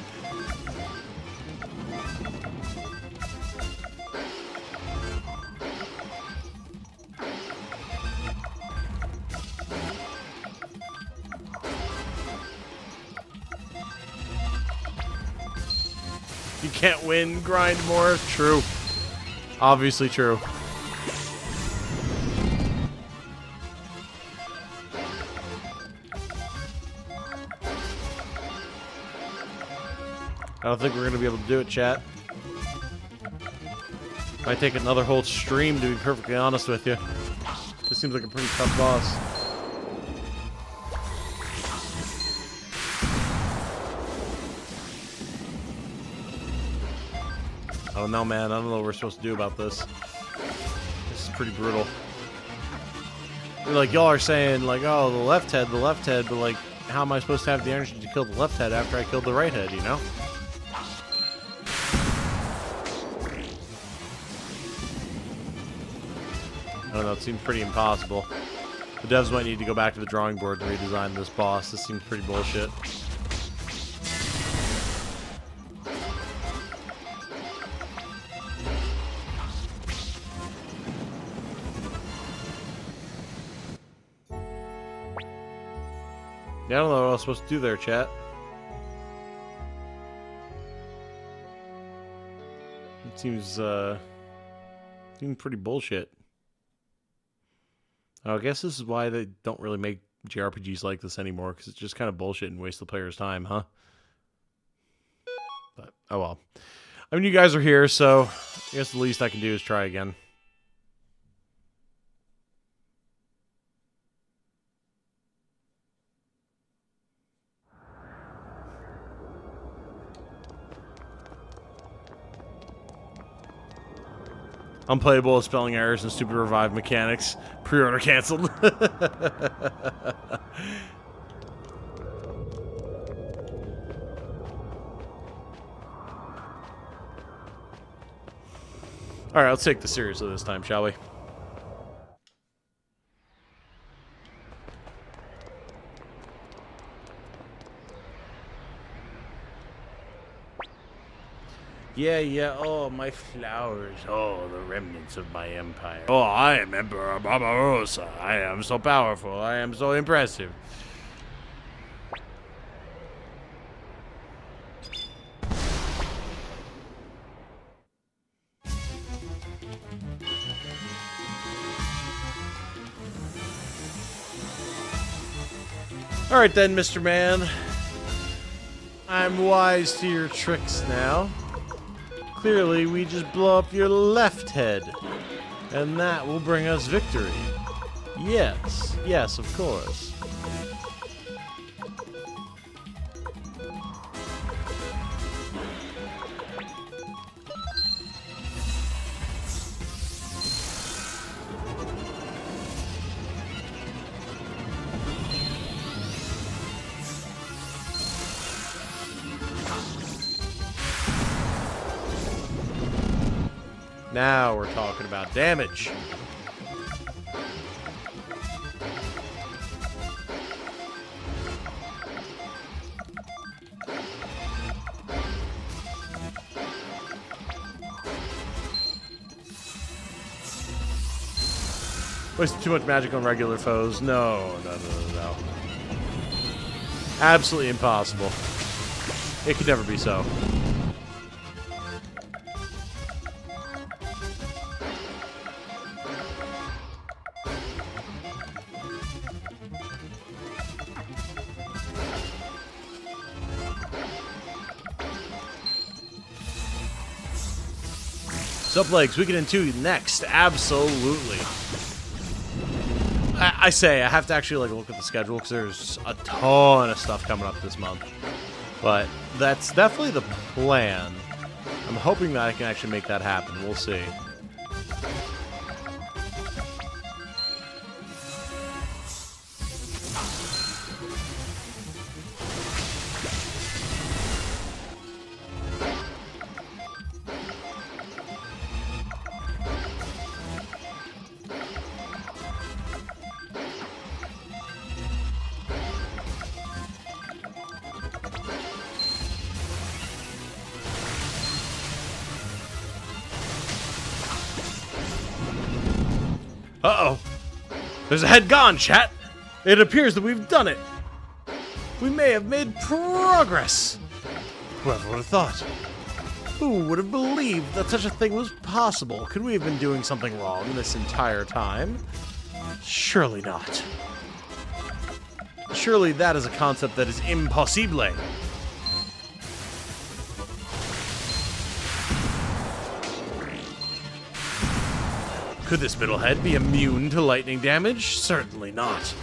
You can't win, grind more. True. Obviously true. I don't think we're going to be able to do it, chat. Might take another whole stream, to be perfectly honest with you. This seems like a pretty tough boss. I don't know, man. I don't know what we're supposed to do about this. This is pretty brutal. Like, y'all are saying, like, oh, the left head, but, like, how am I supposed to have the energy to kill the left head after I killed the right head, you know? I don't know, it seems pretty impossible. The devs might need to go back to the drawing board to redesign this boss. This seems pretty bullshit. Yeah, I don't know what I was supposed to do there, chat. It seems pretty bullshit. Oh, I guess this is why they don't really make JRPGs like this anymore, because it's just kind of bullshit and waste the player's time, huh? But, oh well. I mean, you guys are here, so I guess the least I can do is try again. Unplayable, spelling errors, and stupid revive mechanics. Pre-order canceled. Alright, let's take this seriously this time, shall we? Yeah, oh, my flowers, oh, the remnants of my empire. Oh, I am Emperor Barbarossa. I am so powerful, I am so impressive. Alright then, Mr. Man. I'm wise to your tricks now. Clearly, we just blow up your left head. And that will bring us victory. Yes, of course. Now we're talking about damage. Wasted too much magic on regular foes. No. Absolutely impossible. It could never be so. Sublegs, Suikoden 2 next. Absolutely. I say, I have to actually look at the schedule because there's a ton of stuff coming up this month. But that's definitely the plan. I'm hoping that I can actually make that happen. We'll see. Uh-oh. There's a head gone, chat. It appears that we've done it. We may have made progress. Whoever would have thought? Who would have believed that such a thing was possible? Could we have been doing something wrong this entire time? Surely not. Surely that is a concept that is impossible. Could this middlehead be immune to lightning damage? Certainly not.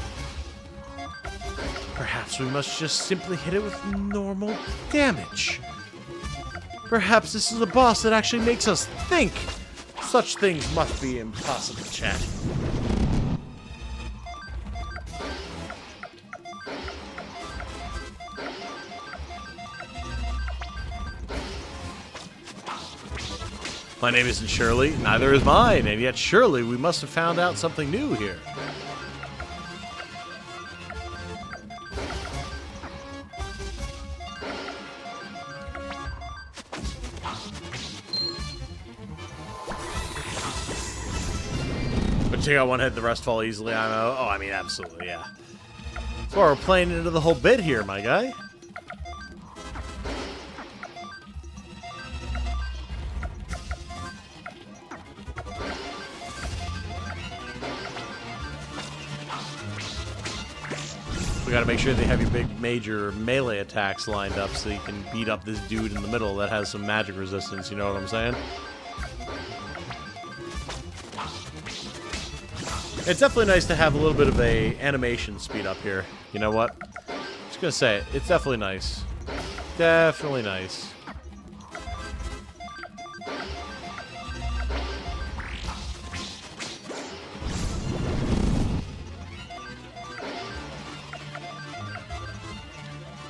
Perhaps we must just simply hit it with normal damage. Perhaps this is a boss that actually makes us think. Such things must be impossible, chat. My name isn't Shirley, neither is mine, and yet surely we must have found out something new here. But take out one hit, the rest fall easily. I know. Oh, I mean, absolutely, yeah. So we're playing into the whole bit here, my guy. We gotta make sure they have your big major melee attacks lined up so you can beat up this dude in the middle that has some magic resistance, you know what I'm saying? It's definitely nice to have a little bit of a animation speed up here. You know what? Just gonna say it. It's definitely nice. Definitely nice.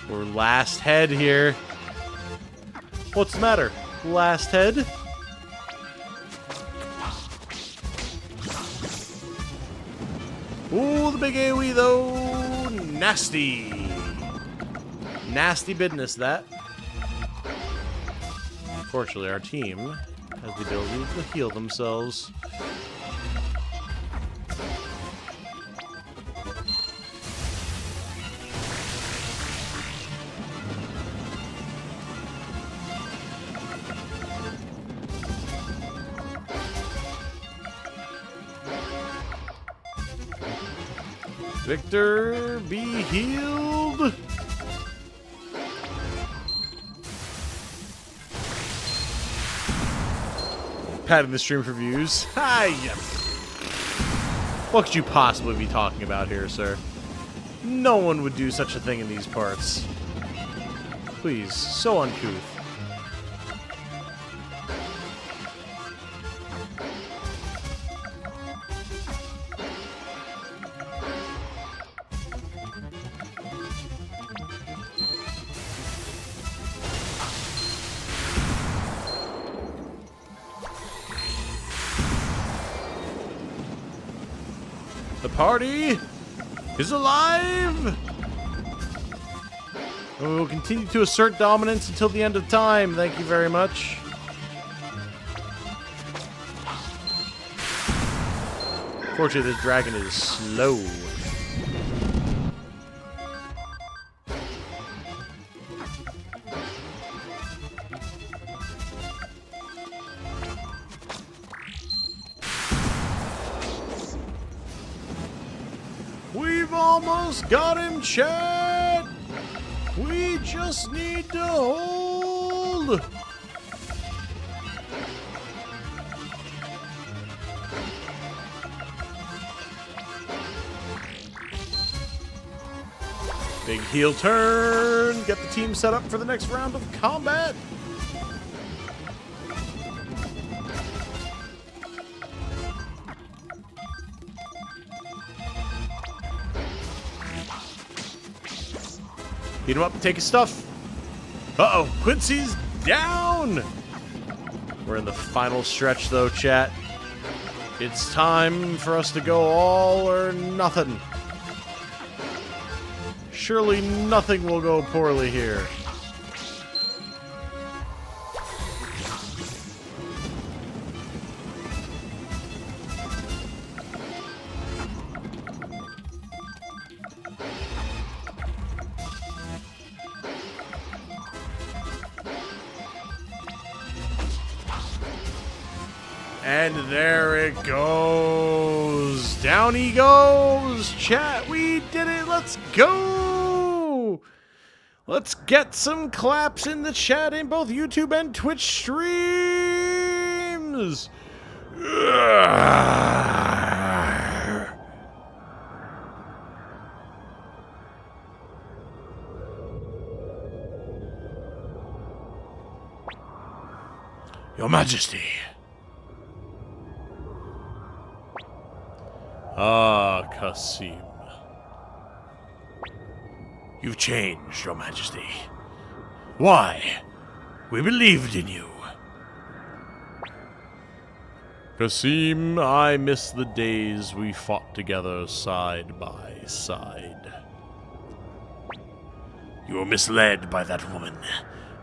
We're last head here. What's the matter? Last head? Ooh, the big AoE though. Nasty. Nasty business, that. Fortunately, our team has the ability to heal themselves. Victor, be healed. Patting the stream for views. Hi. What could you possibly be talking about here, sir? No one would do such a thing in these parts. Please, so uncouth. The party is alive! We will continue to assert dominance until the end of time. Thank you very much. Fortunately, this dragon is slow. We've almost got him, chat! We just need to hold! Big heel turn! Get the team set up for the next round of combat! Beat him up, take his stuff. Uh-oh, Quincy's down! We're in the final stretch, though, chat. It's time for us to go all or nothing. Surely nothing will go poorly here. And there it goes. Down he goes. Chat, we did it. Let's go. Let's get some claps in the chat in both YouTube and Twitch streams. Your Majesty. Ah, Kasim. You've changed, Your Majesty. Why? We believed in you. Kasim, I miss the days we fought together side by side. You were misled by that woman.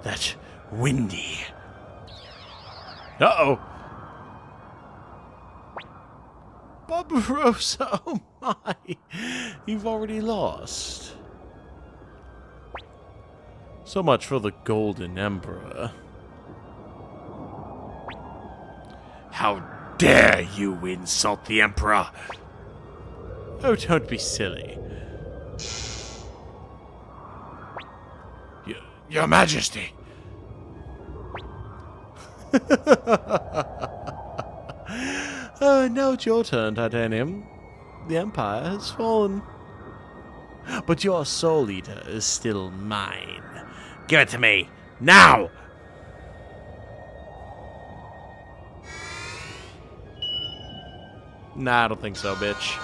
That Windy. Uh-oh. Barbarossa, oh my! You've already lost. So much for the Golden Emperor. How dare you insult the Emperor? Oh, don't be silly. Your Majesty. Now it's your turn, Titanium. The Empire has fallen. But your Soul Eater is still mine. Give it to me, now! Nah, I don't think so, bitch.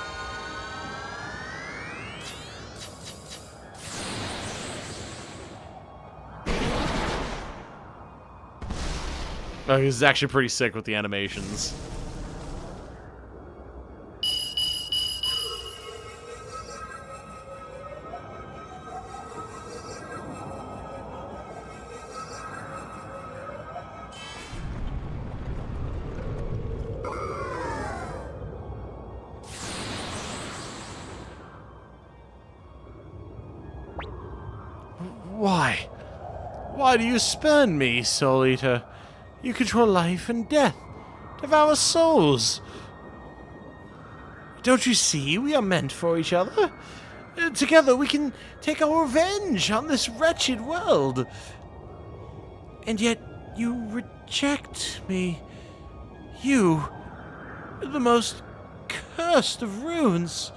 Oh, he's actually pretty sick with the animations. Why? Why do you spurn me, Soul Eater? You control life and death, devour souls. Don't you see we are meant for each other? Together we can take our revenge on this wretched world. And yet you reject me. You, the most cursed of runes.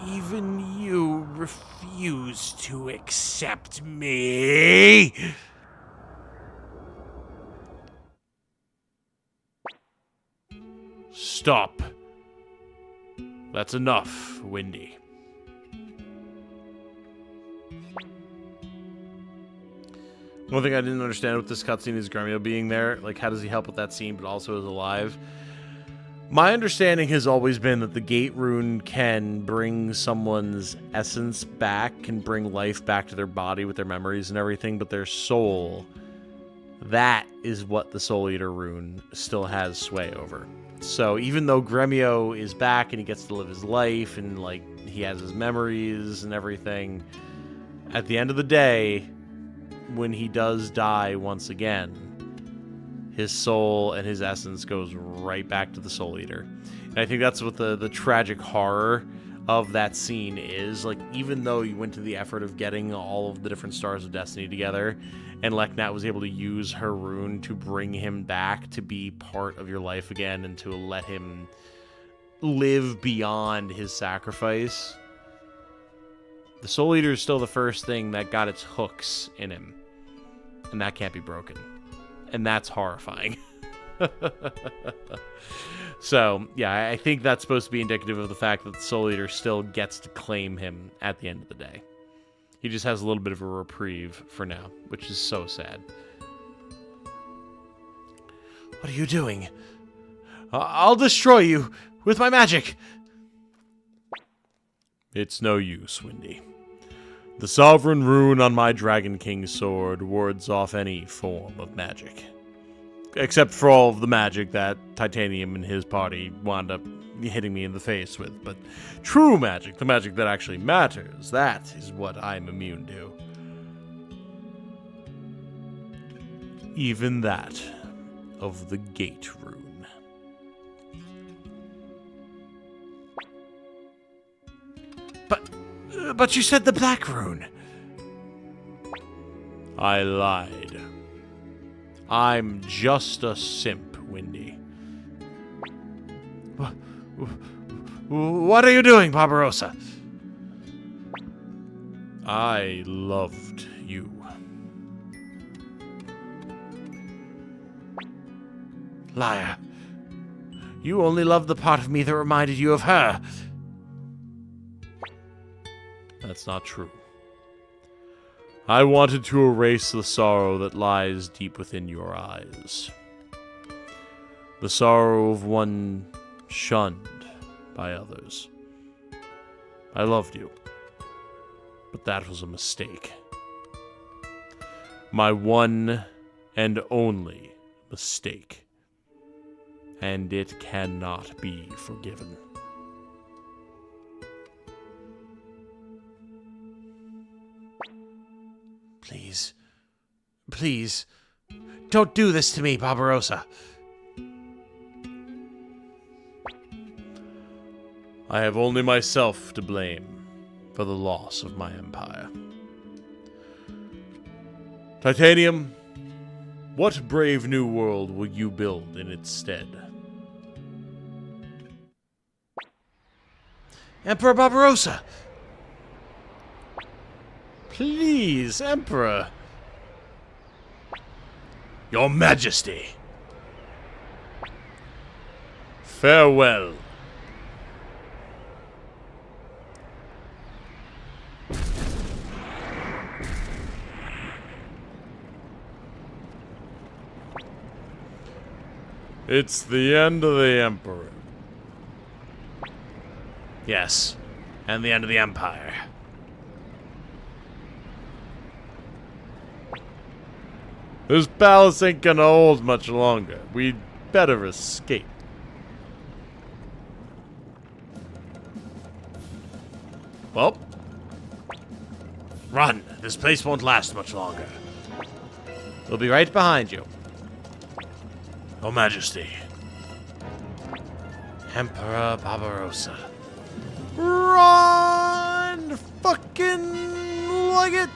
Even you refuse to accept me. Stop. That's enough, Windy. One thing I didn't understand with this cutscene is Gremio being there. Like, how does he help with that scene, but also is alive? My understanding has always been that the Gate Rune can bring someone's essence back, can bring life back to their body with their memories and everything, but their soul, that is what the Soul Eater Rune still has sway over. So even though Gremio is back and he gets to live his life and, like, he has his memories and everything, at the end of the day, when he does die once again, his soul and his essence goes right back to the Soul Eater. And I think that's what the tragic horror of that scene is. Like, even though you went to the effort of getting all of the different Stars of Destiny together, and Leknat was able to use her rune to bring him back to be part of your life again and to let him live beyond his sacrifice, the Soul Eater is still the first thing that got its hooks in him. And that can't be broken. And that's horrifying. So, yeah, I think that's supposed to be indicative of the fact that the Soul Eater still gets to claim him at the end of the day. He just has a little bit of a reprieve for now, which is so sad. What are you doing? I'll destroy you with my magic. It's no use, Windy. The Sovereign Rune on my Dragon King's sword wards off any form of magic. Except for all of the magic that Titanium and his party wound up hitting me in the face with. But true magic, the magic that actually matters, that is what I'm immune to. Even that of the Gate Rune. But you said the Black Rune. I lied. I'm just a simp, Windy. What are you doing, Barbarossa? I loved you. Liar. You only loved the part of me that reminded you of her. That's not true. I wanted to erase the sorrow that lies deep within your eyes. The sorrow of one shunned by others. I loved you, but that was a mistake. My one and only mistake. and it cannot be forgiven. Please. Please. Don't do this to me, Barbarossa. I have only myself to blame for the loss of my empire. Titanium, what brave new world will you build in its stead? Emperor Barbarossa! Please, Emperor. Your Majesty. Farewell. It's the end of the Emperor. Yes, and the end of the Empire. This palace ain't gonna hold much longer. We'd better escape. Well, run. This place won't last much longer. We'll be right behind you. Your Majesty. Emperor Barbarossa. Run! Fucking like it!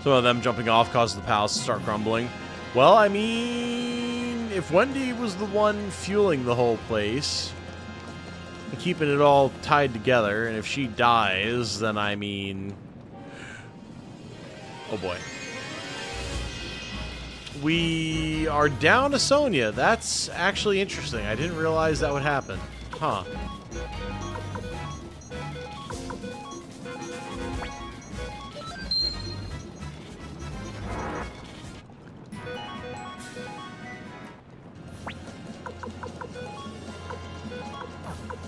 Some of them jumping off caused the palace to start crumbling. Well, I mean, if Wendy was the one fueling the whole place and keeping it all tied together, and if she dies, then I mean... Oh boy. We are down to Sonya. That's actually interesting. I didn't realize that would happen. Huh.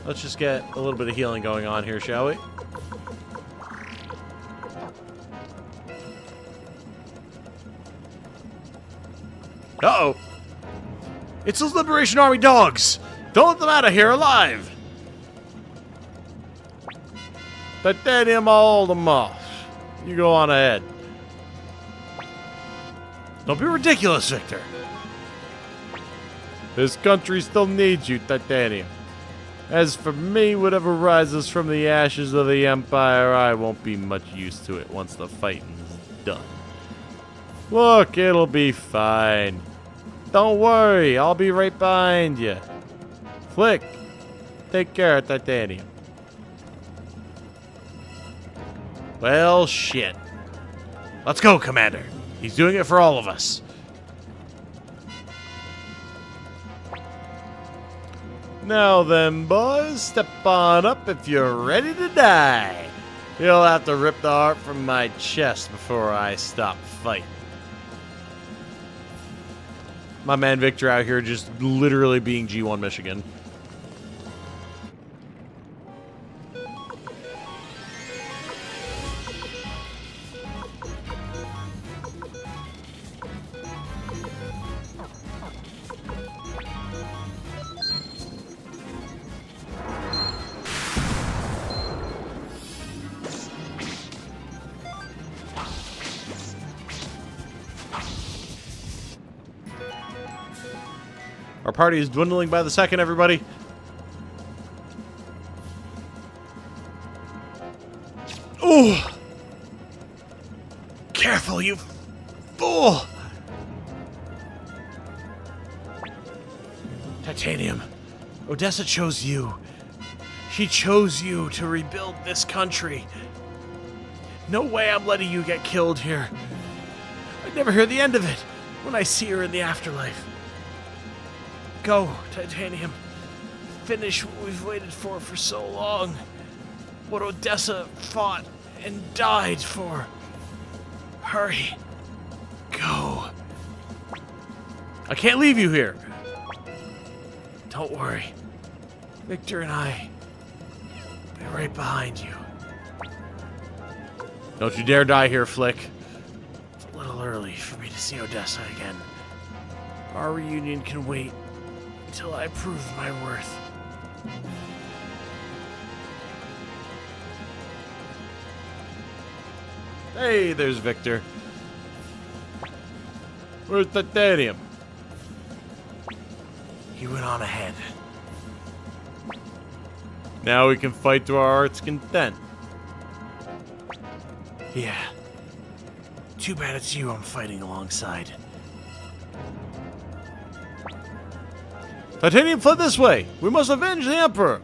Let's just get a little bit of healing going on here, shall we? Uh-oh. It's those Liberation Army dogs. Don't let them out of here alive. Titanium, I'll hold them off. You go on ahead. Don't be ridiculous, Victor. This country still needs you, Titanium. As for me, whatever rises from the ashes of the Empire, I won't be much use to it once the fighting's done. Look, it'll be fine. Don't worry, I'll be right behind you. Flick, take care of Titanium. Well, shit. Let's go, Commander. He's doing it for all of us. Now then, boys, step on up if you're ready to die. You'll have to rip the heart from my chest before I stop fighting. My man Victor out here just literally being G1 Michigan. Our party is dwindling by the second, everybody. Ooh! Careful, you fool! Titanium, Odessa chose you. She chose you to rebuild this country. No way I'm letting you get killed here. I'd never hear the end of it when I see her in the afterlife. Go, Titanium. Finish what we've waited for so long. What Odessa fought and died for. Hurry. Go. I can't leave you here. Don't worry. Victor and I will be right behind you. Don't you dare die here, Flick. It's a little early for me to see Odessa again. Our reunion can wait until I prove my worth. Hey, there's Victor. Where's Titanium? He went on ahead. Now we can fight to our heart's content. Yeah. Too bad it's you I'm fighting alongside. Titanium fled this way. We must avenge the Emperor.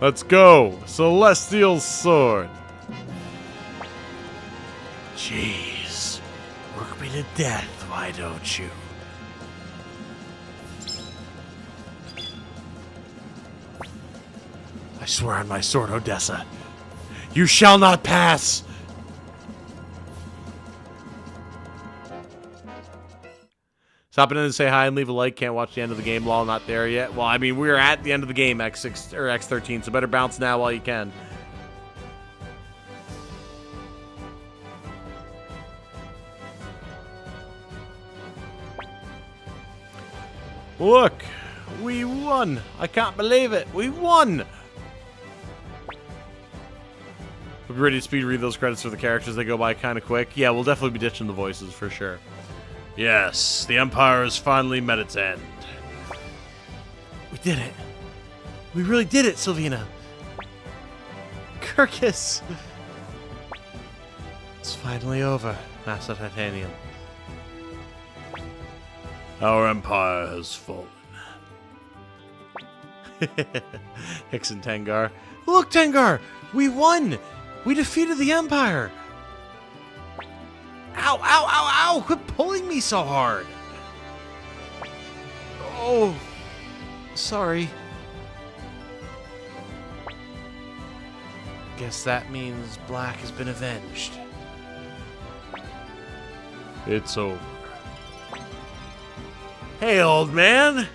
Let's go. Celestial Sword. Jeez. Work me to death, why don't you? I swear on my sword, Odessa. You shall not pass! Stop in and say hi and leave a like. Can't watch the end of the game while I'm not there yet. Well, I mean, we're at the end of the game, X6 or X13, so better bounce now while you can. Look, we won. I can't believe it. We won. We'll be ready to speed read those credits for the characters. They go by kind of quick. Yeah, we'll definitely be ditching the voices for sure. Yes, the Empire has finally met its end. We did it. We really did it, Sylvina. Kirkus. It's finally over, Master Titanium. Our Empire has fallen. Hicks and Tengar. Look, Tengar! We won! We defeated the Empire! Ow, ow, ow, ow! Quit pulling me so hard! Oh, sorry. Guess that means Black has been avenged. It's over. Hey, old man.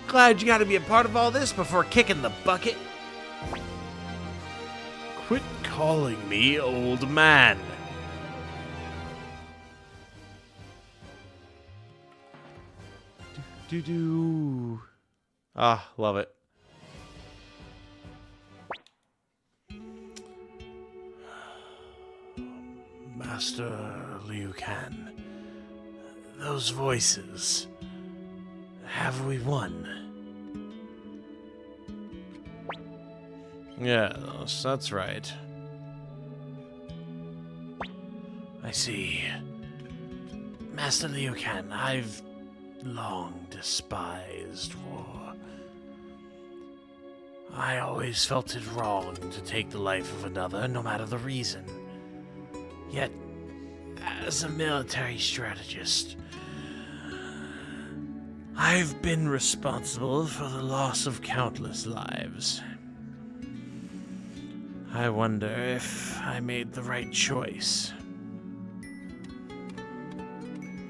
Glad you got to be a part of all this before kicking the bucket. Quit calling me old man. Do. Ah, love it. Master Liu Kang. Those voices. Have we won? Yes, that's right. I see. Master Liu Kang, I've long despised war. I always felt it wrong to take the life of another, no matter the reason. Yet, as a military strategist, I've been responsible for the loss of countless lives. I wonder if I made the right choice.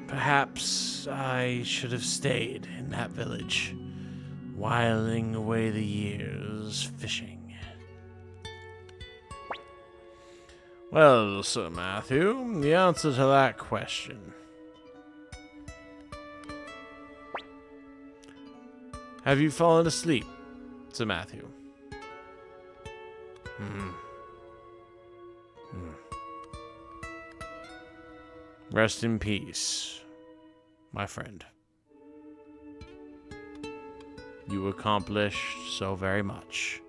Perhaps I should have stayed in that village, whiling away the years fishing. Well, Sir Matthew, the answer to that question. Have you fallen asleep, Sir Matthew? Rest in peace, my friend. You accomplished so very much.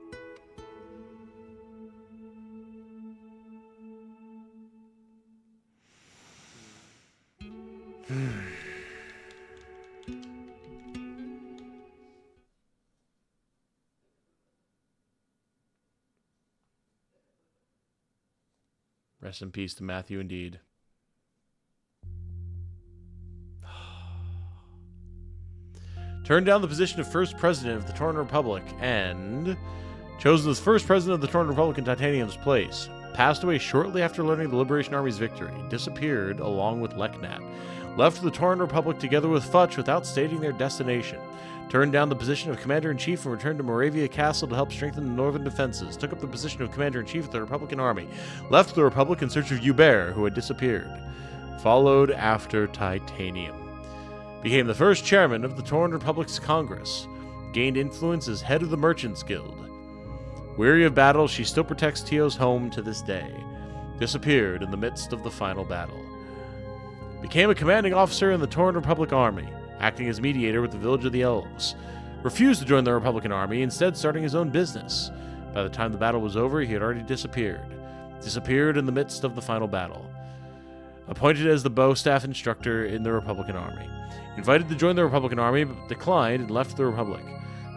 Rest in peace to Matthew, indeed. Turned down the position of first president of the Torn Republic and chosen as first president of the Torn Republic in Titanium's place. Passed away shortly after learning the Liberation Army's victory. Disappeared along with Leknat. Left the Torn Republic together with Futch without stating their destination. Turned down the position of Commander-in-Chief and returned to Moravia Castle to help strengthen the northern defenses. Took up the position of Commander-in-Chief of the Republican Army. Left the Republic in search of Hubert, who had disappeared. followed after titanium. Became the first chairman of the Torn Republic's Congress. Gained influence as head of the Merchants Guild. Weary of battle, she still protects Tio's home to this day. Disappeared in the midst of the final battle. Became a commanding officer in the Torn Republic Army, acting as mediator with the village of the Elves. Refused to join the Republican Army, instead starting his own business. By the time the battle was over, he had already disappeared. Disappeared in the midst of the final battle. Appointed as the bow staff instructor in the Republican Army. Invited to join the Republican Army, but declined and left the Republic.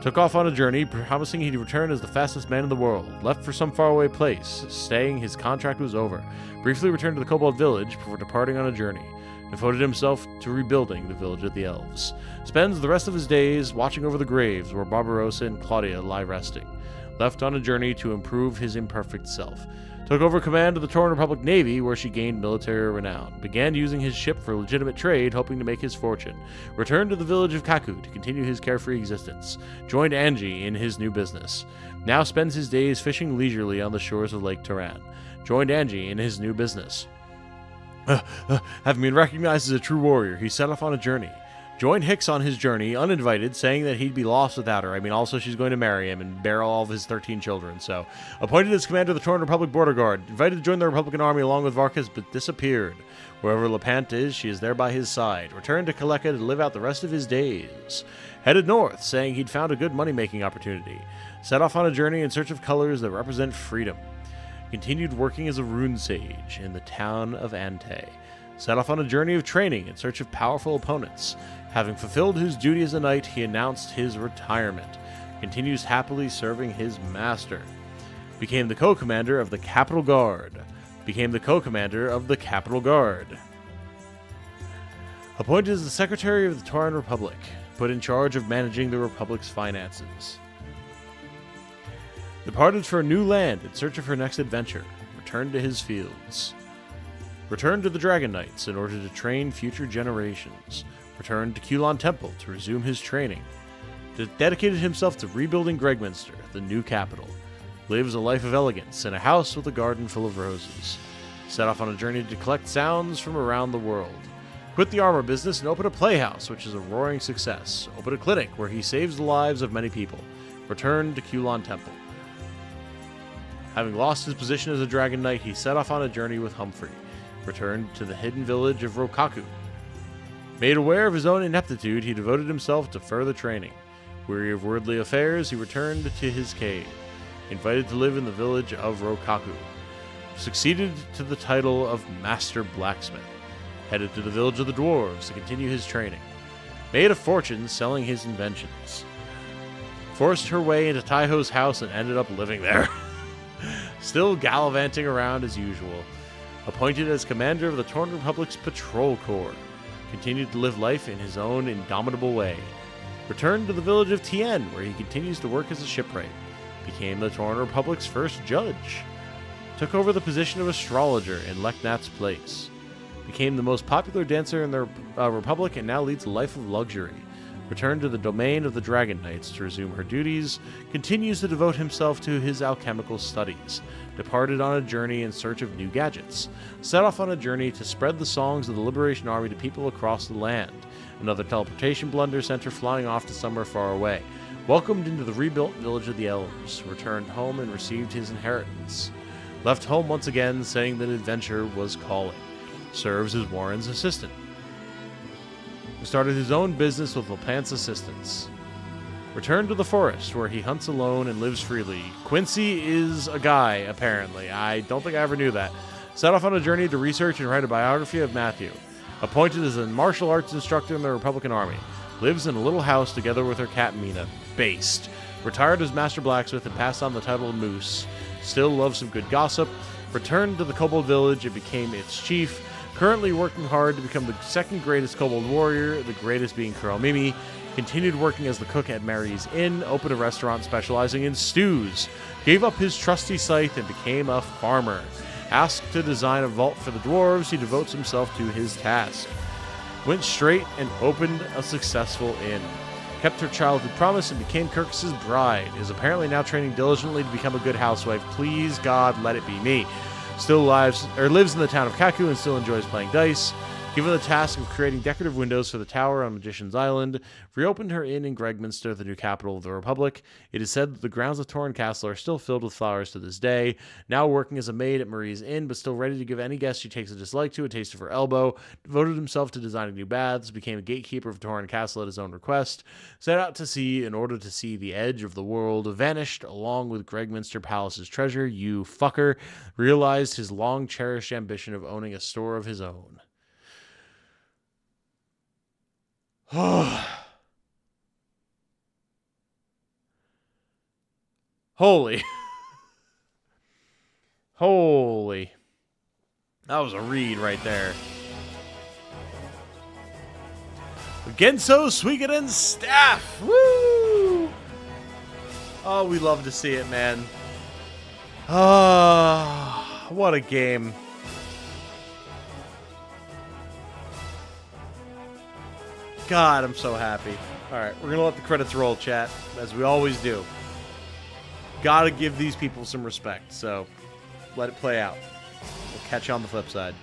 Took off on a journey, promising he'd return as the fastest man in the world. Left for some faraway place, saying his contract was over. Briefly returned to the Kobold village before departing on a journey. Devoted himself to rebuilding the village of the Elves. Spends the rest of his days watching over the graves where Barbarossa and Claudia lie resting. Left on a journey to improve his imperfect self. Took over command of the Torn Republic Navy, where she gained military renown. Began using his ship for legitimate trade, hoping to make his fortune. Returned to the village of Kaku to continue his carefree existence. Joined Angie in his new business. Now spends his days fishing leisurely on the shores of Lake Turan. Joined Angie in his new business. Having been recognized as a true warrior, he set off on a journey. Joined Hicks on his journey, uninvited, saying that he'd be lost without her. I mean, also she's going to marry him and bear all of his 13 children, so. Appointed as commander of the Torn Republic Border Guard. Invited to join the Republican Army along with Varkas, but disappeared. Wherever Lepant is, she is there by his side. Returned to Kaleka to live out the rest of his days. Headed north, saying he'd found a good money-making opportunity. Set off on a journey in search of colors that represent freedom. Continued working as a rune sage in the town of Ante. Set off on a journey of training in search of powerful opponents. Having fulfilled his duty as a knight, he announced his retirement. Continues happily serving his master. Became the co-commander of the Capital Guard. Became the co-commander of the Capital Guard. Appointed as the Secretary of the Tauran Republic. Put in charge of managing the Republic's finances. Departed for a new land in search of her next adventure. Returned to his fields. Returned to the Dragon Knights in order to train future generations. Returned to Kulon Temple to resume his training. Dedicated himself to rebuilding Gregminster, the new capital. Lives a life of elegance in a house with a garden full of roses. Set off on a journey to collect sounds from around the world. Quit the armor business and open a playhouse, which is a roaring success. Open a clinic where he saves the lives of many people. Returned to Kulon Temple. Having lost his position as a Dragon Knight, he set off on a journey with Humphrey. Returned to the hidden village of Rokaku. Made aware of his own ineptitude, he devoted himself to further training. Weary of worldly affairs, he returned to his cave. Invited to live in the village of Rokaku. Succeeded to the title of Master Blacksmith. Headed to the village of the Dwarves to continue his training. Made a fortune selling his inventions. Forced her way into Taiho's house and ended up living there. Still gallivanting around as usual. Appointed as commander of the Torn Republic's Patrol Corps. Continued to live life in his own indomitable way. Returned to the village of Tien, where he continues to work as a shipwright. Became the Torn Republic's first judge. Took over the position of astrologer in Leknat's place. Became the most popular dancer in the Republic and now leads a life of luxury. Returned to the domain of the Dragon Knights to resume her duties. Continues to devote himself to his alchemical studies. Departed on a journey in search of new gadgets. Set off on a journey to spread the songs of the Liberation Army to people across the land. Another teleportation blunder sent her flying off to somewhere far away. Welcomed into the rebuilt village of the Elves. Returned home and received his inheritance. Left home once again, saying that adventure was calling. Serves as Warren's assistant. Started his own business with Lepant's assistance. Returned to the forest, where he hunts alone and lives freely. Quincy is a guy, apparently. I don't think I ever knew that. Set off on a journey to research and write a biography of Matthew. Appointed as a martial arts instructor in the Republican Army. Lives in a little house together with her cat Mina. Based. Retired as Master Blacksmith and passed on the title of Moose. Still loves some good gossip. Returned to the Kobold village and became its chief. Currently working hard to become the second greatest Kobold warrior, the greatest being Kuromimi. Continued working as the cook at Mary's Inn, opened a restaurant specializing in stews. Gave up his trusty scythe and became a farmer. Asked to design a vault for the dwarves, he devotes himself to his task. Went straight and opened a successful inn. Kept her childhood promise and became Kirkus's bride. Is apparently now training diligently to become a good housewife. Please, God, let it be me. Still lives in the town of Kaku and still enjoys playing dice. Given the task of creating decorative windows for the tower on Magician's Island, reopened her inn in Gregminster, the new capital of the Republic. It is said that the grounds of Torrin Castle are still filled with flowers to this day. Now working as a maid at Marie's Inn, but still ready to give any guest she takes a dislike to a taste of her elbow, devoted himself to designing new baths, became a gatekeeper of Torrin Castle at his own request, set out to sea in order to see the edge of the world, vanished along with Gregminster Palace's treasure, you fucker, realized his long-cherished ambition of owning a store of his own. Holy. Holy. That was a read right there. Genso Suikoden's staff. Woo! Oh, we love to see it, man. Ah, what a game. God, I'm so happy. All right, we're going to let the credits roll, chat, as we always do. Gotta give these people some respect, so let it play out. We'll catch you on the flip side.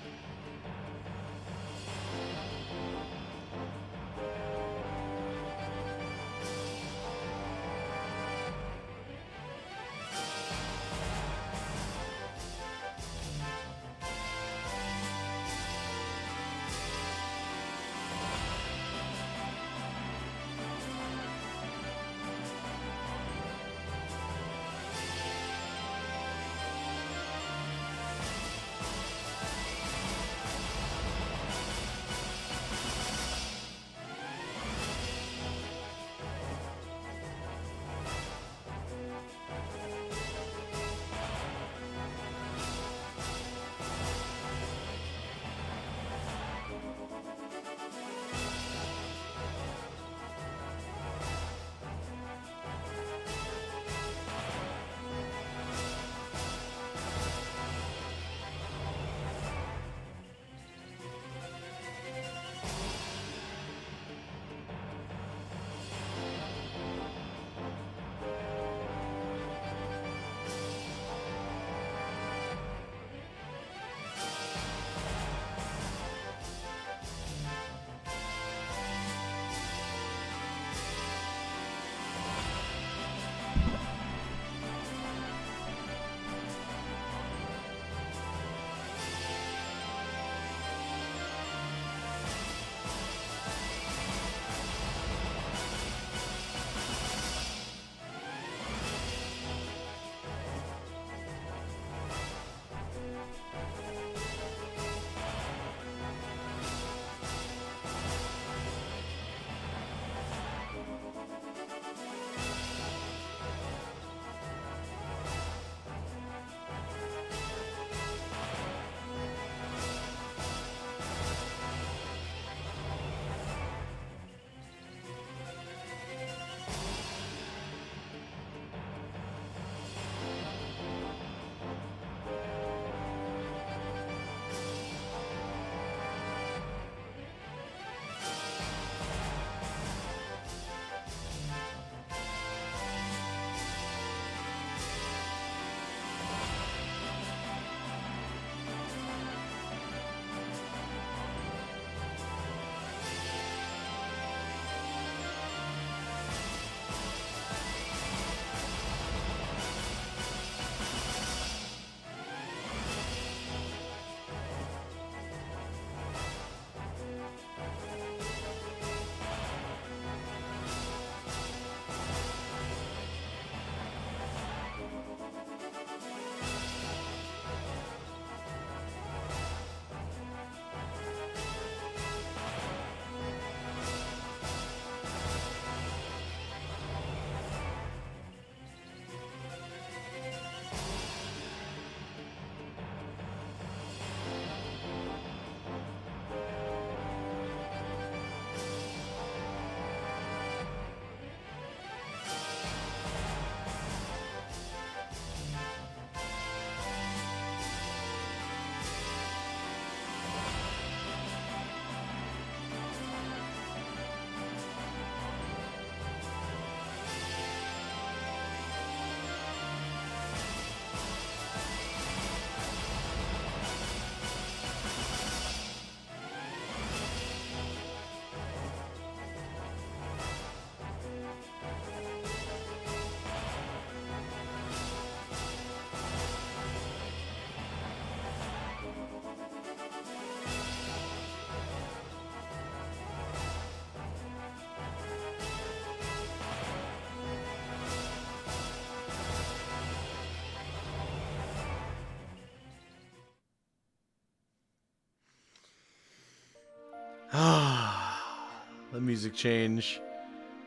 the music change.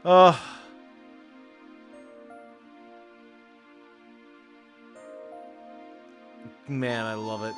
Oh. Man, I love it.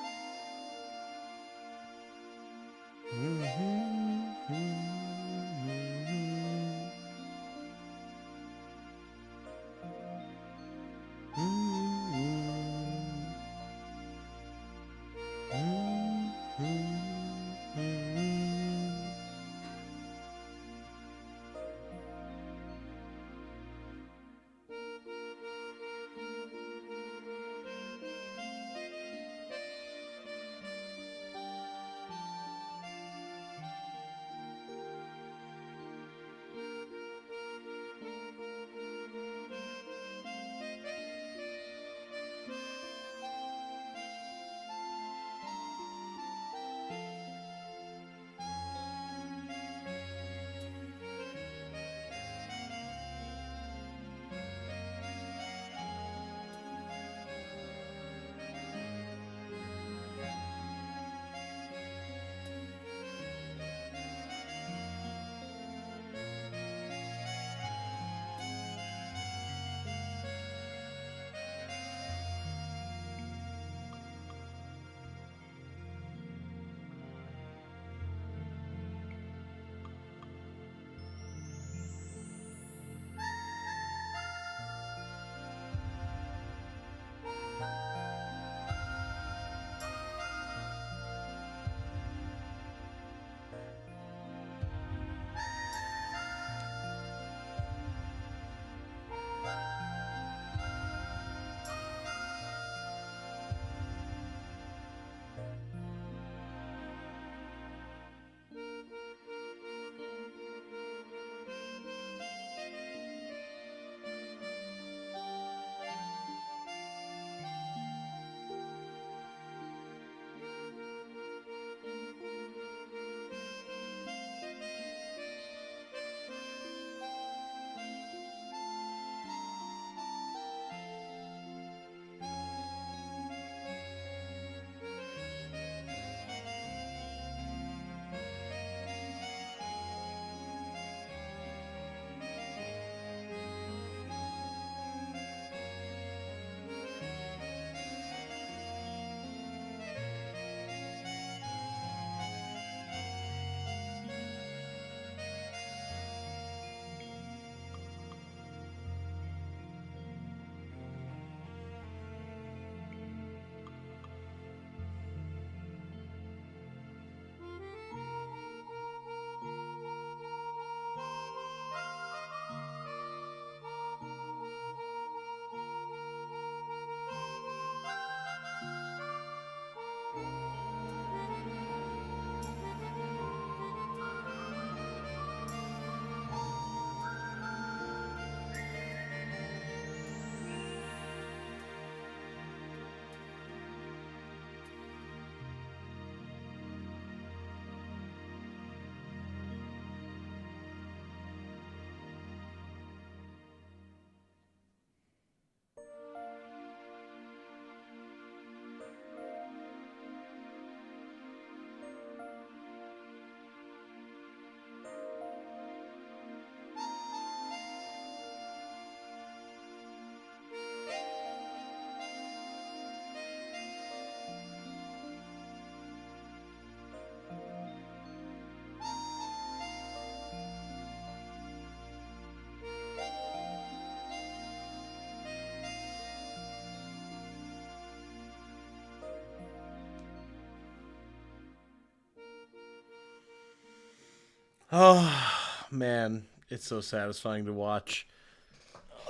Oh, man. It's so satisfying to watch.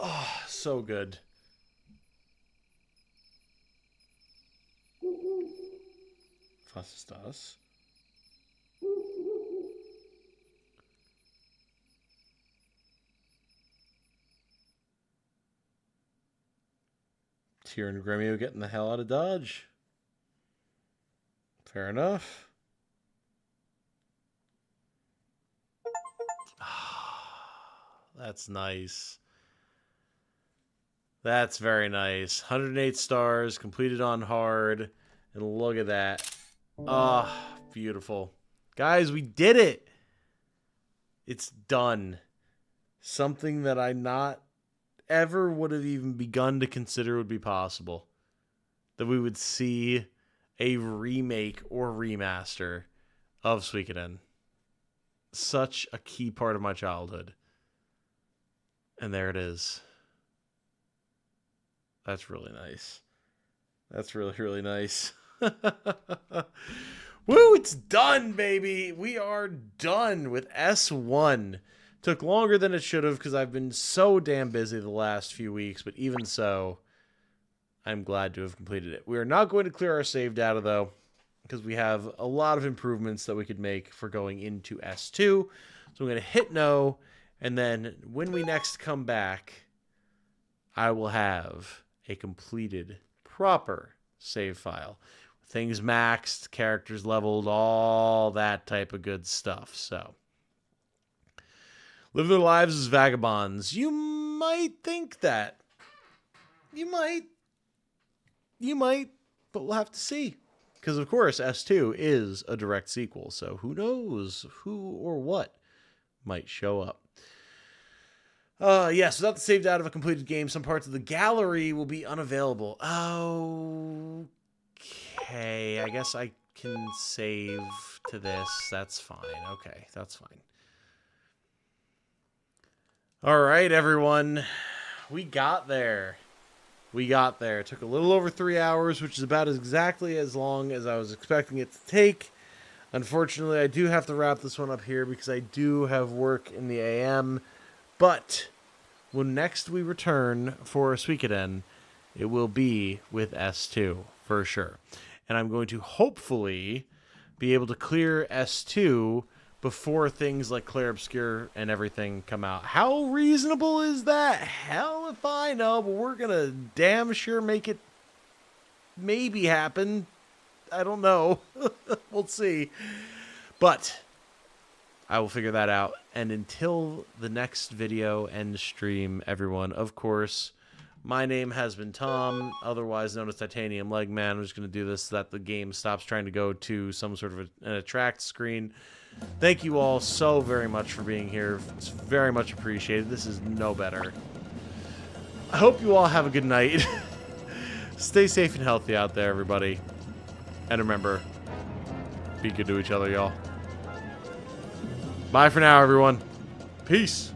Oh, so good. Was ist das? Tyr and Gremio getting the hell out of Dodge. Fair enough. That's nice. That's very nice. 108 stars, completed on hard. And look at that. Ah, beautiful. Guys, we did it. It's done. Something that I not ever would have even begun to consider would be possible. That we would see a remake or remaster of Suikoden. Such a key part of my childhood. And there it is. That's really nice. That's really, really nice. Woo, it's done, baby. We are done with S1. Took longer than it should have because I've been so damn busy the last few weeks, but even so, I'm glad to have completed it. We are not going to clear our save data, though, because we have a lot of improvements that we could make for going into S2. So I'm going to hit no, and then when we next come back, I will have a completed, proper save file. Things maxed, characters leveled, all that type of good stuff. So, live their lives as vagabonds. You might think that. You might, but we'll have to see. Because, of course, S2 is a direct sequel, so who knows who or what might show up. Yes, without the saved out of a completed game, some parts of the gallery will be unavailable. Okay, I guess I can save to this. That's fine. Okay, that's fine. All right, everyone. We got there. It took a little over 3 hours, which is about exactly as long as I was expecting it to take. Unfortunately, I do have to wrap this one up here because I do have work in the AM. But when next we return for Suikoden, it will be with S2 for sure. And I'm going to hopefully be able to clear S2 before things like Clair Obscur and everything come out. How reasonable is that? Hell if I know, but we're going to damn sure make it maybe happen. I don't know. We'll see. But I will figure that out. And until the next video and stream, everyone, of course, my name has been Tom, otherwise known as Titanium Leg Man. I'm just going to do this so that the game stops trying to go to some sort of an attract screen. Thank you all so very much for being here. It's very much appreciated. This is no better. I hope you all have a good night. Stay safe and healthy out there, everybody. And remember, be good to each other, y'all. Bye for now, everyone. Peace.